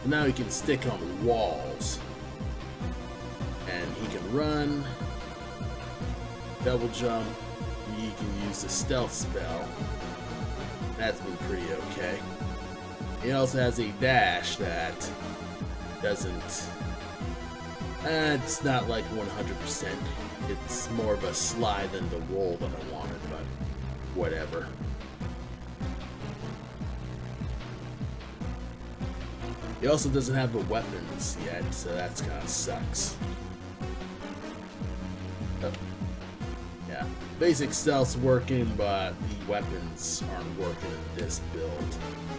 But now he can stick on walls. And he can run, double jump, and he can use the stealth spell. That's been pretty okay. He also has a dash that doesn't... it's not like 100%. It's more of a slide than the roll that I wanted, but whatever. He also doesn't have the weapons yet, so that's kind of sucks. Oh. Yeah, basic stealth's working, but the weapons aren't working in this build.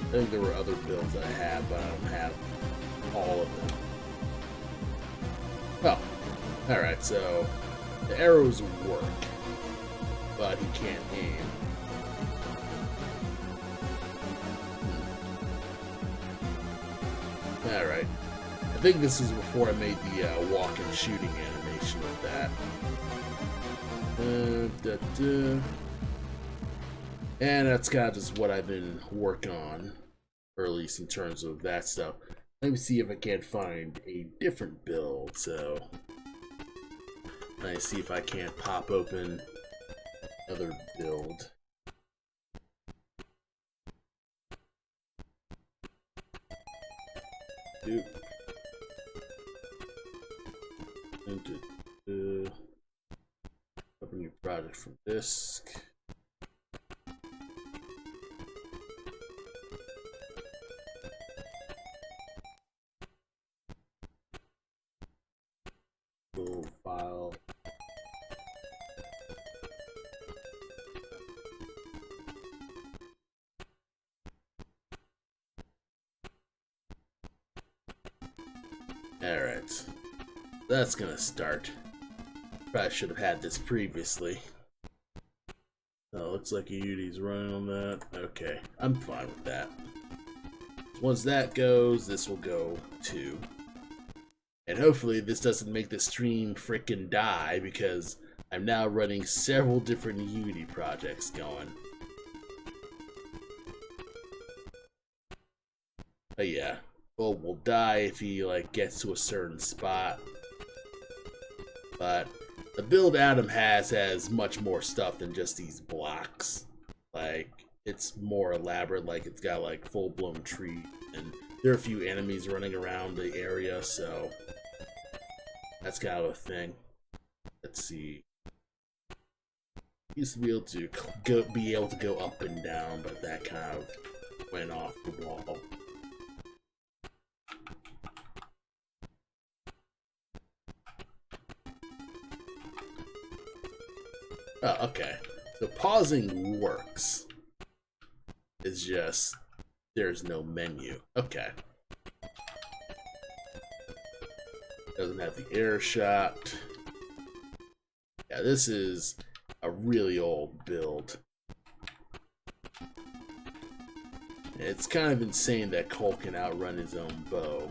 I think there were other builds that I have, but I don't have all of them. Well, alright, so the arrows work, but he can't aim. Alright, I think this is before I made the walk and shooting animation with that. And that's kind of just what I've been working on, or at least in terms of that stuff. Let me see if I can't find a different build, so let me see if I can't pop open another build. Doop. Open new project from disk. File. Alright. That's gonna start. Probably should have had this previously. Oh, looks like Unity's running on that. Okay, I'm fine with that. Once that goes, this will go too. And hopefully this doesn't make the stream frickin' die, because I'm now running several different Unity projects going. But yeah, Bull will die if he gets to a certain spot. But the build Adam has much more stuff than just these blocks. It's more elaborate, it's got full-blown tree, and there are a few enemies running around the area, so that's kind of a thing. Let's see. Used to be able to go up and down, but that kind of went off the wall. Oh, okay. So pausing works. It's just there's no menu. Okay. Doesn't have the air shot. Yeah, this is a really old build. It's kind of insane that Cole can outrun his own bow.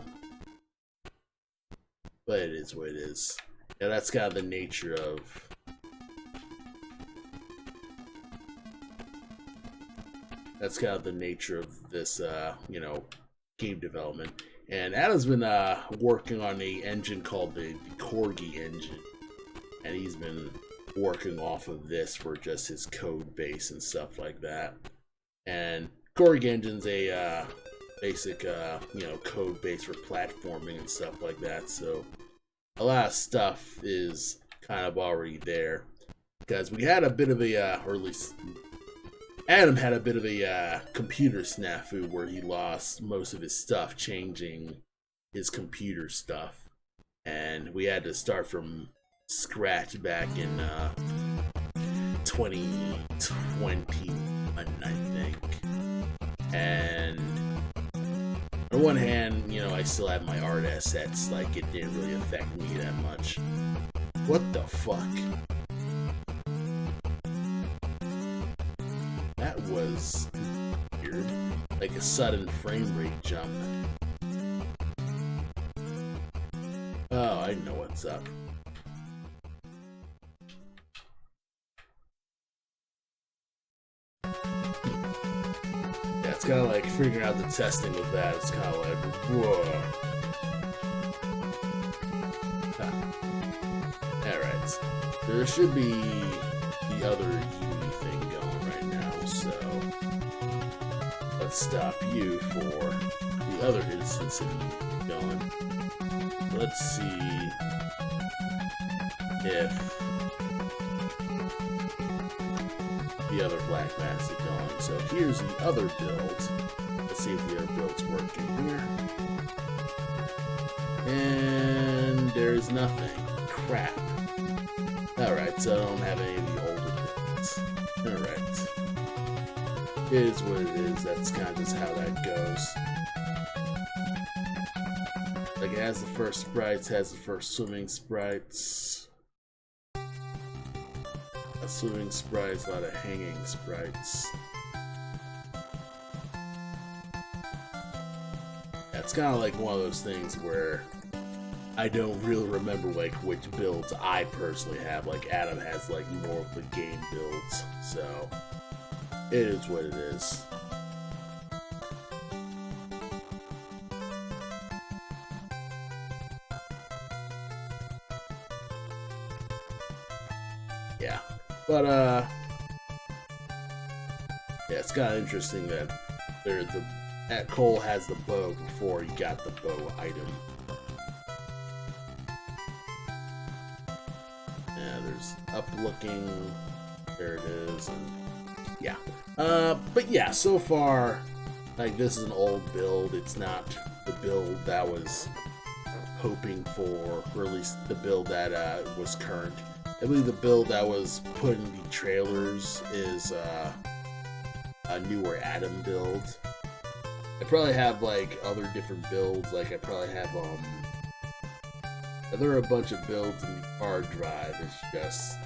But it is what it is. Yeah, that's kind of the nature of... That's kind of the nature of this, game development. And Adam's been working on an engine called the Corgi engine. And he's been working off of this for just his code base and stuff like that. And Corgi engine's a basic, code base for platforming and stuff like that. So a lot of stuff is kind of already there. Because we had a bit of a, or at least... Adam had a bit of a computer snafu where he lost most of his stuff changing his computer stuff. And we had to start from scratch back in 2021, I think. And on one hand, I still have my art assets, it didn't really affect me that much. What the fuck? That was weird. Like a sudden frame rate jump. Oh, I know what's up. Yeah, it's kind of like figuring out the testing with that. It's kind of like, whoa. Alright. There should be the other Unity thing going right now, so let's stop you for the other instance of Unity going. Let's see if the other black mass is going. So here's the other build. Let's see if the other build's working here. And there's nothing. Crap. Alright, so I don't have any of the older builds. Alright. It is what it is. That's kind of just how that goes. It has the first sprites, has the first swimming sprites. A swimming sprites, a lot of hanging sprites. Yeah, it's kind of like one of those things where I don't really remember which builds I personally have. Adam has more of the game builds, so it is what it is. Yeah, but yeah, it's kind of interesting that that Cole has the bow before he got the bow item. Yeah, there's up looking. There it is. And yeah. But yeah, so far, like, this is an old build. It's not the build that was hoping for, or at least the build that was current. I believe the build that was put in the trailers is a newer Adam build. I probably have like other different builds. Like I probably have there are a bunch of builds in the hard drive. It's just,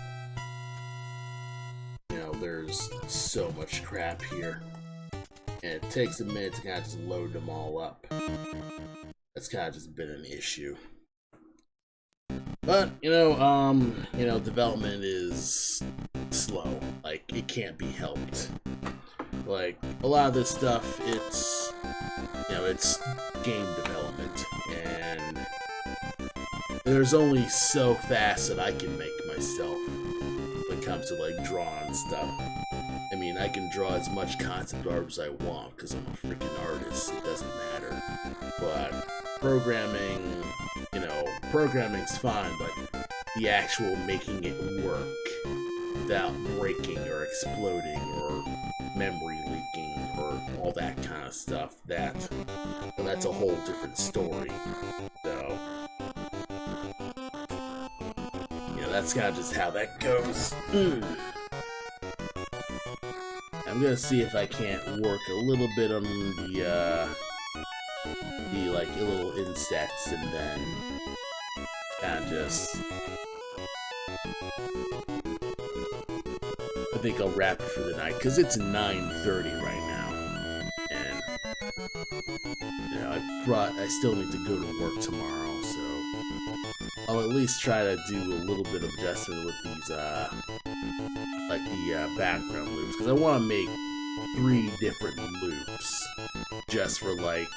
you know, there's so much crap here, and it takes a minute to kind of just load them all up. That's kind of just been an issue. But, you know, development is slow. Like, it can't be helped. Like, a lot of this stuff, it's, you know, it's game development, and there's only so fast that I can make myself when it comes to, like, drawing stuff. I mean, I can draw as much concept art as I want, because I'm a freaking artist. It doesn't matter. But programming, you know, programming's fine, but the actual making it work without breaking or exploding or memory leaking or all that kind of stuff, that's a whole different story. So, you know, that's kind of just how that goes. I'm gonna see if I can't work a little bit on the like little insects, and then kind of just, I think I'll wrap it for the night, because it's 9:30 right now, and you know, I still need to go to work tomorrow, so I'll at least try to do a little bit of adjustment with these like the background loops, because I want to make 3 different loops just for like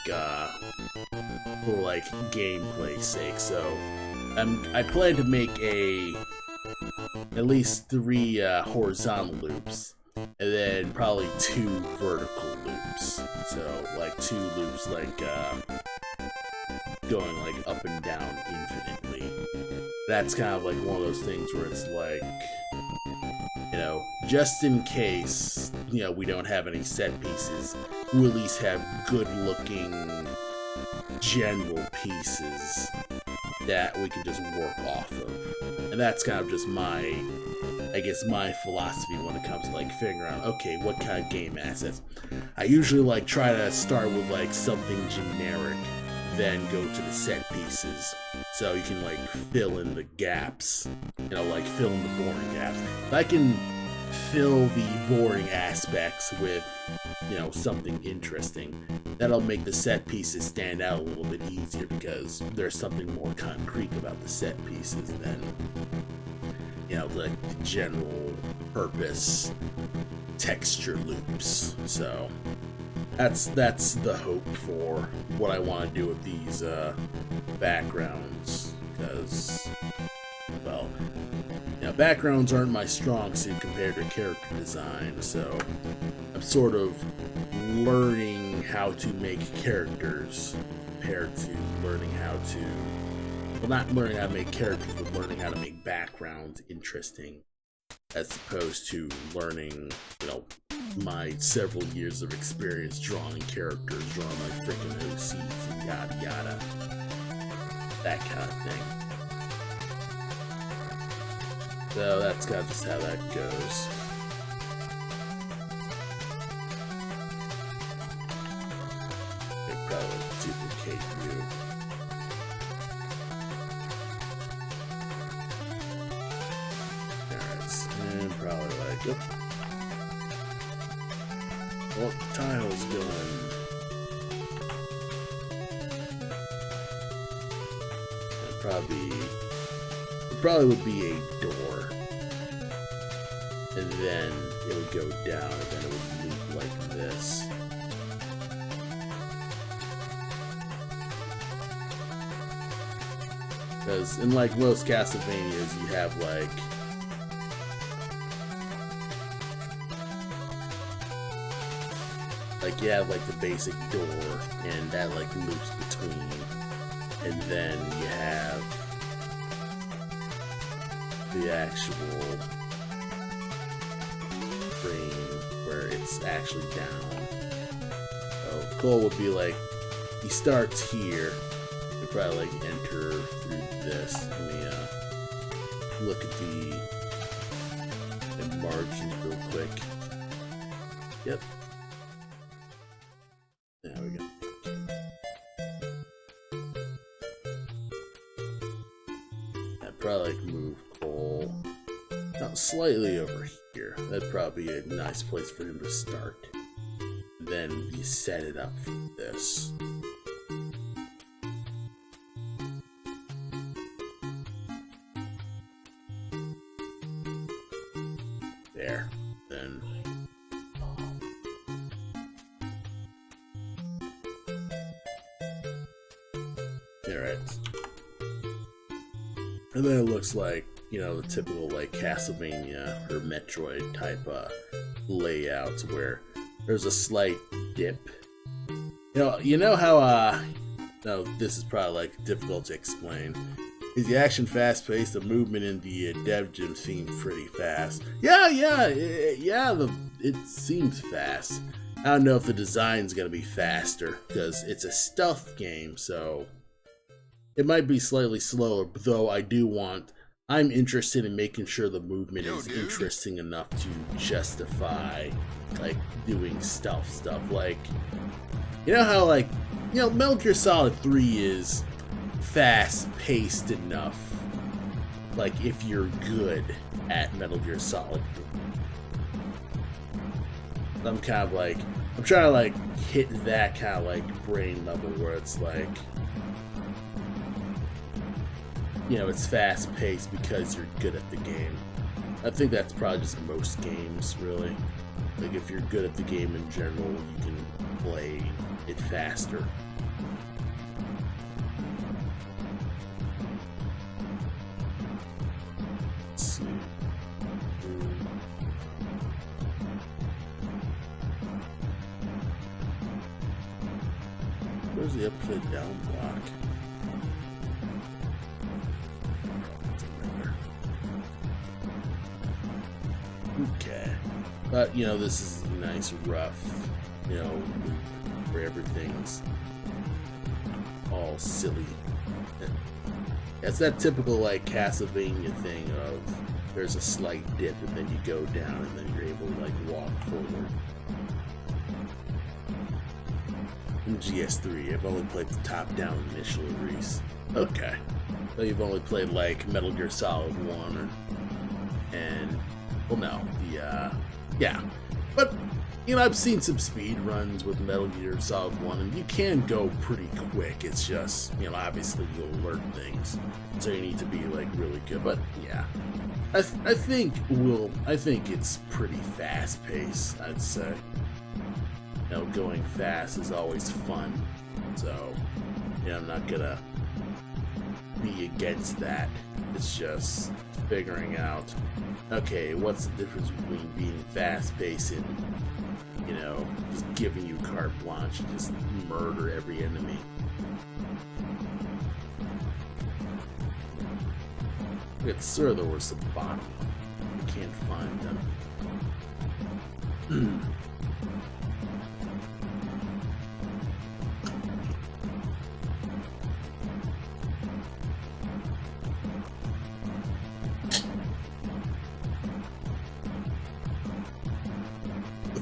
gameplay sake. So I plan to make at least 3 horizontal loops, and then probably 2 vertical loops. So like 2 loops like going like up and down infinitely. That's kind of like one of those things where it's like, you know, just in case, you know, we don't have any set pieces, we at least have good looking general pieces that we can just work off of. And that's kind of just my, I guess, my philosophy when it comes to like figuring out, okay, what kind of game assets. I usually like try to start with like something generic, then go to the set pieces, so you can like fill in the gaps, you know, like fill in the boring gaps. If I can fill the boring aspects with, you know, something interesting, that'll make the set pieces stand out a little bit easier, because there's something more concrete about the set pieces than, you know, like the general purpose texture loops. So that's the hope for what I want to do with these backgrounds, because, well, you know, backgrounds aren't my strong suit compared to character design, so I'm sort of learning how to make characters compared to learning how to, well, not learning how to make characters, but learning how to make backgrounds interesting, as opposed to learning, you know, my several years of experience drawing characters, drawing my freaking OCs and yada yada, that kind of thing. So that's kind of just how that goes. They probably duplicate you. Alright, and probably like, oh, what tile's going? It probably would be a door, and then it would go down, and then it would loop like this. Because in like most Castlevanias, you have like, like you have like the basic door, and that like loops between, and then you have the actual screen where it's actually down. So goal would be like he starts here. You probably like enter through this. Let me look at the margins real quick. Yep. There we go. I'd probably like move Cole not slightly over here. That'd probably be a nice place for him to start. Then you set it up for this. There. Then alright. And then it looks like, you know, the typical like Castlevania or Metroid type layouts where there's a slight dip. You know how no, this is probably like difficult to explain. Is the action fast paced? The movement in the dev gym seems pretty fast. It seems fast. I don't know if the design's gonna be faster because it's a stealth game, so it might be slightly slower. Though I'm interested in making sure the movement is interesting enough to justify like doing stealth stuff. Like, you know how like, you know, Metal Gear Solid 3 is fast-paced enough, like if you're good at Metal Gear Solid 3. I'm trying to like hit that kind of like brain level where it's like, you know, it's fast-paced because you're good at the game. I think that's probably just most games, really. Like if you're good at the game in general, you can play it faster. Where's the upside down block? Okay. But, you know, this is a nice rough, you know, where everything's all silly. It's that typical, like, Castlevania thing of there's a slight dip and then you go down and then you're able to, like, walk forward. In GS3, I've only played the top-down initial release. Okay. So you've only played, like, Metal Gear Solid 1 and... Well, no. Yeah. But, you know, I've seen some speed runs with Metal Gear Solid 1, and you can go pretty quick. It's just, you know, obviously you'll learn things. So you need to be, like, really good. But, yeah. I think it's pretty fast-paced, I'd say. You know, going fast is always fun, so, you know, I'm not gonna be against that. It's just figuring out, okay, what's the difference between being fast-paced and, you know, just giving you carte blanche and just murder every enemy. It's sure there was some bottom. I can't find them.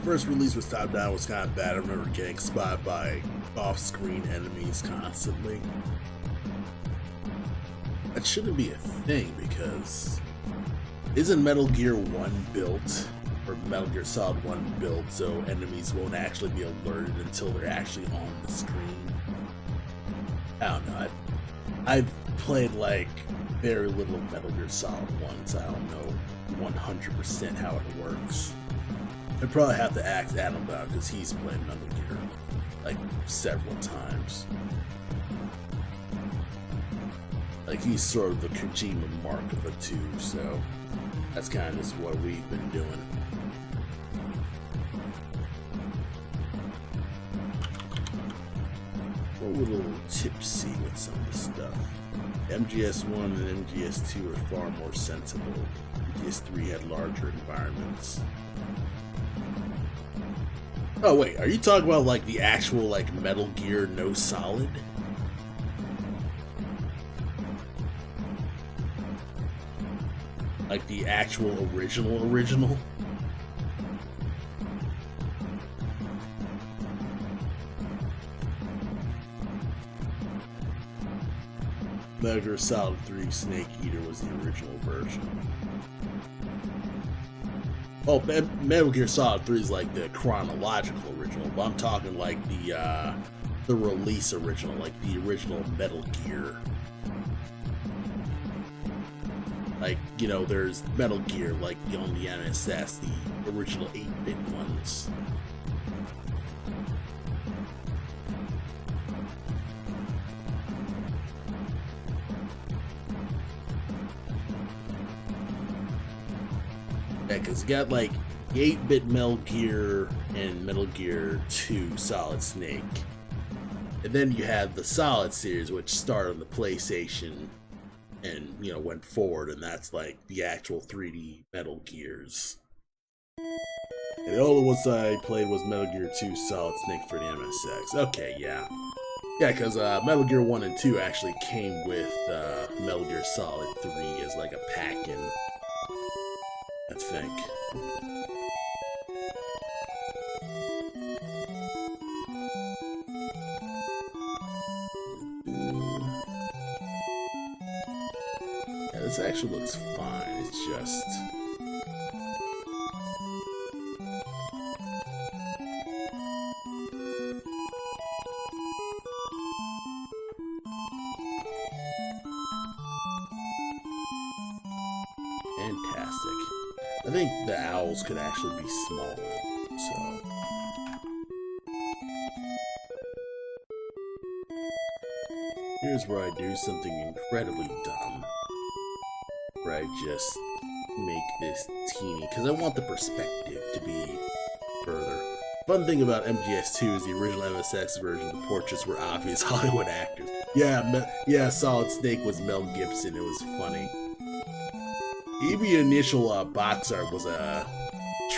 First release was top down was kind of bad. I remember getting spotted by off-screen enemies constantly. That shouldn't be a thing because isn't Metal Gear 1 built, or Metal Gear Solid 1 built so enemies won't actually be alerted until they're actually on the screen? I don't know. I've played like very little Metal Gear Solid 1, so I don't know 100% how it works. I probably have to ask Adam about because he's played Metal Gear like several times. Like he's sort of the Kojima mark of the two, so that's kind of just what we've been doing. We're a little tipsy with some of the stuff. MGS1 and MGS2 are far more sensible. MGS3 had larger environments. Oh wait, are you talking about like the actual like Metal Gear No Solid? Like the actual original? Metal Gear Solid 3 Snake Eater was the original version. Oh, Metal Gear Solid 3 is like the chronological original, but I'm talking like the release original, like the original Metal Gear. Like, you know, there's Metal Gear, like on the MSS, the original 8-bit ones. Yeah, because you got like 8-bit Metal Gear and Metal Gear 2 Solid Snake. And then you had the Solid series, which started on the PlayStation and, you know, went forward, and that's like the actual 3D Metal Gears. And the only ones I played was Metal Gear 2 Solid Snake for the MSX. Okay, yeah. Yeah, because Metal Gear 1 and 2 actually came with Metal Gear Solid 3 as like a pack-in, I think. Yeah, this actually looks fine. It's just... fantastic. I think the owls could actually be smaller, so... Here's where I do something incredibly dumb. Where I just make this teeny, because I want the perspective to be further. Fun thing about MGS2 is the original MSX version, the portraits were obvious Hollywood actors. Yeah, Solid Snake was Mel Gibson, it was funny. Even the initial box art was a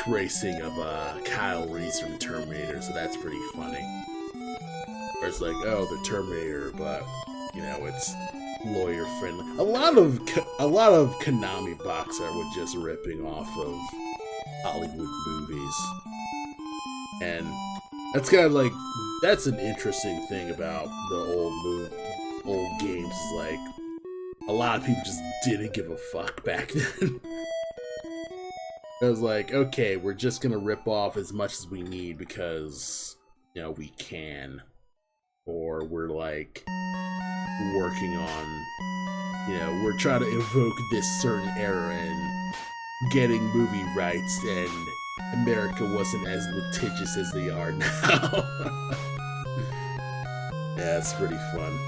tracing of Kyle Reese from Terminator, so that's pretty funny. Where it's like, oh, the Terminator, but you know, it's lawyer friendly. A lot of Konami box art was just ripping off of Hollywood movies, and that's kind of like that's an interesting thing about the old games. Is like a lot of people just didn't give a fuck back then. It was like, okay, we're just gonna rip off as much as we need because, you know, we can. Or we're like working on, you know, we're trying to evoke this certain era and getting movie rights, and America wasn't as litigious as they are now. Yeah, it's pretty fun.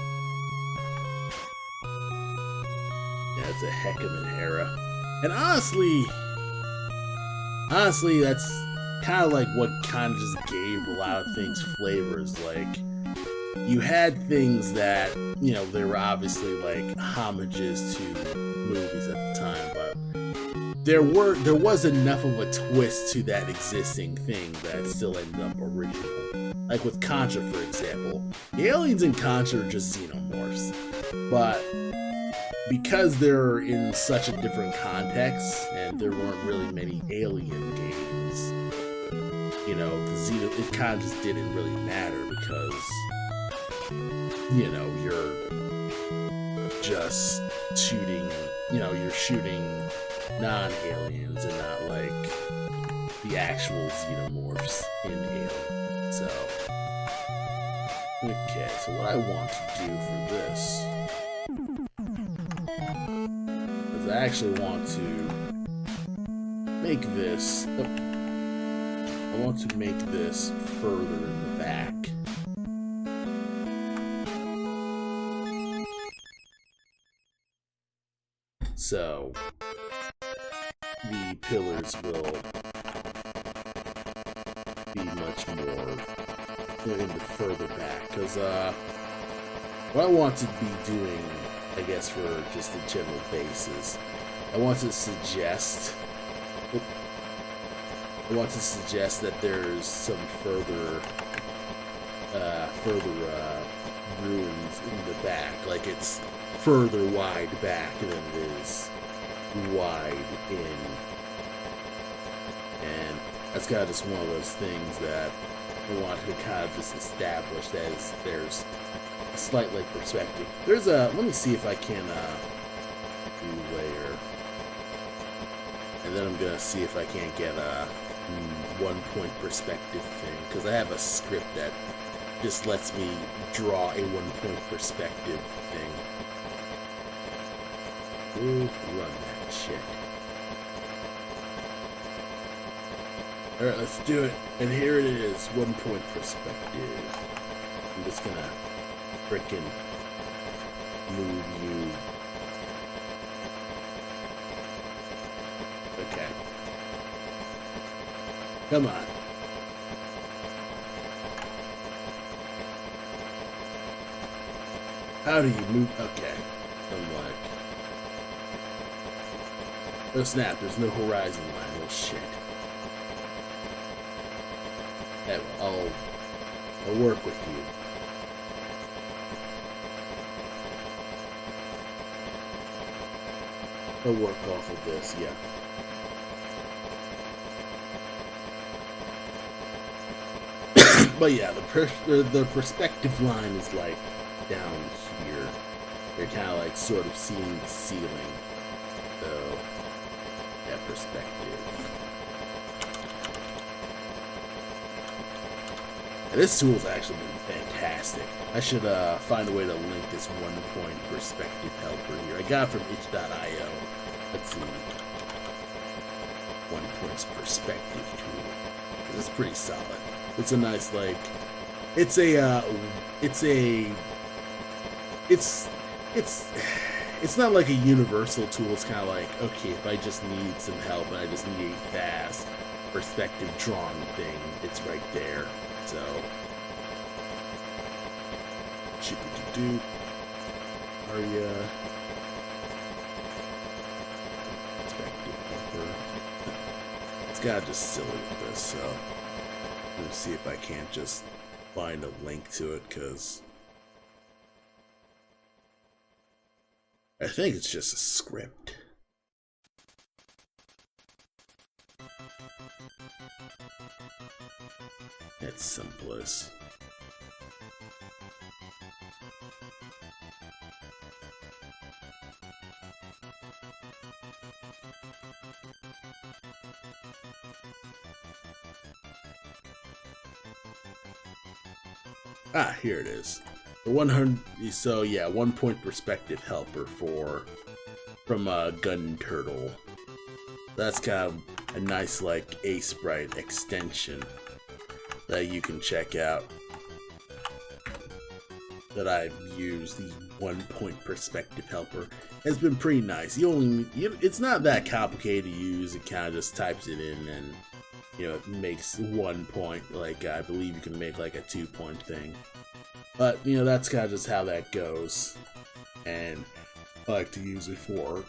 Yeah, it's a heck of an era. And honestly, that's kind of like what kind of just gave a lot of things flavors. Like, you had things that, you know, they were obviously like homages to movies at the time, but there was enough of a twist to that existing thing that still ended up original. Like with Contra, for example. The aliens in Contra are just xenomorphs, but because they're in such a different context and there weren't really many alien games, you know, it kind of just didn't really matter because, you know, you're just shooting, you know, you're shooting non-aliens and not like the actual xenomorphs in Alien. So, okay, so what I want to do for this is I actually want to make this, I want to make this further in the back. So, the pillars will be much more into further back, because what I want to be doing, I guess, for just a general basis, I want to suggest that there's some further ruins in the back, like it's further wide back than it is wide in, and that's kind of just one of those things that I want to kind of just establish that there's a slight like perspective. There's a, let me see if I can do layer, and then I'm gonna see if I can't get a 1 point perspective thing, because I have a script that just lets me draw a 1 point perspective thing. Ooh, run that shit. Alright, let's do it. And here it is, 1 point perspective. I'm just gonna frickin' move you. Okay. Come on. How do you move? Okay. I'm like... Oh snap, there's no horizon line. Well, shit. Yeah, I'll work with you. I'll work off of this, yeah. But yeah, the perspective line is like down here. You're kind of like sort of seeing the ceiling. So, that perspective. And this tool's actually been fantastic. I should find a way to link this 1 point perspective helper here. I got it from itch.io. Let's see. 1 point's perspective tool. It's pretty solid. It's a nice, like, it's not like a universal tool. It's kind of like, okay, if I just need some help and I just need a fast perspective drawing thing, it's right there. So, do Aria perspective helper. It's gotta just silly with this, so let's see if I can't just find a link to it, because I think it's just a script. It's simplest. Ah, here it is. The 100. So yeah, 1 point perspective helper from Gun Turtle. That's kind of a nice like Aseprite extension that you can check out. That I've used, the 1 point perspective helper has been pretty nice. It's not that complicated to use. It kind of just types it in and, you know, it makes 1 point. Like, I believe you can make like a 2 point thing. But, you know, that's kind of just how that goes. And I like to use it for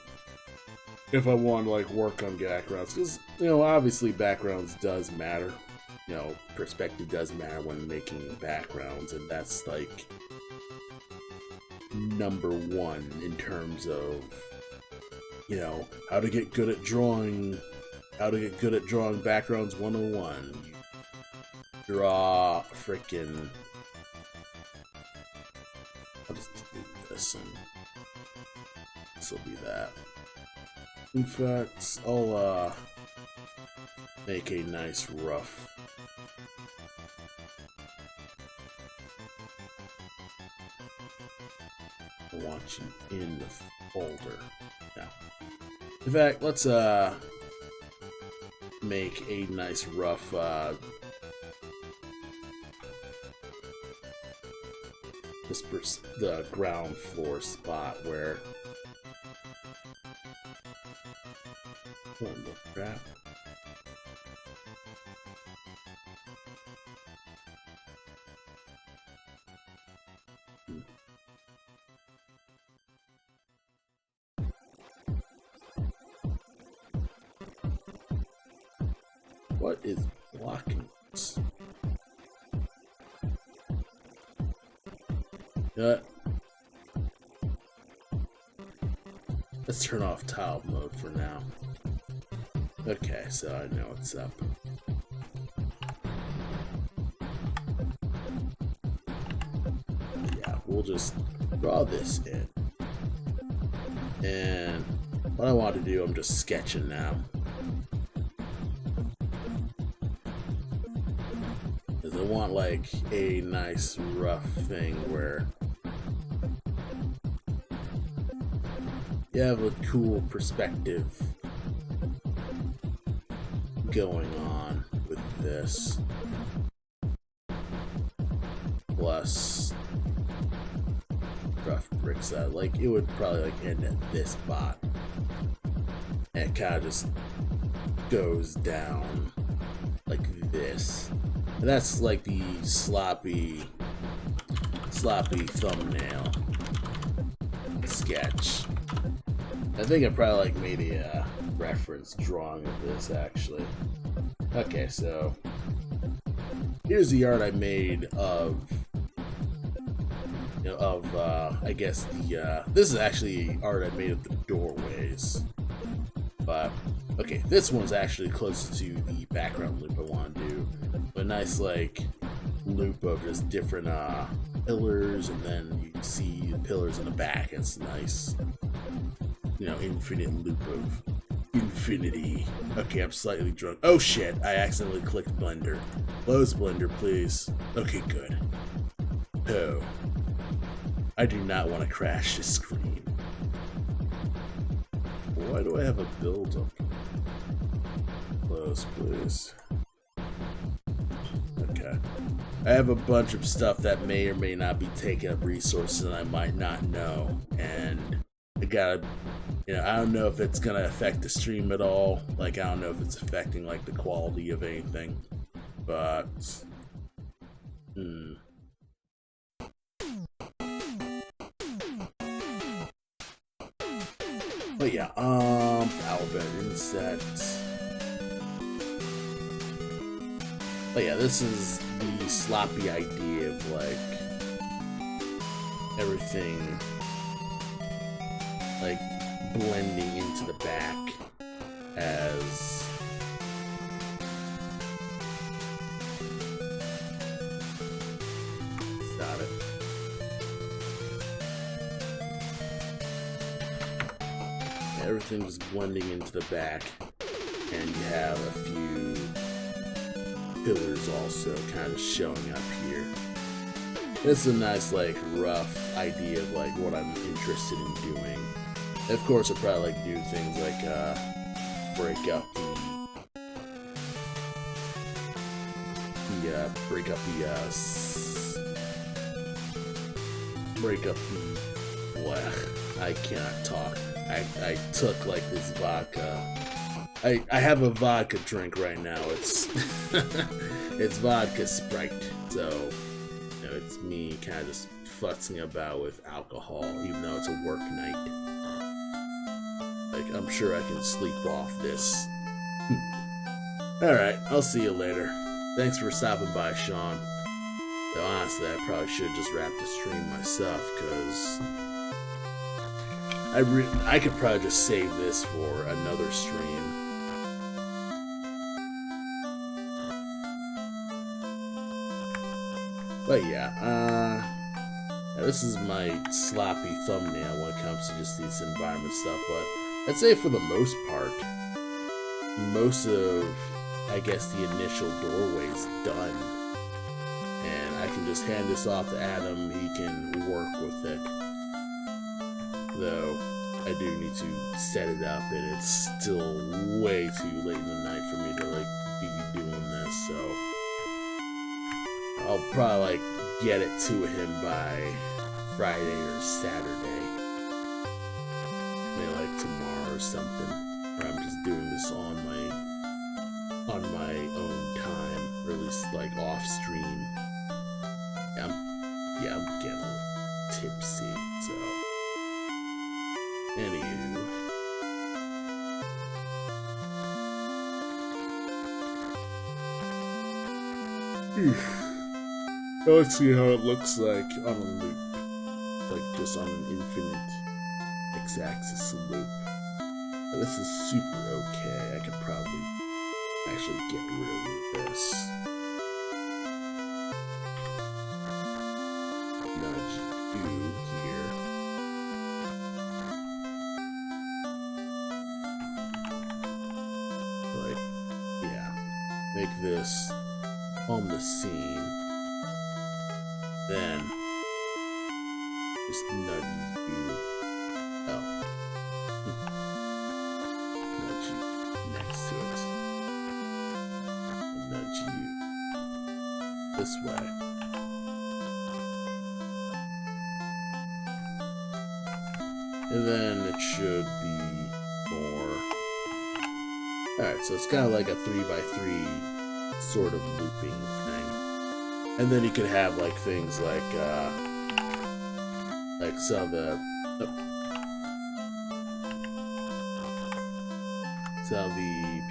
if I want to like work on backgrounds, because, you know, obviously backgrounds does matter. You know, perspective does matter when making backgrounds, and that's like #1 in terms of, you know, how to get good at drawing backgrounds 101. Draw frickin', I'll just do this and this will be that. In fact, I'll make a nice rough watching in the folder. Now, in fact, let's make a nice rough the ground floor spot where what the crap. What is blocking this? Let's turn off tile mode for now. Okay, so I know what's up. Yeah, we'll just draw this in. And what I want to do, I'm just sketching now. Because I want like a nice rough thing where you have a cool perspective going on with this. Plus rough bricks out. Like it would probably like end at this spot. And it kind of just goes down like this. And that's like the sloppy thumbnail sketch. I think I probably like made a reference drawing of this actually. Okay, so here's the art I made of, I guess this is actually art I made of the doorways. But okay, this one's actually closer to the background loop I want to do. A nice like loop of just different pillars, and then you can see the pillars in the back. It's nice, infinite loop of infinity. Okay, I'm slightly drunk. Oh shit, I accidentally clicked Blender. Close Blender, please. Okay, good. Oh, I do not want to crash this screen. Why do I have a build up? Close, please. Okay. I have a bunch of stuff that may or may not be taking up resources and I might not know. And I gotta, I don't know if it's gonna affect the stream at all. Like, I don't know if it's affecting, like, the quality of anything. But, But yeah, power bed inset. But yeah, this is the sloppy idea of like everything like blending into the back as got it. Everything just blending into the back, and you have a few pillars also kind of showing up here. It's a nice like rough idea of like what I'm interested in doing. And of course I'll probably like do things like break up I cannot talk. I took like this vodka. I have a vodka drink right now. It's it's vodka Sprite. So it's me kind of just futzing about with alcohol, even though it's a work night. Like, I'm sure I can sleep off this. Alright, I'll see you later. Thanks for stopping by, Sean. Though honestly, I probably should just wrap the stream myself, because I could probably just save this for another stream. But yeah, this is my sloppy thumbnail when it comes to just this environment stuff, but I'd say for the most part, most of, I guess, the initial doorway's done. And I can just hand this off to Adam, he can work with it. Though, I do need to set it up, and it's still way too late in the night for me to, like, be doing this, so I'll probably, like, get it to him by Friday or Saturday. Maybe, like, tomorrow or something. Or I'm just doing this on my own time, or at least, like, off-stream. Yeah, I'm getting a little tipsy, so anywho. Let's see how it looks like on a loop. Like just on an infinite x-axis loop. This is super okay. I could probably actually get rid of this. Nudge you here. Like, yeah. Make this on the scene. Then just nudge you. Oh. Nudge you next to it. And nudge you this way. And then it should be more. Alright, so it's kind of like a 3x3 sort of looping thing. And then you could have like things like some of the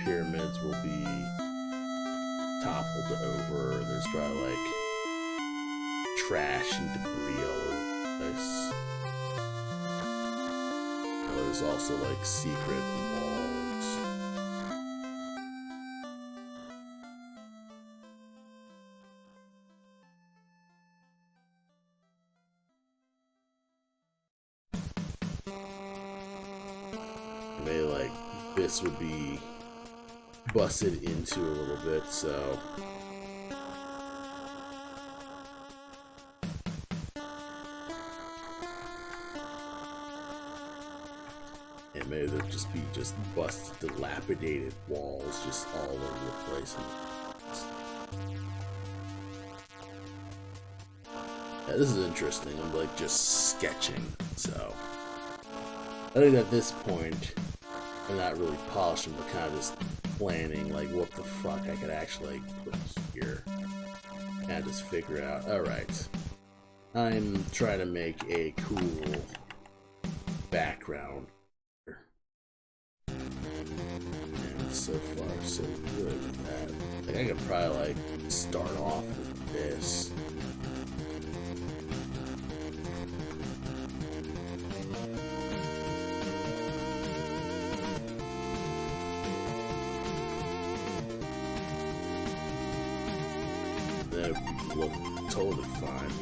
pyramids will be toppled over. There's probably like trash and debris all over the place. There's also like secret walls. Maybe like this would be busted into a little bit, so and maybe there'd just be busted, dilapidated walls just all over the place. Yeah, this is interesting. I'm like just sketching, so I think at this point I'm not really polishing, but kind of just planning like what the fuck I could actually put here and just figure out. Alright, I'm trying to make a cool background. And so far so good with that. Like I could probably like start off with this. That would look totally fine.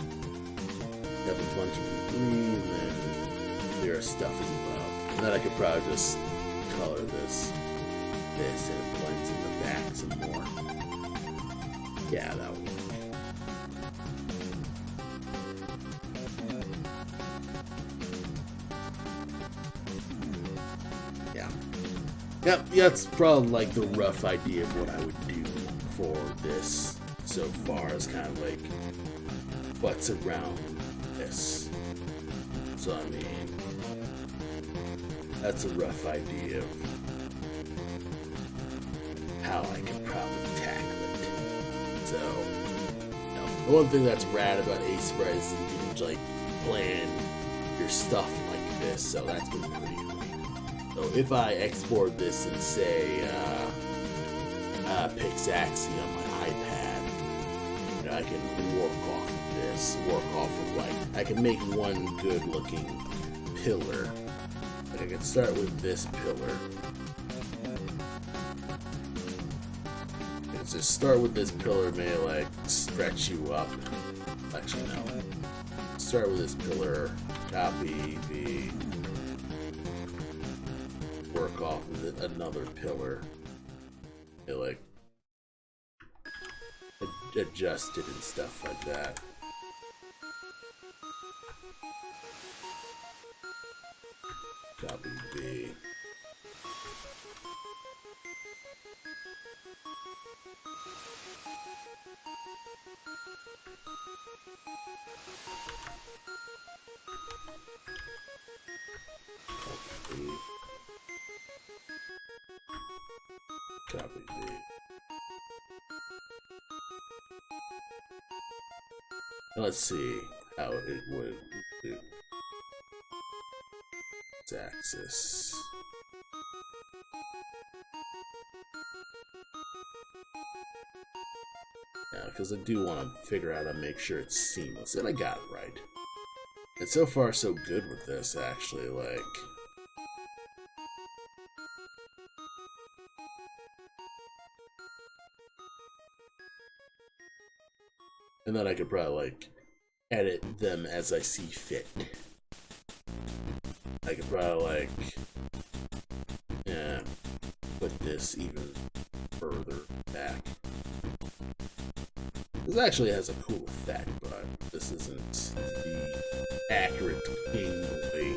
Have a bunch of green, and then there are stuff above. And then I could probably just color this, and it blends in the back some more. Yeah, that would work. Yeah. Yep, that's probably like the rough idea of what I would do for this. So far as kind of like what's around this. So I mean, that's a rough idea of how I could probably tackle it. So, you know, the one thing that's rad about Aseprite is you can like plan your stuff like this. So that's been pretty cool. So if I export this and say Pixaxie on my iPad, I can work off of this, like, I can make one good looking pillar. Like I can start with this pillar. And just start with this pillar, may like stretch you up. Actually, no. Start with this pillar, copy the, work off of another pillar. Like, adjusted and stuff like that. Copy B. Copy B. Let's see how it would do. Axis. Yeah, because I do want to figure out how to make sure it's seamless, and I got it right. And so far, so good with this, actually, like... And then I could probably, like, edit them as I see fit. I could probably, like... Yeah, put this even further back. This actually has a cool effect, but this isn't the accurate Game Boy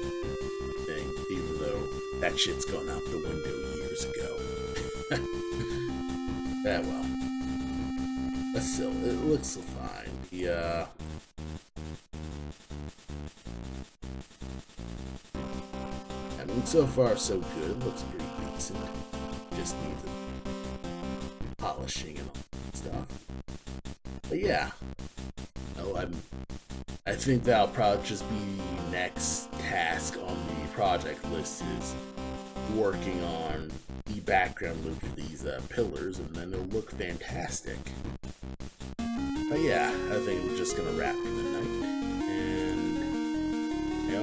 thing, even though that shit's gone out the window years ago. Yeah, well. That's still, it looks so fine. Yeah. I mean, so far so good. It looks pretty decent. Just needs polishing and all that stuff. But yeah, I think that'll probably just be the next task on the project list is working on the background loop for these pillars, and then it'll look fantastic. But yeah, I think we're just gonna wrap for the night, and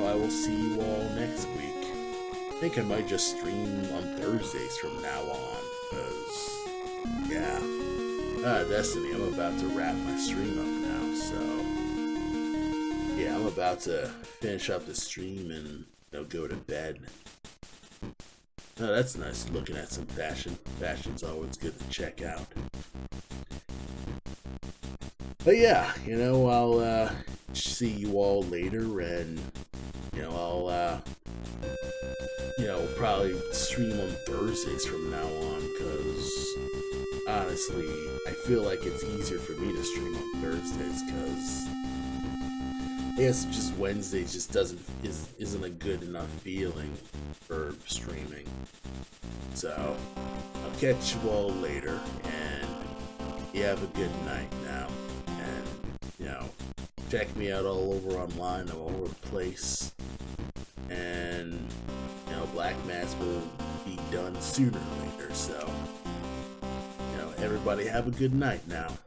I will see you all next week. I think I might just stream on Thursdays from now on, because yeah. Destiny, I'm about to wrap my stream up now, so yeah, I'm about to finish up the stream and go to bed. Oh, that's nice, looking at some fashion. Fashion's always good to check out. But yeah, I'll see you all later, and I'll probably stream on Thursdays from now on, because honestly, I feel like it's easier for me to stream on Thursdays, because I guess just Wednesdays just isn't a good enough feeling for streaming. So I'll catch you all later, and you have a good night now. And check me out all over online, all over the place. And Black Mass will be done sooner or later, so everybody have a good night now.